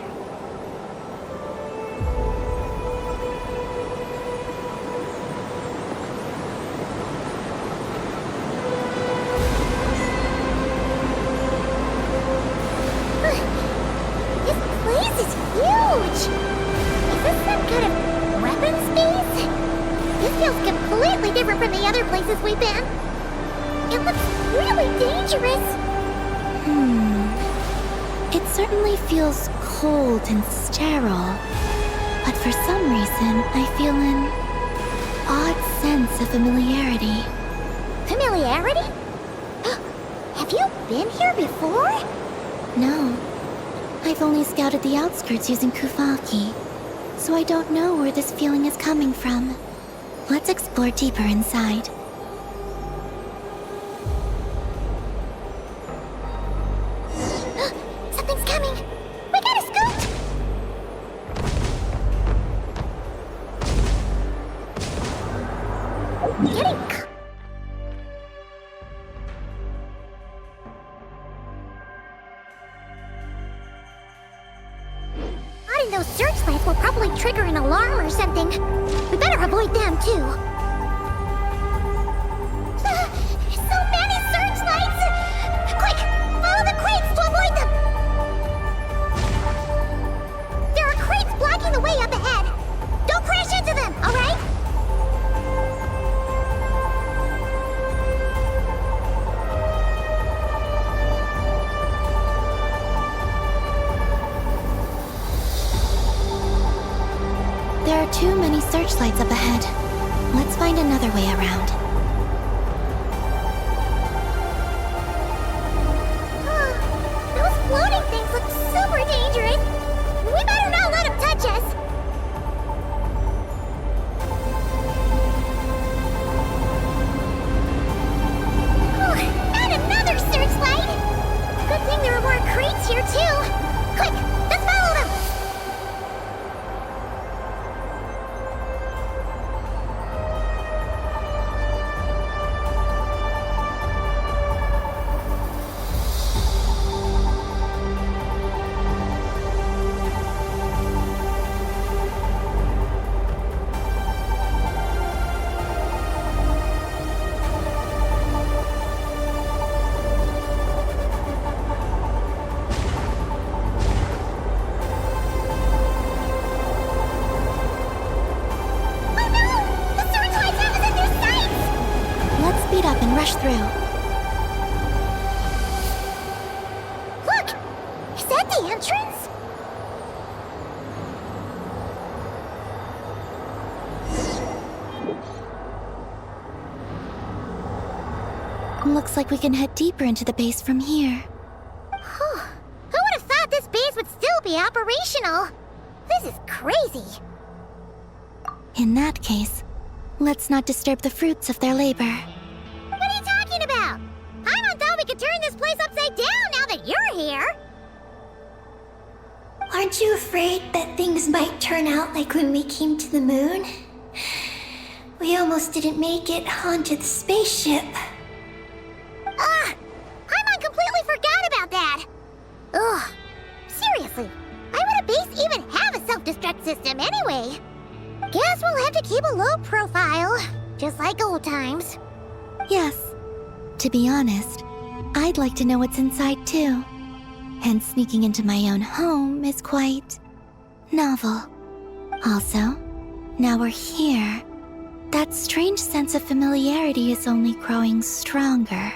This place is huge! Is this some kind of weapons base? This feels completely different from the other places we've been. It looks really dangerous. It certainly feels cold and sterile. But for some reason, I feel an odd sense of familiarity. Familiarity? Have you been here before? No. I've only scouted the outskirts using Kufaki, so I don't know where this feeling is coming from. Let's explore deeper inside. Something's coming! We gotta scoot! Spotting those searchlights will probably trigger an alarm or something. We better avoid them, too. So many searchlights! Quick! Follow the crates to avoid them! There are crates blocking the way up ahead. Don't crash into them, alright? There are too many searchlights up ahead. Let's find another way around. Those floating things look super dangerous. We better not let them touch us. And another searchlight! Good thing there are more crates here too. Quick, let's follow them! entrance? Looks like we can head deeper into the base from here. Who would have thought this base would still be operational? This is crazy. In that case, let's not disturb the fruits of their labor. What are you talking about? Paimon thought we could turn this place upside down now that you're here. Aren't you afraid that things might turn out like when we came to the moon? We almost didn't make it onto the spaceship. Paimon completely forgot about that. Ugh. Seriously, why would a base even have a self-destruct system anyway? Guess we'll have to keep a low profile, just like old times. Yes. To be honest, I'd like to know what's inside too. And sneaking into my own home is quite novel. Also, now we're here. That strange sense of familiarity is only growing stronger.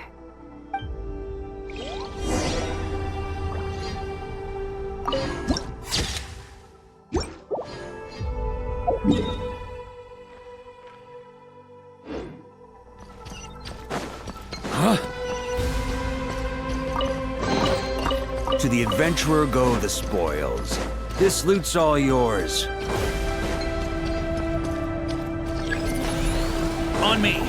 To the adventurer go the spoils. This loot's all yours. On me!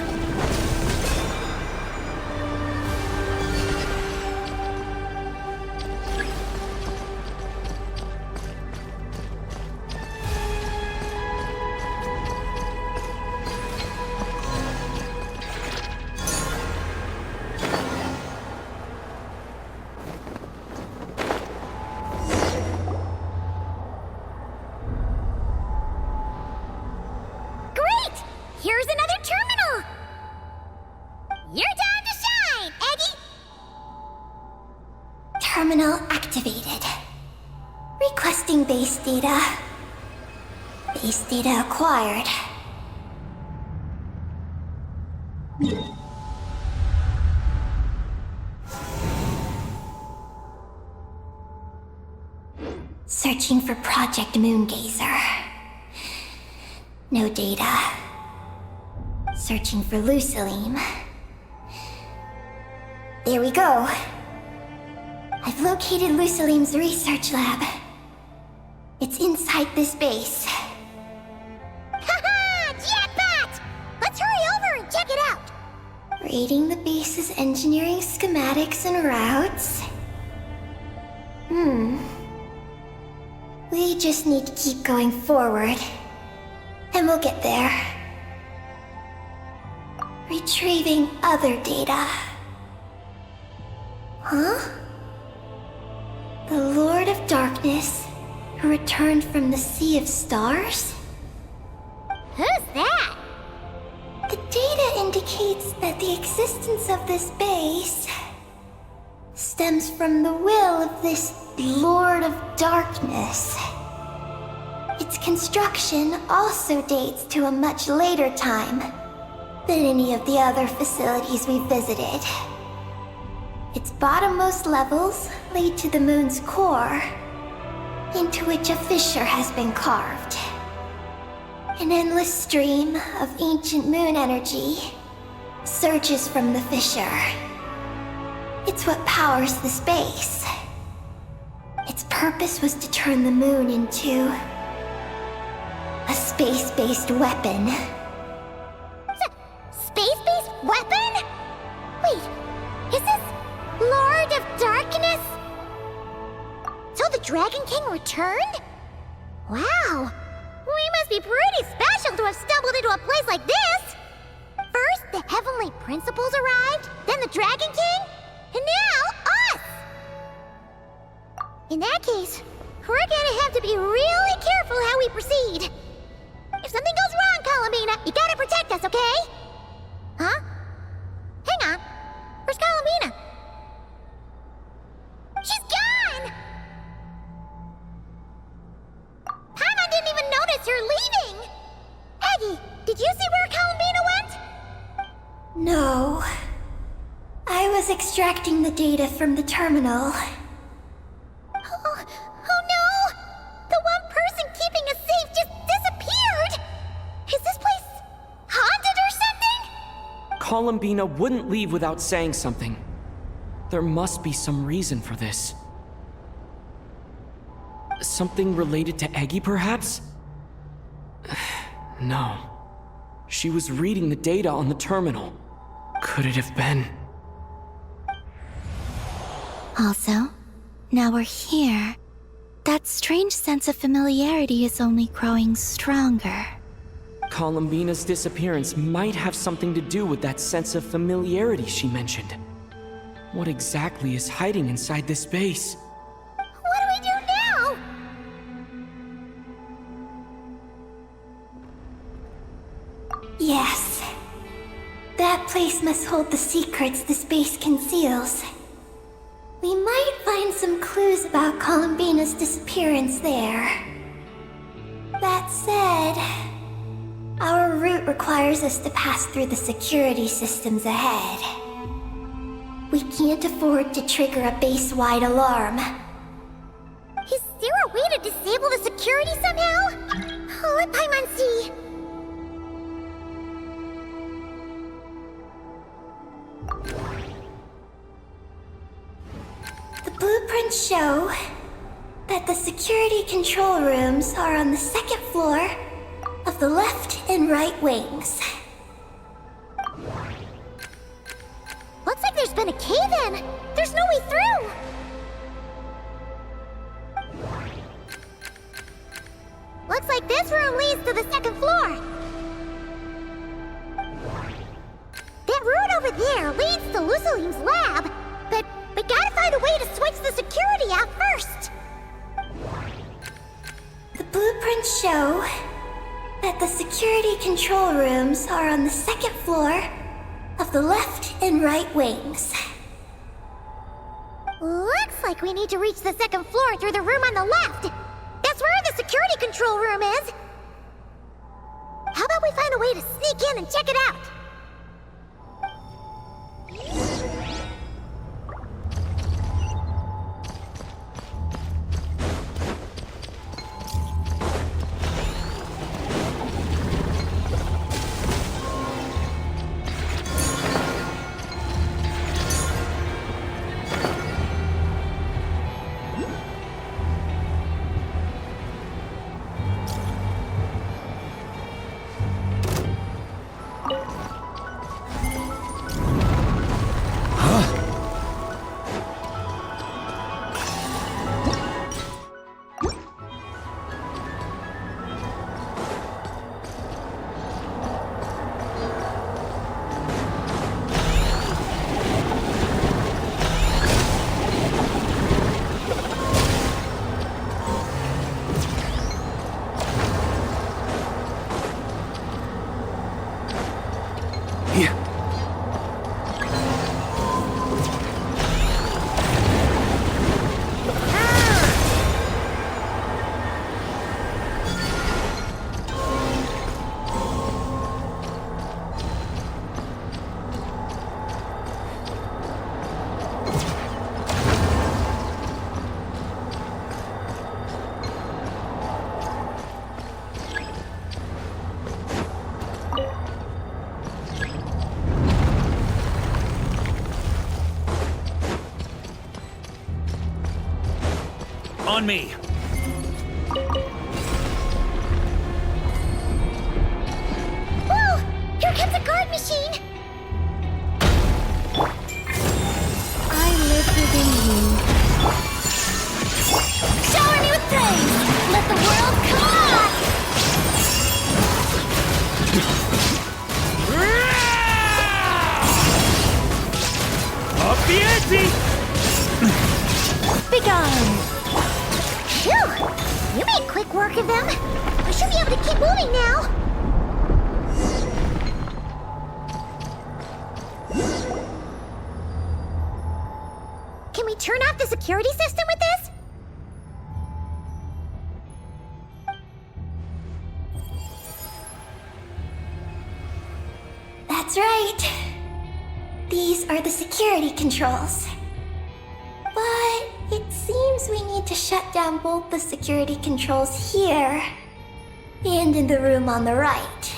Great! Here's another terminal! Your time to shine, Eggy! Terminal activated. Requesting base data. Base data acquired. Searching for Project Moongazer. No data. Searching for Lucilim. There we go. I've located Lucilim's research lab. It's inside this base. Haha! Jackpot! Let's hurry over and check it out! Reading the base's engineering schematics and routes. We just need to keep going forward. And we'll get there. Retrieving other data. Huh? The Lord of Darkness, who returned from the Sea of Stars? Who's that? The data indicates that the existence of this base stems from the will of this Lord of Darkness. Its construction also dates to a much later time than any of the other facilities we visited. Its bottommost levels lead to the moon's core, into which a fissure has been carved. An endless stream of ancient moon energy surges from the fissure. It's what powers the space. Its purpose was to turn the moon into a space-based weapon. Space-based weapon? Wait, is this Lord of Darkness? So the Dragon King returned? Wow, we must be pretty special to have stumbled into a place like this. First, the Heavenly Principles arrived, then the Dragon King, and now us! In that case, we're gonna have to be really careful how we proceed. If something goes wrong, Colomina, you gotta protect us, okay? Huh? Hang on. Where's Colomina? She's gone! Paimon didn't even notice her leaving! Eggy, did you see where Colomina went? No. I was extracting the data from the terminal. Columbina wouldn't leave without saying something. There must be some reason for this. Something related to Eggy, perhaps? No. She was reading the data on the terminal. Could it have been? Also, now we're here. That strange sense of familiarity is only growing stronger. Columbina's disappearance might have something to do with that sense of familiarity she mentioned. What exactly is hiding inside this base? What do we do now? Yes. That place must hold the secrets this base conceals. We might find some clues about Columbina's disappearance there. That said, our route requires us to pass through the security systems ahead. We can't afford to trigger a base-wide alarm. Is there a way to disable the security somehow? Let Paimon see. The blueprints show that the security control rooms are on the second floor of the left and right wings. Looks like there's been a cave-in. There's no way through. Looks like this room leads to the second floor. That route over there leads to Luciline's lab, but we gotta find a way to switch the security out first. The blueprints show that the security control rooms are on the second floor of the left and right wings. Looks like we need to reach the second floor through the room on the left. That's where the security control room is. How about we find a way to sneak in and check it out? On me. Whoa! Here comes a guard machine! I live within you. Shower me with praise! Let the world come alive! Up the ante! Begone! Phew! You made quick work of them. I should be able to keep moving now. Can we turn off the security system with this? That's right. These are the security controls. But it seems we need to shut down both the security controls here and in the room on the right.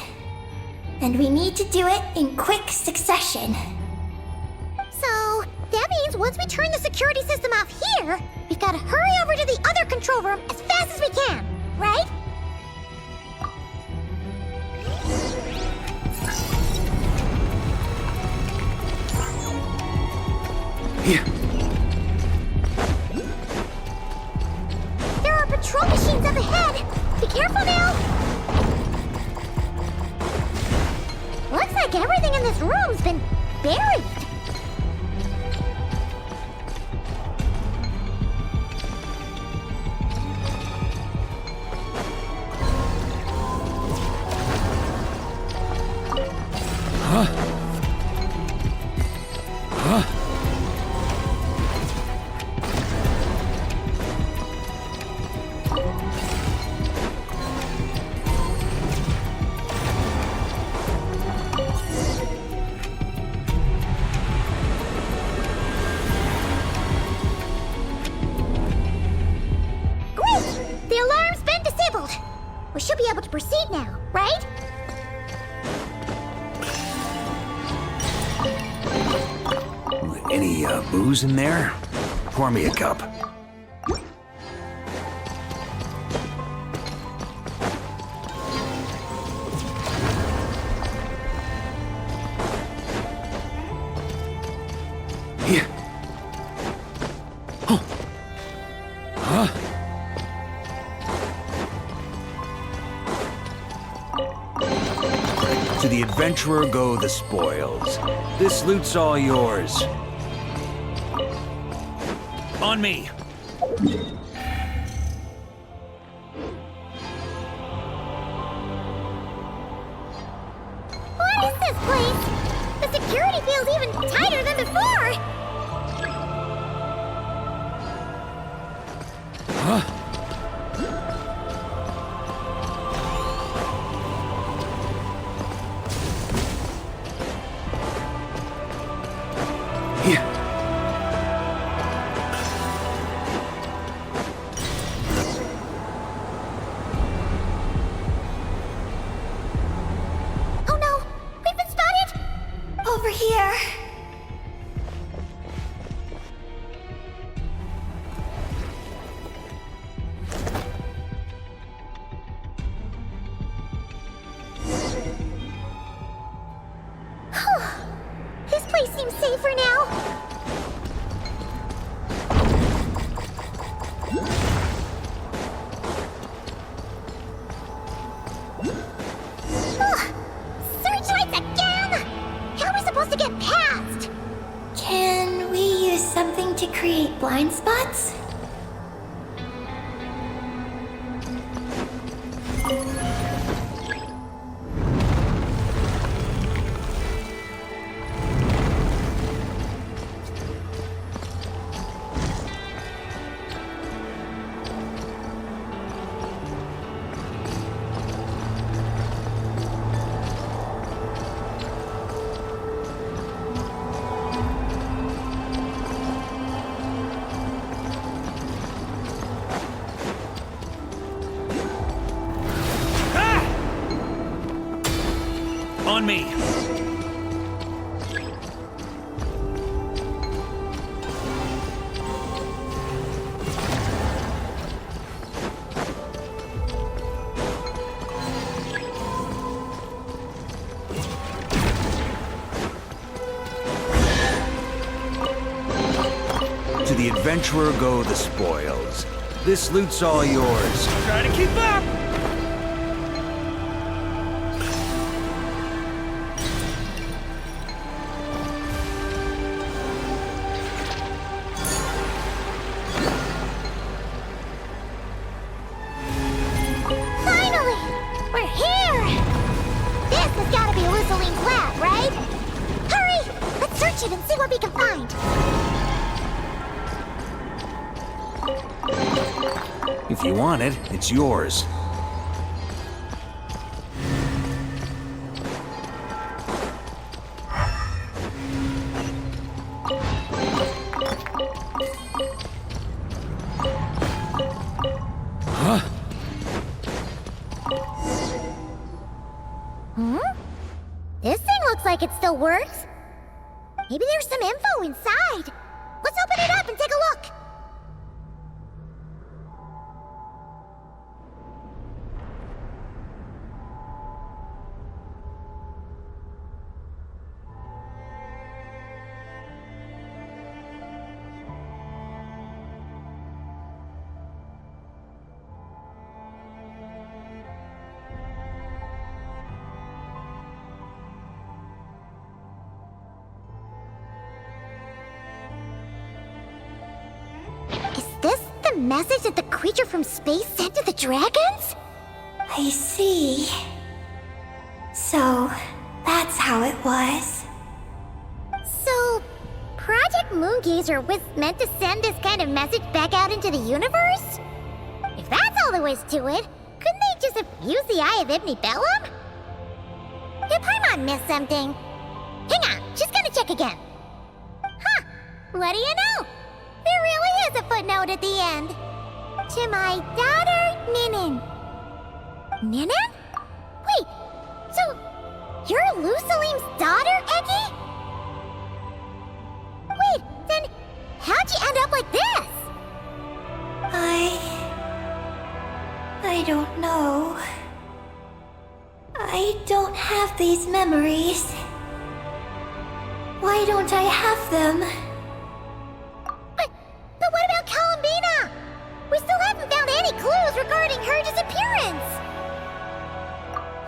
And we need to do it in quick succession. So, that means once we turn the security system off here, we've got to hurry over to the other control room as fast as we can, right? Here. There are patrol machines up ahead! Be careful now! Looks like everything in this room's been buried. We should be able to proceed now, right? Any booze in there? Pour me a cup. Here. Oh. Huh? To the adventurer go the spoils. This loot's all yours. On me. What is this place? The security feels even tighter than before! Huh? Here. Oh no! We've been spotted! Over here. This place seems safer now. Searchlights again! How are we supposed to get past? Can we use something to create blind spots? On me. To the adventurer go the spoils. This loot's all yours. Try to keep up! Finally! We're here! This has got to be Luciline's lab, right? Hurry! Let's search it and see what we can find. If you want it, it's yours. Huh? Maybe there's some info inside. Let's open it up and take a look. Is this the message that the creature from space sent to the dragons? I see. So, that's how it was. So, Project Moongazer was meant to send this kind of message back out into the universe? If that's all there was to it, couldn't they just have used the Eye of Ibn Bellum? Did Paimon miss something? Hang on, she's gonna check again. Huh, what do you know? There really is a footnote at the end. To my daughter, Ninin. Ninin? Wait, so you're Lusalim's daughter, Eki? Wait, then how'd you end up like this? I don't know. I don't have these memories. Why don't I have them? But what about Columbina? We still haven't found any clues regarding her disappearance.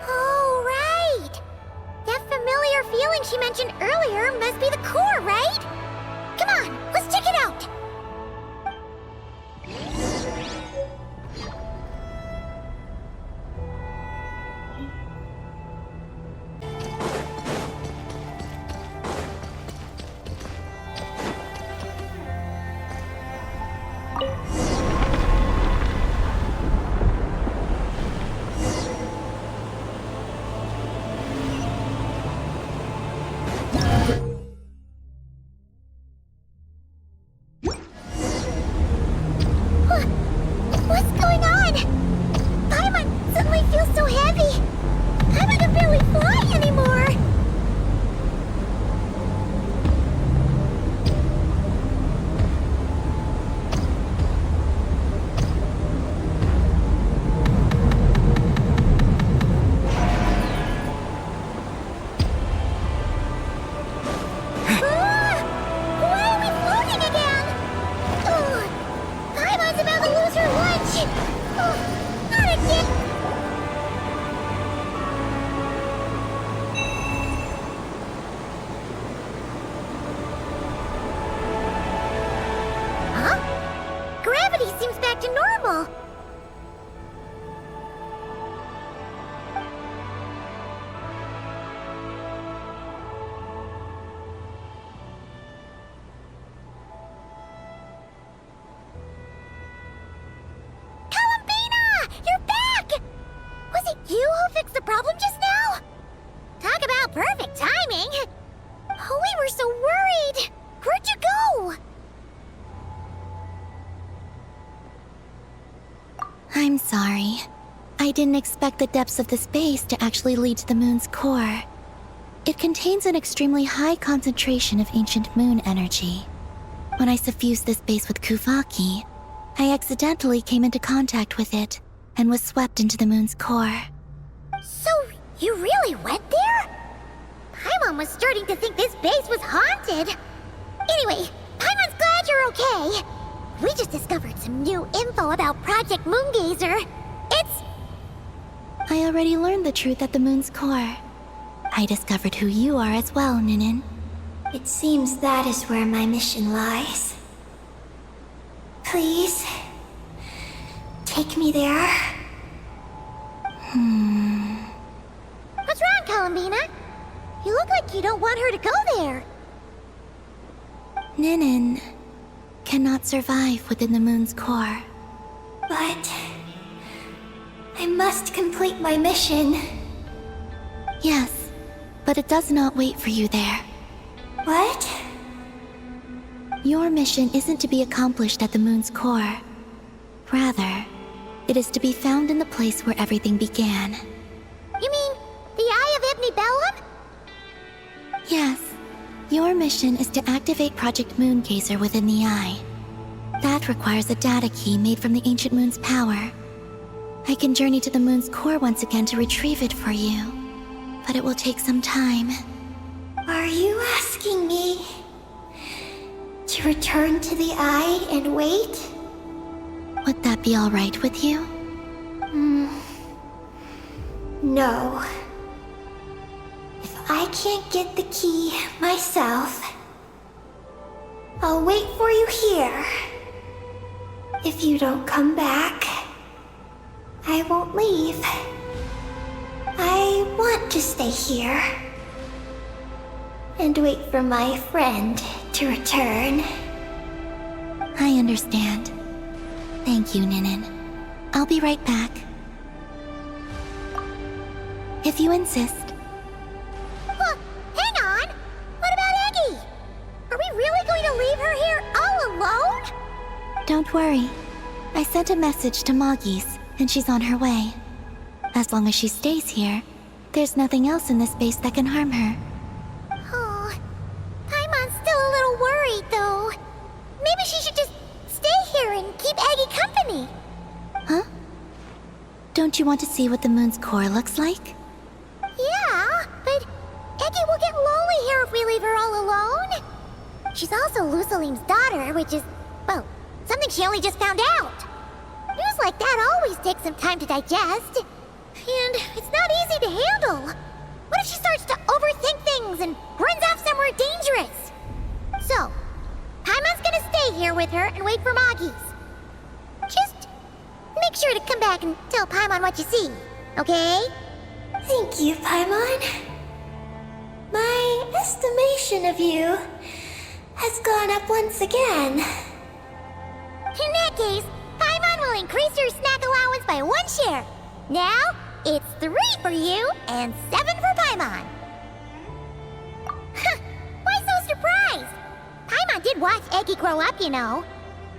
Oh, right. That familiar feeling she mentioned earlier must be the core, right? Come on, let's check it out. What's going on? Paimon suddenly feels so heavy. Paimon can barely fly anymore. Why are we floating again? Paimon's about to lose her lunch. Not again. Huh? Gravity seems back to normal. Columbina! You're back! Was it you who fixed the problem just now? Talk about perfect timing. Oh, we were so worried. Where'd you go? I'm sorry. I didn't expect the depths of the space to actually lead to the moon's core. It contains an extremely high concentration of ancient moon energy. When I suffused this base with Kuvaki, I accidentally came into contact with it and was swept into the moon's core. So, you really went there? Paimon was starting to think this base was haunted. Anyway, Paimon's glad you're okay. We just discovered some new info about Project Moongazer. I already learned the truth at the moon's core. I discovered who you are as well, Ninin. It seems that is where my mission lies. Please, take me there. What's wrong, Columbina? You look like you don't want her to go there. Ninin cannot survive within the moon's core. But I must complete my mission. Yes, but it does not wait for you there. What? Your mission isn't to be accomplished at the moon's core. Rather, it is to be found in the place where everything began. You mean the Eye of Ibn Bellum? Yes, Your mission is to activate Project Moongazer within the Eye. That requires a data key made from the ancient moon's power. I can journey to the moon's core once again to retrieve it for you, but it will take some time. Are you asking me to return to the Eye and wait? Would that be all right with you? No. If I can't get the key myself, I'll wait for you here. If you don't come back, I won't leave. I want to stay here and wait for my friend to return. I understand. Thank you, Ninin. I'll be right back. If you insist. Well, hang on! What about Eggy? Are we really going to leave her here all alone? Don't worry. I sent a message to Moggy's, and she's on her way. As long as she stays here, there's nothing else in this space that can harm her. Oh, Paimon's still a little worried, though. Maybe she should just stay here and keep Eggy company. Huh? Don't you want to see what the moon's core looks like? Yeah, but Eggy will get lonely here if we leave her all alone. She's also Lusalim's daughter, which is, well, something she only just found out. News like that always takes some time to digest. And it's not easy to handle. What if she starts to overthink things and runs off somewhere dangerous? So, Paimon's gonna stay here with her and wait for Moggy's. Just make sure to come back and tell Paimon what you see, okay? Thank you, Paimon. My estimation of you has gone up once again. In that case, Paimon will increase your snack allowance by 1 share. Now, it's 3 for you and 7 for Paimon. Why so surprised? Paimon did watch Eggy grow up, you know.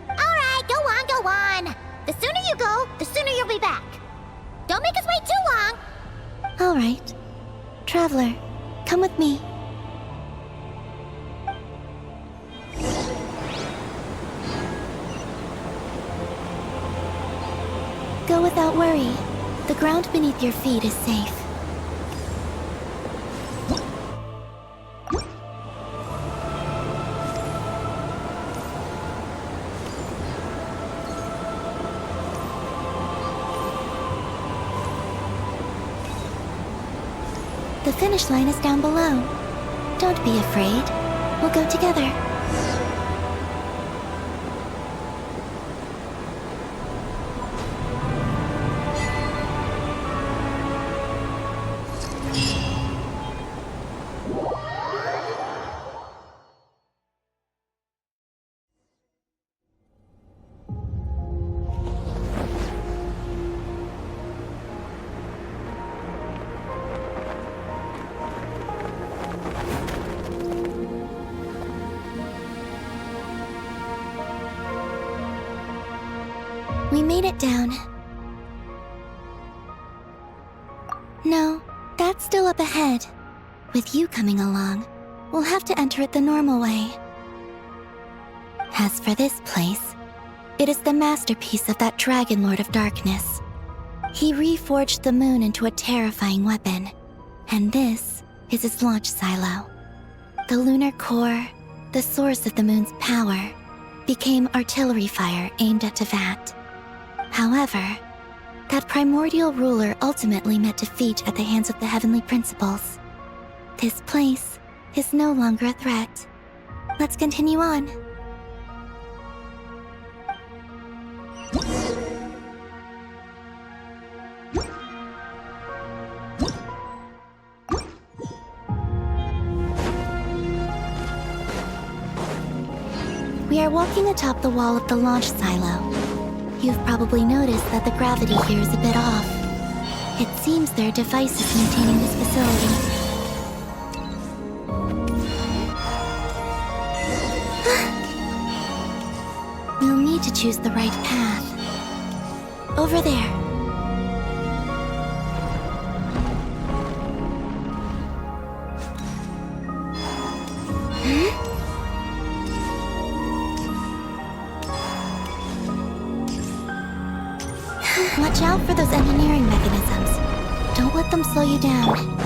Alright, go on. The sooner you go, the sooner you'll be back. Don't make us wait too long. All right. Traveler, come with me. Go without worry. The ground beneath your feet is safe. The finish line is down below. Don't be afraid. We'll go together. We made it down. No, that's still up ahead. With you coming along, we'll have to enter it the normal way. As for this place, it is the masterpiece of that Dragon Lord of Darkness. He reforged the moon into a terrifying weapon, and this is his launch silo. The lunar core, the source of the moon's power, became artillery fire aimed at Tevat. However, that primordial ruler ultimately met defeat at the hands of the heavenly principles. This place is no longer a threat. Let's continue on. We are walking atop the wall of the launch silo. You've probably noticed that the gravity here is a bit off. It seems there are devices maintaining this facility. We'll need to choose the right path. Over there. Watch out for those engineering mechanisms. Don't let them slow you down.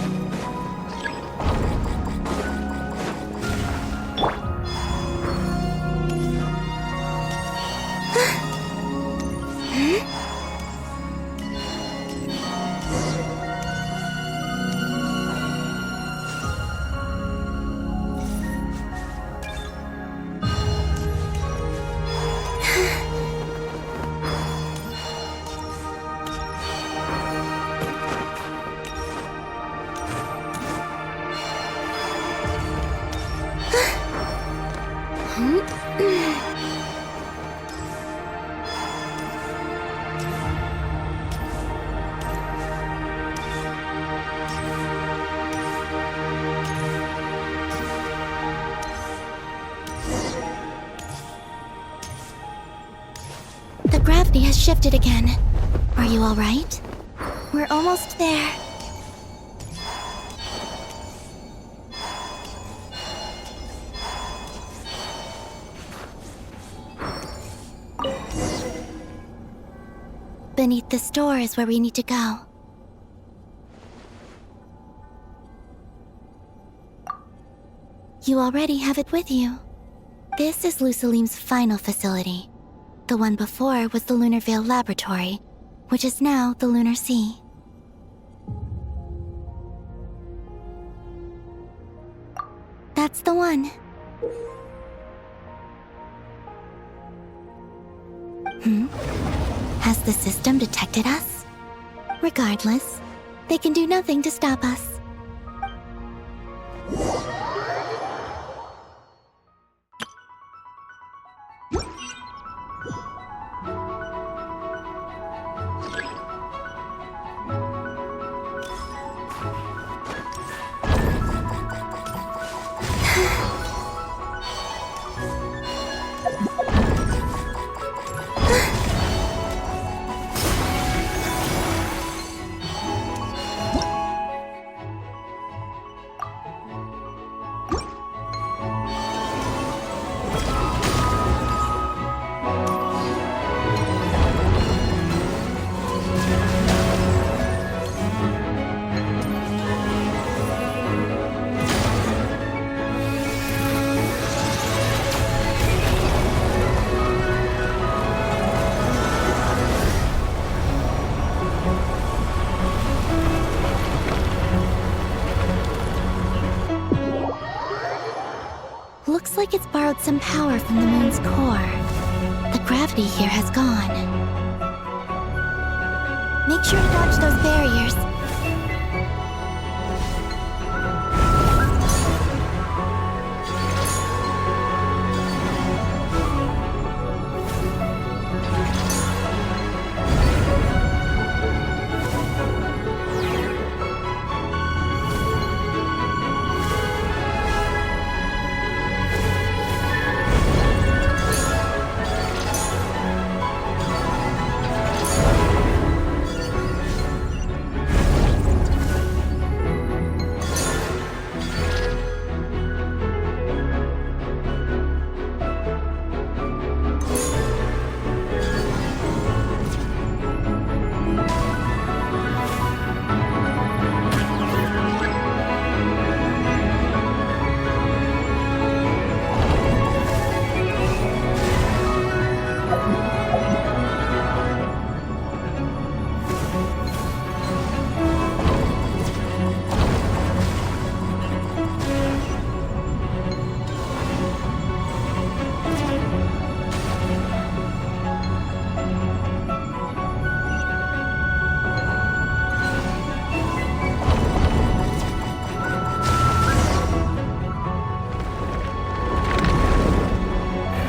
The gravity has shifted again. Are you all right? We're almost there. Beneath this door is where we need to go. You already have it with you. This is Lusalim's final facility. The one before was the Lunar Vale Laboratory, which is now the Lunar Sea. That's the one. Has the system detected us? Regardless, they can do nothing to stop us. Looks like it's borrowed some power from the moon's core. The gravity here has gone. Make sure to dodge those barriers.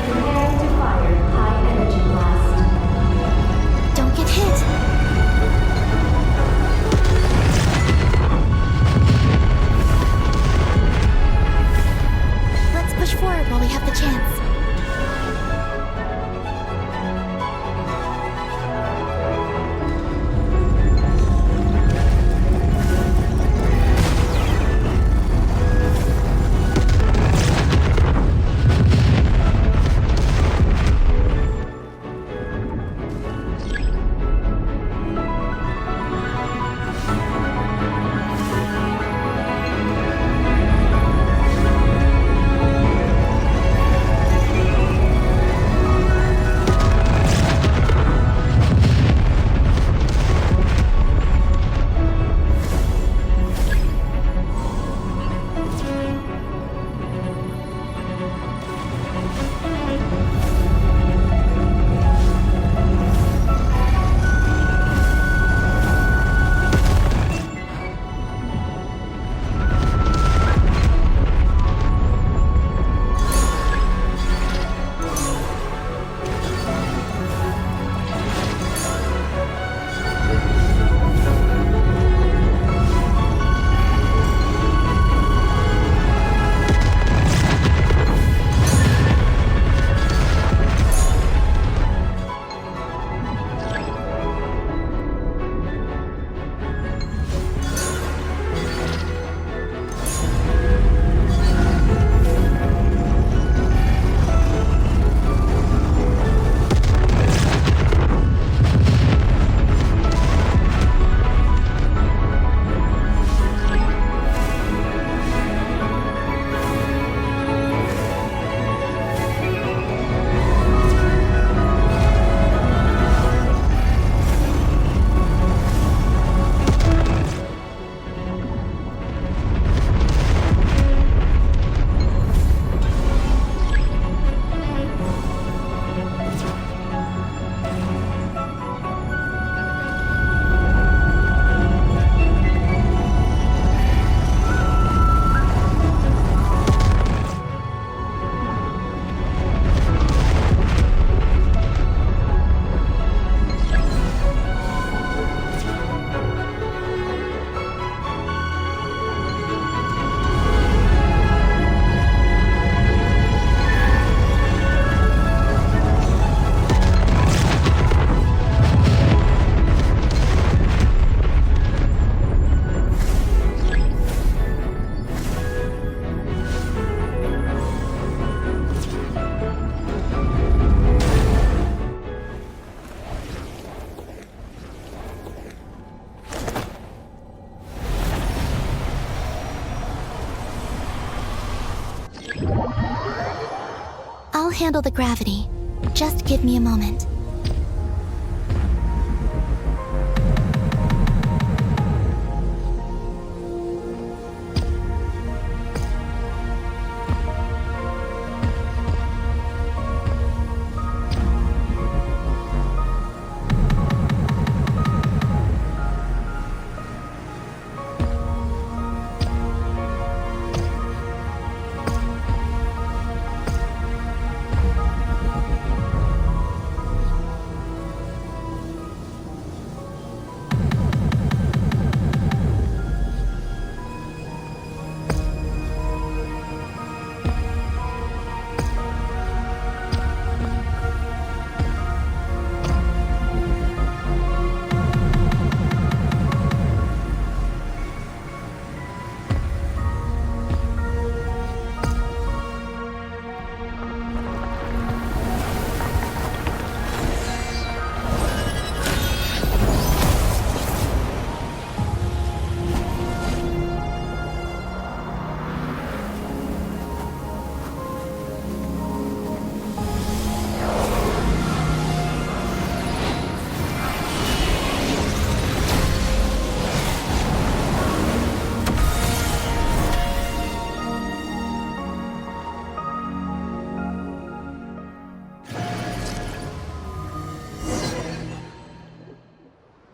Prepare to fire high-energy blast. handle the gravity. Just give me a moment.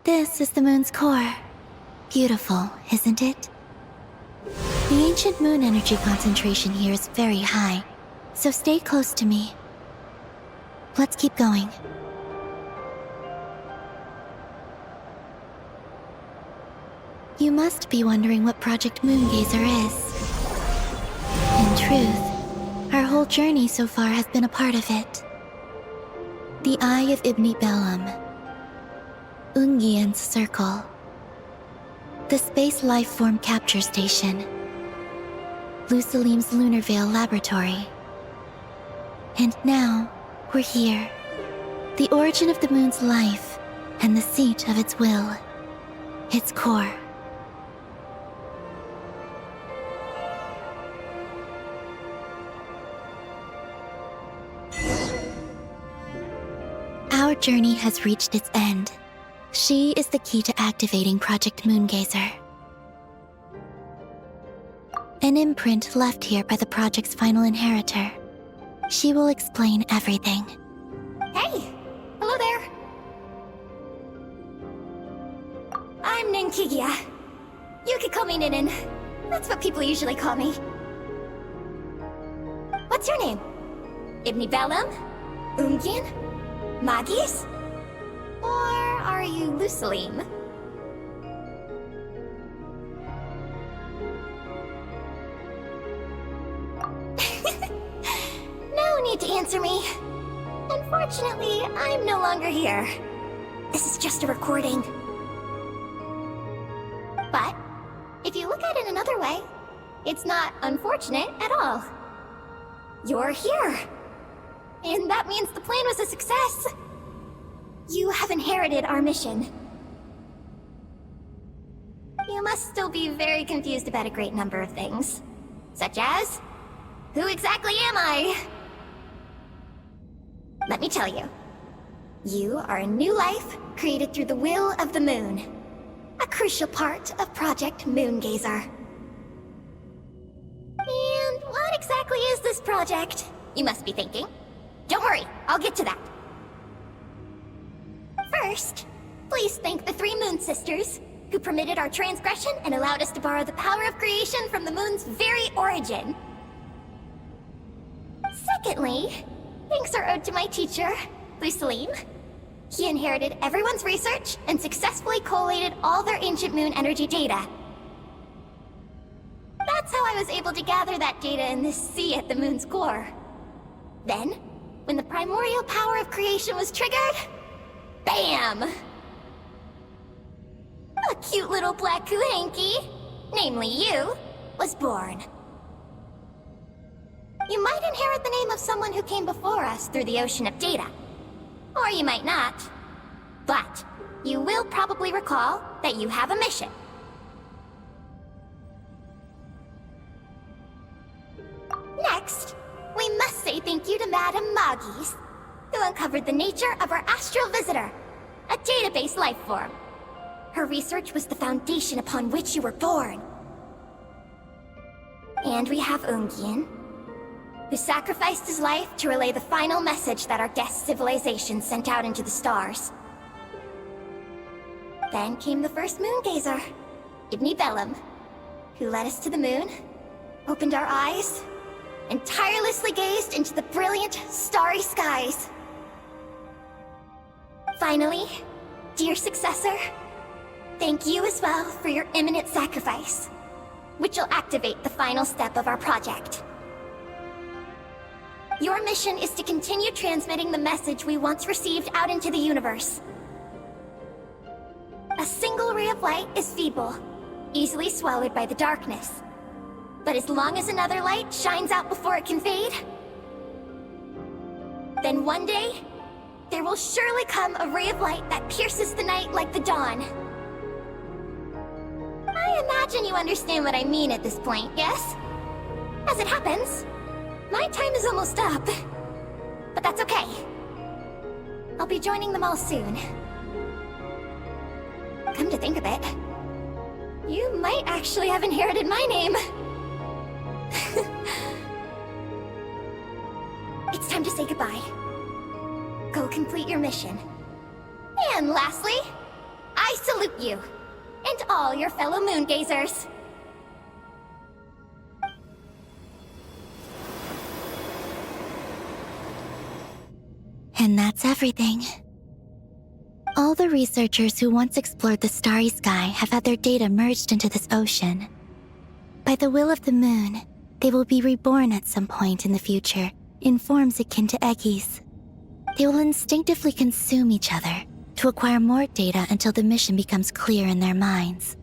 This is the moon's core. Beautiful, isn't it? The ancient moon energy concentration here is very high, so stay close to me. Let's keep going. You must be wondering what Project Moongazer is. In truth, our whole journey so far has been a part of it. The Eye of Ibni Bellum, Ungian's Circle, the Space Lifeform Capture Station, Lusalim's Lunar Veil Laboratory. And now, we're here. The origin of the moon's life, and the seat of its will. Its core. Our journey has reached its end. She is the key to activating Project Moongazer. An imprint left here by the project's final inheritor. She will explain everything. Hey! Hello there! I'm Ninkigia. You could call me Ninin. That's what people usually call me. What's your name? Ibni Bellum? Ungian? Magis? Or are you Lusalim? No need to answer me. Unfortunately, I'm no longer here. This is just a recording. But, if you look at it another way, it's not unfortunate at all. You're here. And that means the plan was a success. You have inherited our mission. You must still be very confused about a great number of things. Such as, who exactly am I? Let me tell you. You are a new life created through the will of the moon. A crucial part of Project Moongazer. And what exactly is this project? You must be thinking. Don't worry, I'll get to that. First, please thank the 3 Moon Sisters, who permitted our transgression and allowed us to borrow the power of creation from the moon's very origin. Secondly, thanks are owed to my teacher, Lusalim. He inherited everyone's research and successfully collated all their ancient moon energy data. That's how I was able to gather that data in this sea at the moon's core. Then, when the primordial power of creation was triggered, bam! A cute little black Kuhanky, namely you, was born. You might inherit the name of someone who came before us through the ocean of data. Or you might not. But, you will probably recall that you have a mission. Next, we must say thank you to Madame Moggies, who uncovered the nature of our astral visitor, a database life form. Her research was the foundation upon which you were born. And we have Ungien, who sacrificed his life to relay the final message that our guest civilization sent out into the stars. Then came the first moon gazer, Ibni Bellum, who led us to the moon, opened our eyes, and tirelessly gazed into the brilliant, starry skies. Finally, dear successor, thank you as well for your imminent sacrifice, which will activate the final step of our project. Your mission is to continue transmitting the message we once received out into the universe. A single ray of light is feeble, easily swallowed by the darkness. But as long as another light shines out before it can fade, then one day, there will surely come a ray of light that pierces the night like the dawn. I imagine you understand what I mean at this point, yes? As it happens, my time is almost up. But that's okay. I'll be joining them all soon. Come to think of it, you might actually have inherited my name. It's time to say goodbye. Go complete your mission. And lastly, I salute you, and all your fellow moon gazers. And that's everything. All the researchers who once explored the starry sky have had their data merged into this ocean. By the will of the moon, they will be reborn at some point in the future in forms akin to eggies. They will instinctively consume each other to acquire more data until the mission becomes clear in their minds.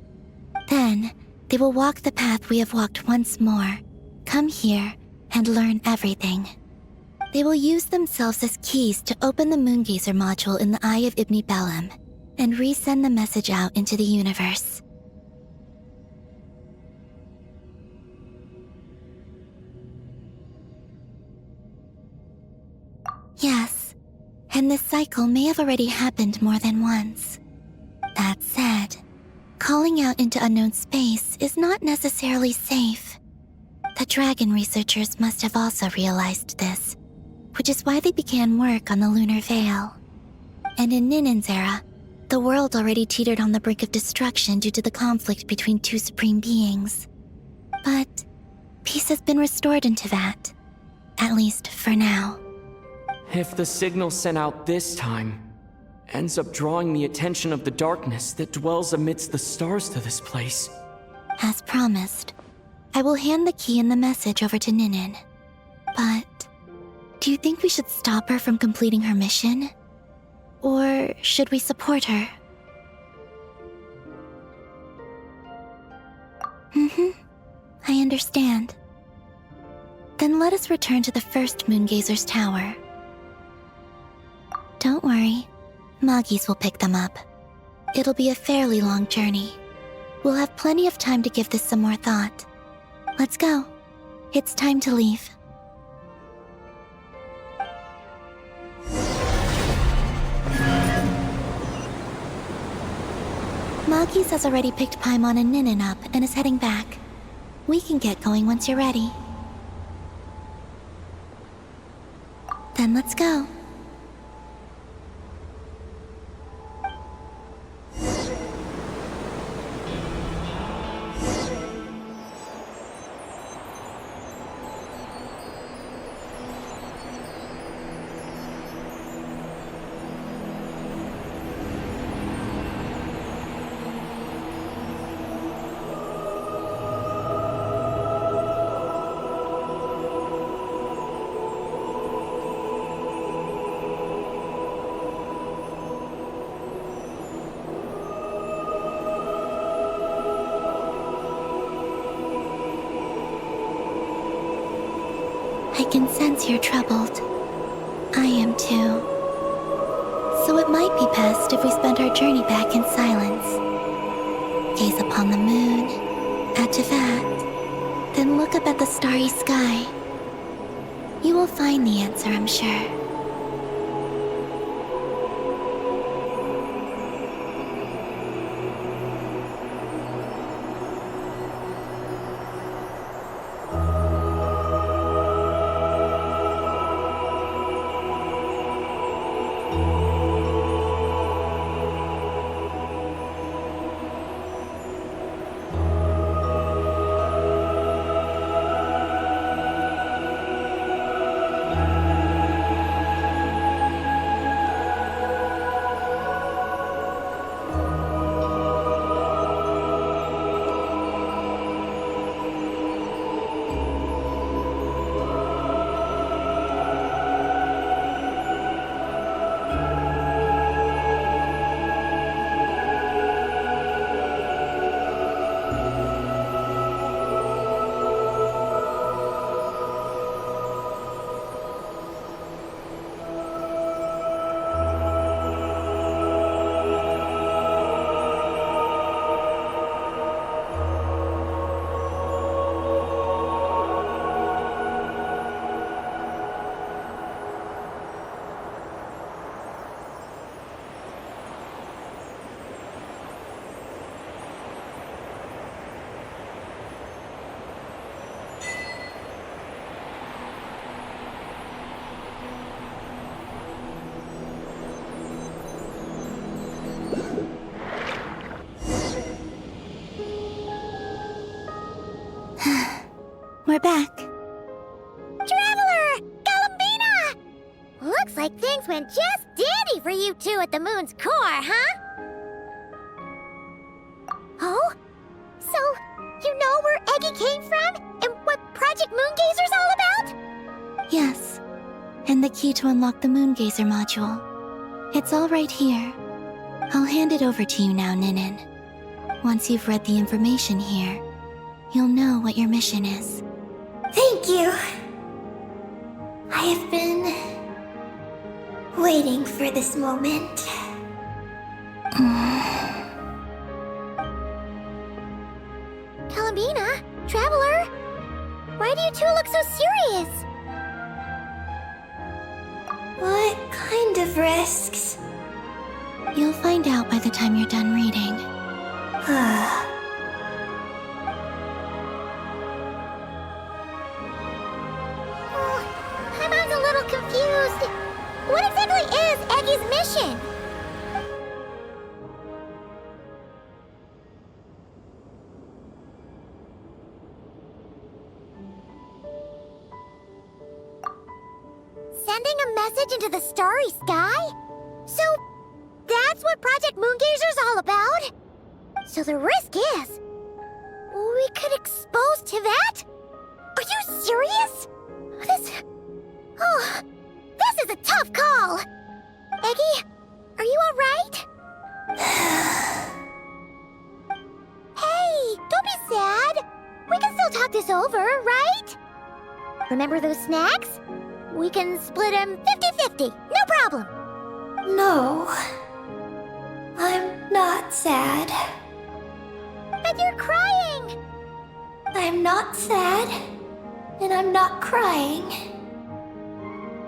Then, they will walk the path we have walked once more, come here, and learn everything. They will use themselves as keys to open the Moongazer module in the Eye of Ibni Bellum and resend the message out into the universe. Yes, and this cycle may have already happened more than once. That said, calling out into unknown space is not necessarily safe. The dragon researchers must have also realized this, which is why they began work on the lunar veil. And in Ninen's era, the world already teetered on the brink of destruction due to the conflict between two supreme beings. But peace has been restored in Teyvat, at least for now. If the signal sent out this time ends up drawing the attention of the darkness that dwells amidst the stars to this place. As promised, I will hand the key and the message over to Ninen. But do you think we should stop her from completing her mission? Or should we support her? I understand. Then let us return to the first Moongazer's tower. Don't worry, Moggies will pick them up. It'll be a fairly long journey. We'll have plenty of time to give this some more thought. Let's go. It's time to leave. Moggies has already picked Paimon and Ninen up and is heading back. We can get going once you're ready. Then let's go. I can sense you're troubled. I am too. So it might be best if we spend our journey back in silence. Gaze upon the moon, at Teyvat, then look up at the starry sky. You will find the answer, I'm sure. We're back. Traveler! Galambina! Looks like things went just dandy for you two at the moon's core, huh? Oh? So, you know where Eggy came from? And what Project Moongazer's all about? Yes. And the key to unlock the Moongazer module. It's all right here. I'll hand it over to you now, Ninin. Once you've read the information here, you'll know what your mission is. Thank you. I have been waiting for this moment. Galambina? Traveler? Why do you two look so serious? What kind of risks? You'll find out by the time you're done reading. I'm a little confused. What exactly is Eggy's mission? Sending a message into the starry sky? So, that's what Project Moongazer's all about? So the risk is, we could expose to that? Are you serious? This is a tough call. Eggy, are you all right? Hey, don't be sad. We can still talk this over, right? Remember those snacks? We can split them 50-50, no problem. No. I'm not sad. But you're crying. I'm not sad. And I'm not crying.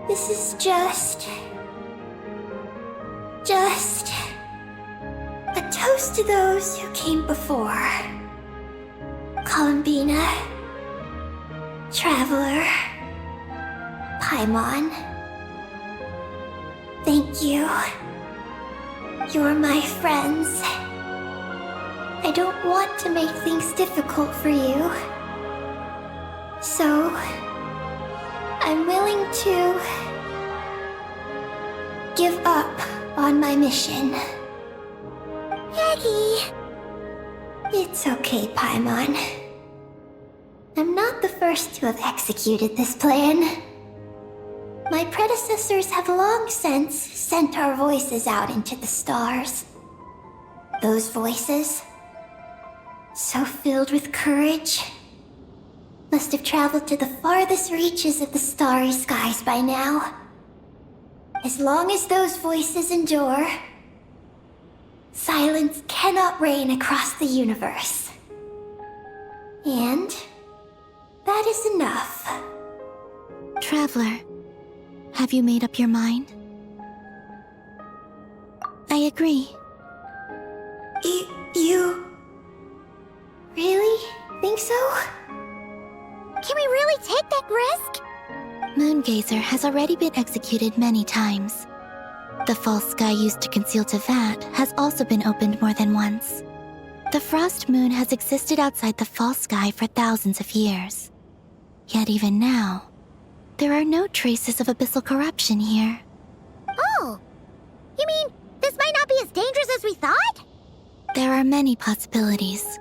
This is just a toast to those who came before. Galambina, Traveler, Paimon. Thank you. You're my friends. I don't want to make things difficult for you. So, I'm willing to give up on my mission. Eggy. It's okay, Paimon. I'm not the first to have executed this plan. My predecessors have long since sent our voices out into the stars. Those voices, so filled with courage, must have traveled to the farthest reaches of the starry skies by now. As long as those voices endure, silence cannot reign across the universe. And that is enough. Traveler, have you made up your mind? I agree. You really think so? Can we really take that risk? Moongazer has already been executed many times. The false sky used to conceal Tevat has also been opened more than once. The frost moon has existed outside the false sky for thousands of years. Yet even now, there are no traces of abyssal corruption here. Oh! You mean, this might not be as dangerous as we thought? There are many possibilities.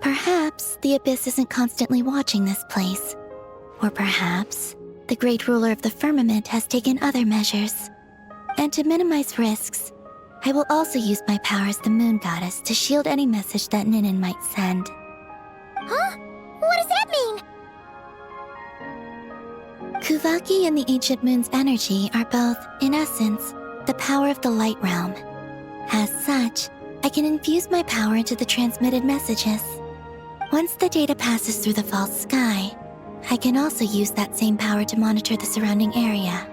Perhaps the Abyss isn't constantly watching this place. Or perhaps the great ruler of the firmament has taken other measures. And to minimize risks, I will also use my power as the moon goddess to shield any message that Ninin might send. Huh? What does that mean? Kuvaki and the Ancient Moon's energy are both, in essence, the power of the Light Realm. As such, I can infuse my power into the transmitted messages. Once the data passes through the false sky, I can also use that same power to monitor the surrounding area.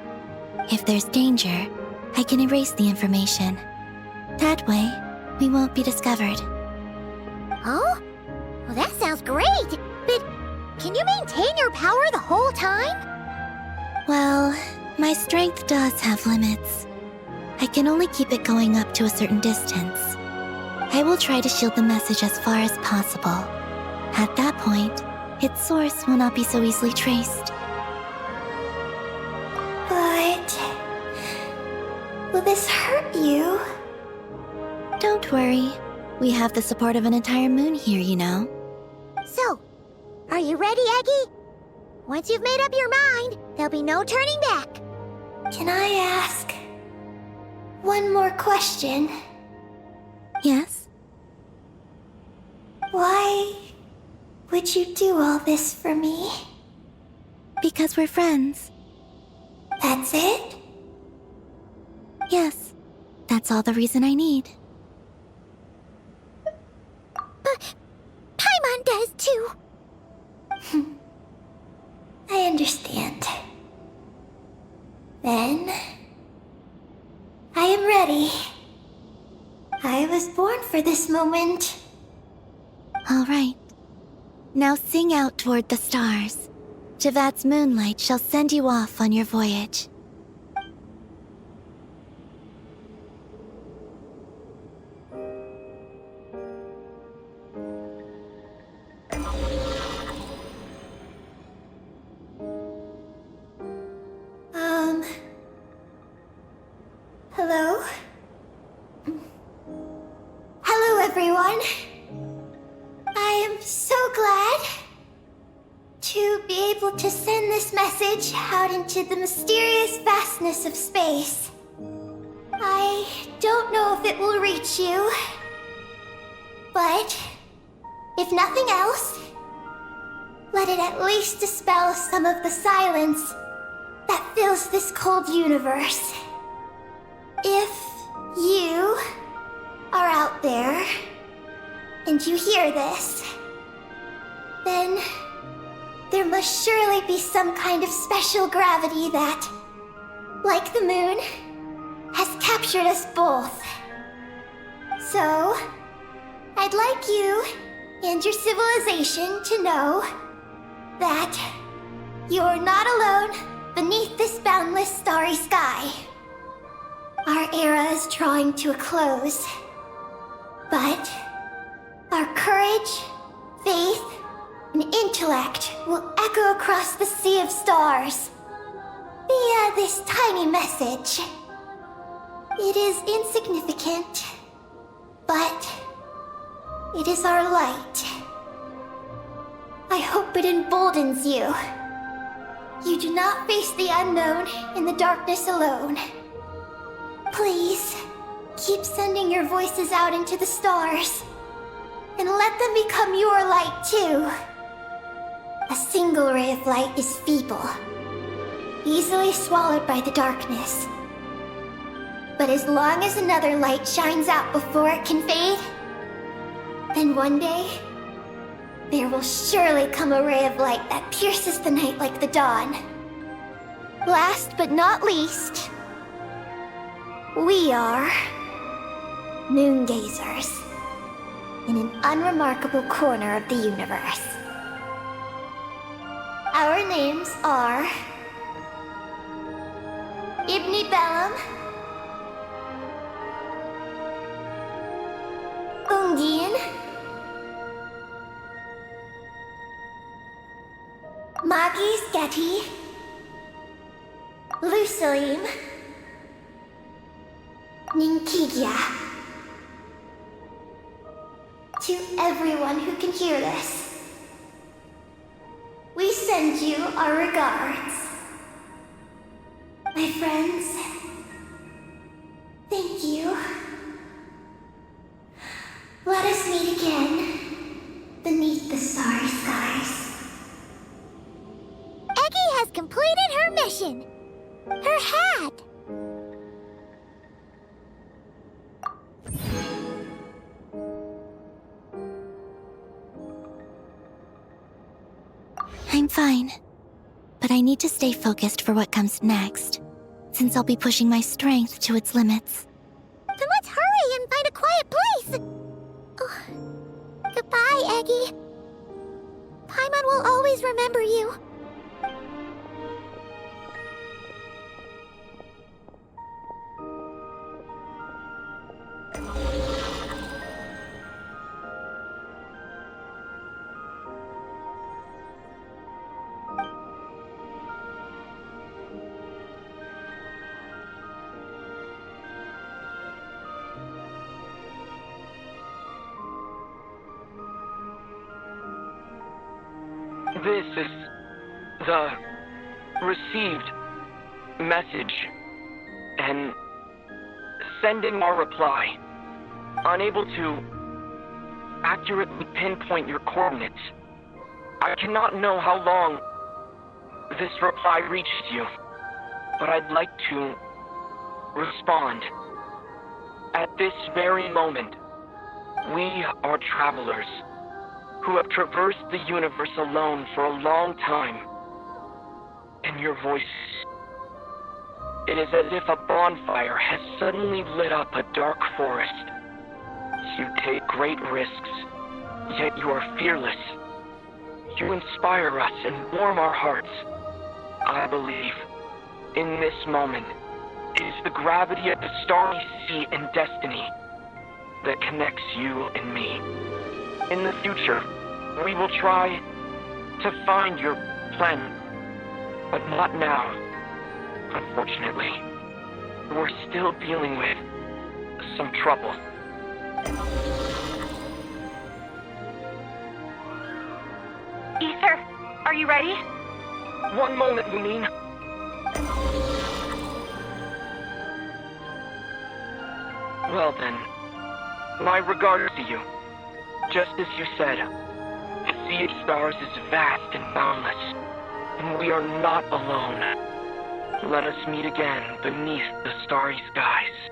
If there's danger, I can erase the information. That way, we won't be discovered. Oh? Well, that sounds great! But can you maintain your power the whole time? Well, my strength does have limits. I can only keep it going up to a certain distance. I will try to shield the message as far as possible. At that point, its source will not be so easily traced. But... will this hurt you? Don't worry. We have the support of an entire moon here, you know. So, are you ready, Eggie? Once you've made up your mind, there'll be no turning back. Can I ask one more question? Yes? Why would you do all this for me? Because we're friends. That's it? Yes. That's all the reason I need. But Paimon does too. I understand. Then... I am ready. I was born for this moment. All right. Now sing out toward the stars. Javat's moonlight shall send you off on your voyage. Hello? Hello, everyone. I am so glad to be able to send this message out into the mysterious vastness of space. I don't know if it will reach you, but if nothing else, let it at least dispel some of the silence that fills this cold universe. If you are out there and you hear this, then there must surely be some kind of special gravity that, like the moon, has captured us both. So, I'd like you and your civilization to know that you're not alone beneath this boundless starry sky. Our era is drawing to a close, but our courage, faith, and intellect will echo across the sea of stars via this tiny message. It is insignificant, but it is our light. I hope it emboldens you. You do not face the unknown in the darkness alone. Please, keep sending your voices out into the stars, and let them become your light too. A single ray of light is feeble, easily swallowed by the darkness. But as long as another light shines out before it can fade, then one day, there will surely come a ray of light that pierces the night like the dawn. Last but not least, we are moon gazers in an unremarkable corner of the universe. Our names are Ibni Bellum, Ungin, Magis Getty, Lusalim, Ninkigia. To everyone who can hear this, we send you our regards. My friends, thank you. Let us meet again beneath the starry skies. Eggy has completed her mission. Her hat. I'm fine, but I need to stay focused for what comes next, since I'll be pushing my strength to its limits. Then let's hurry and find a quiet place. Oh. Goodbye, Eggy. Paimon will always remember you. This is the received message, and sending our reply. Unable to accurately pinpoint your coordinates. I cannot know how long this reply reached you, but I'd like to respond. At this very moment, we are travelers who have traversed the universe alone for a long time. And your voice, it is as if a bonfire has suddenly lit up a dark forest. You take great risks, yet you are fearless. You inspire us and warm our hearts. I believe, in this moment, it is the gravity of the starry sea and destiny that connects you and me. In the future, we will try to find your planet, but not now. Unfortunately, we're still dealing with some trouble. Ether, are you ready? One moment, Lumine. Well then, my regards to you. Just as you said, the sea of stars is vast and boundless, and we are not alone. Let us meet again beneath the starry skies.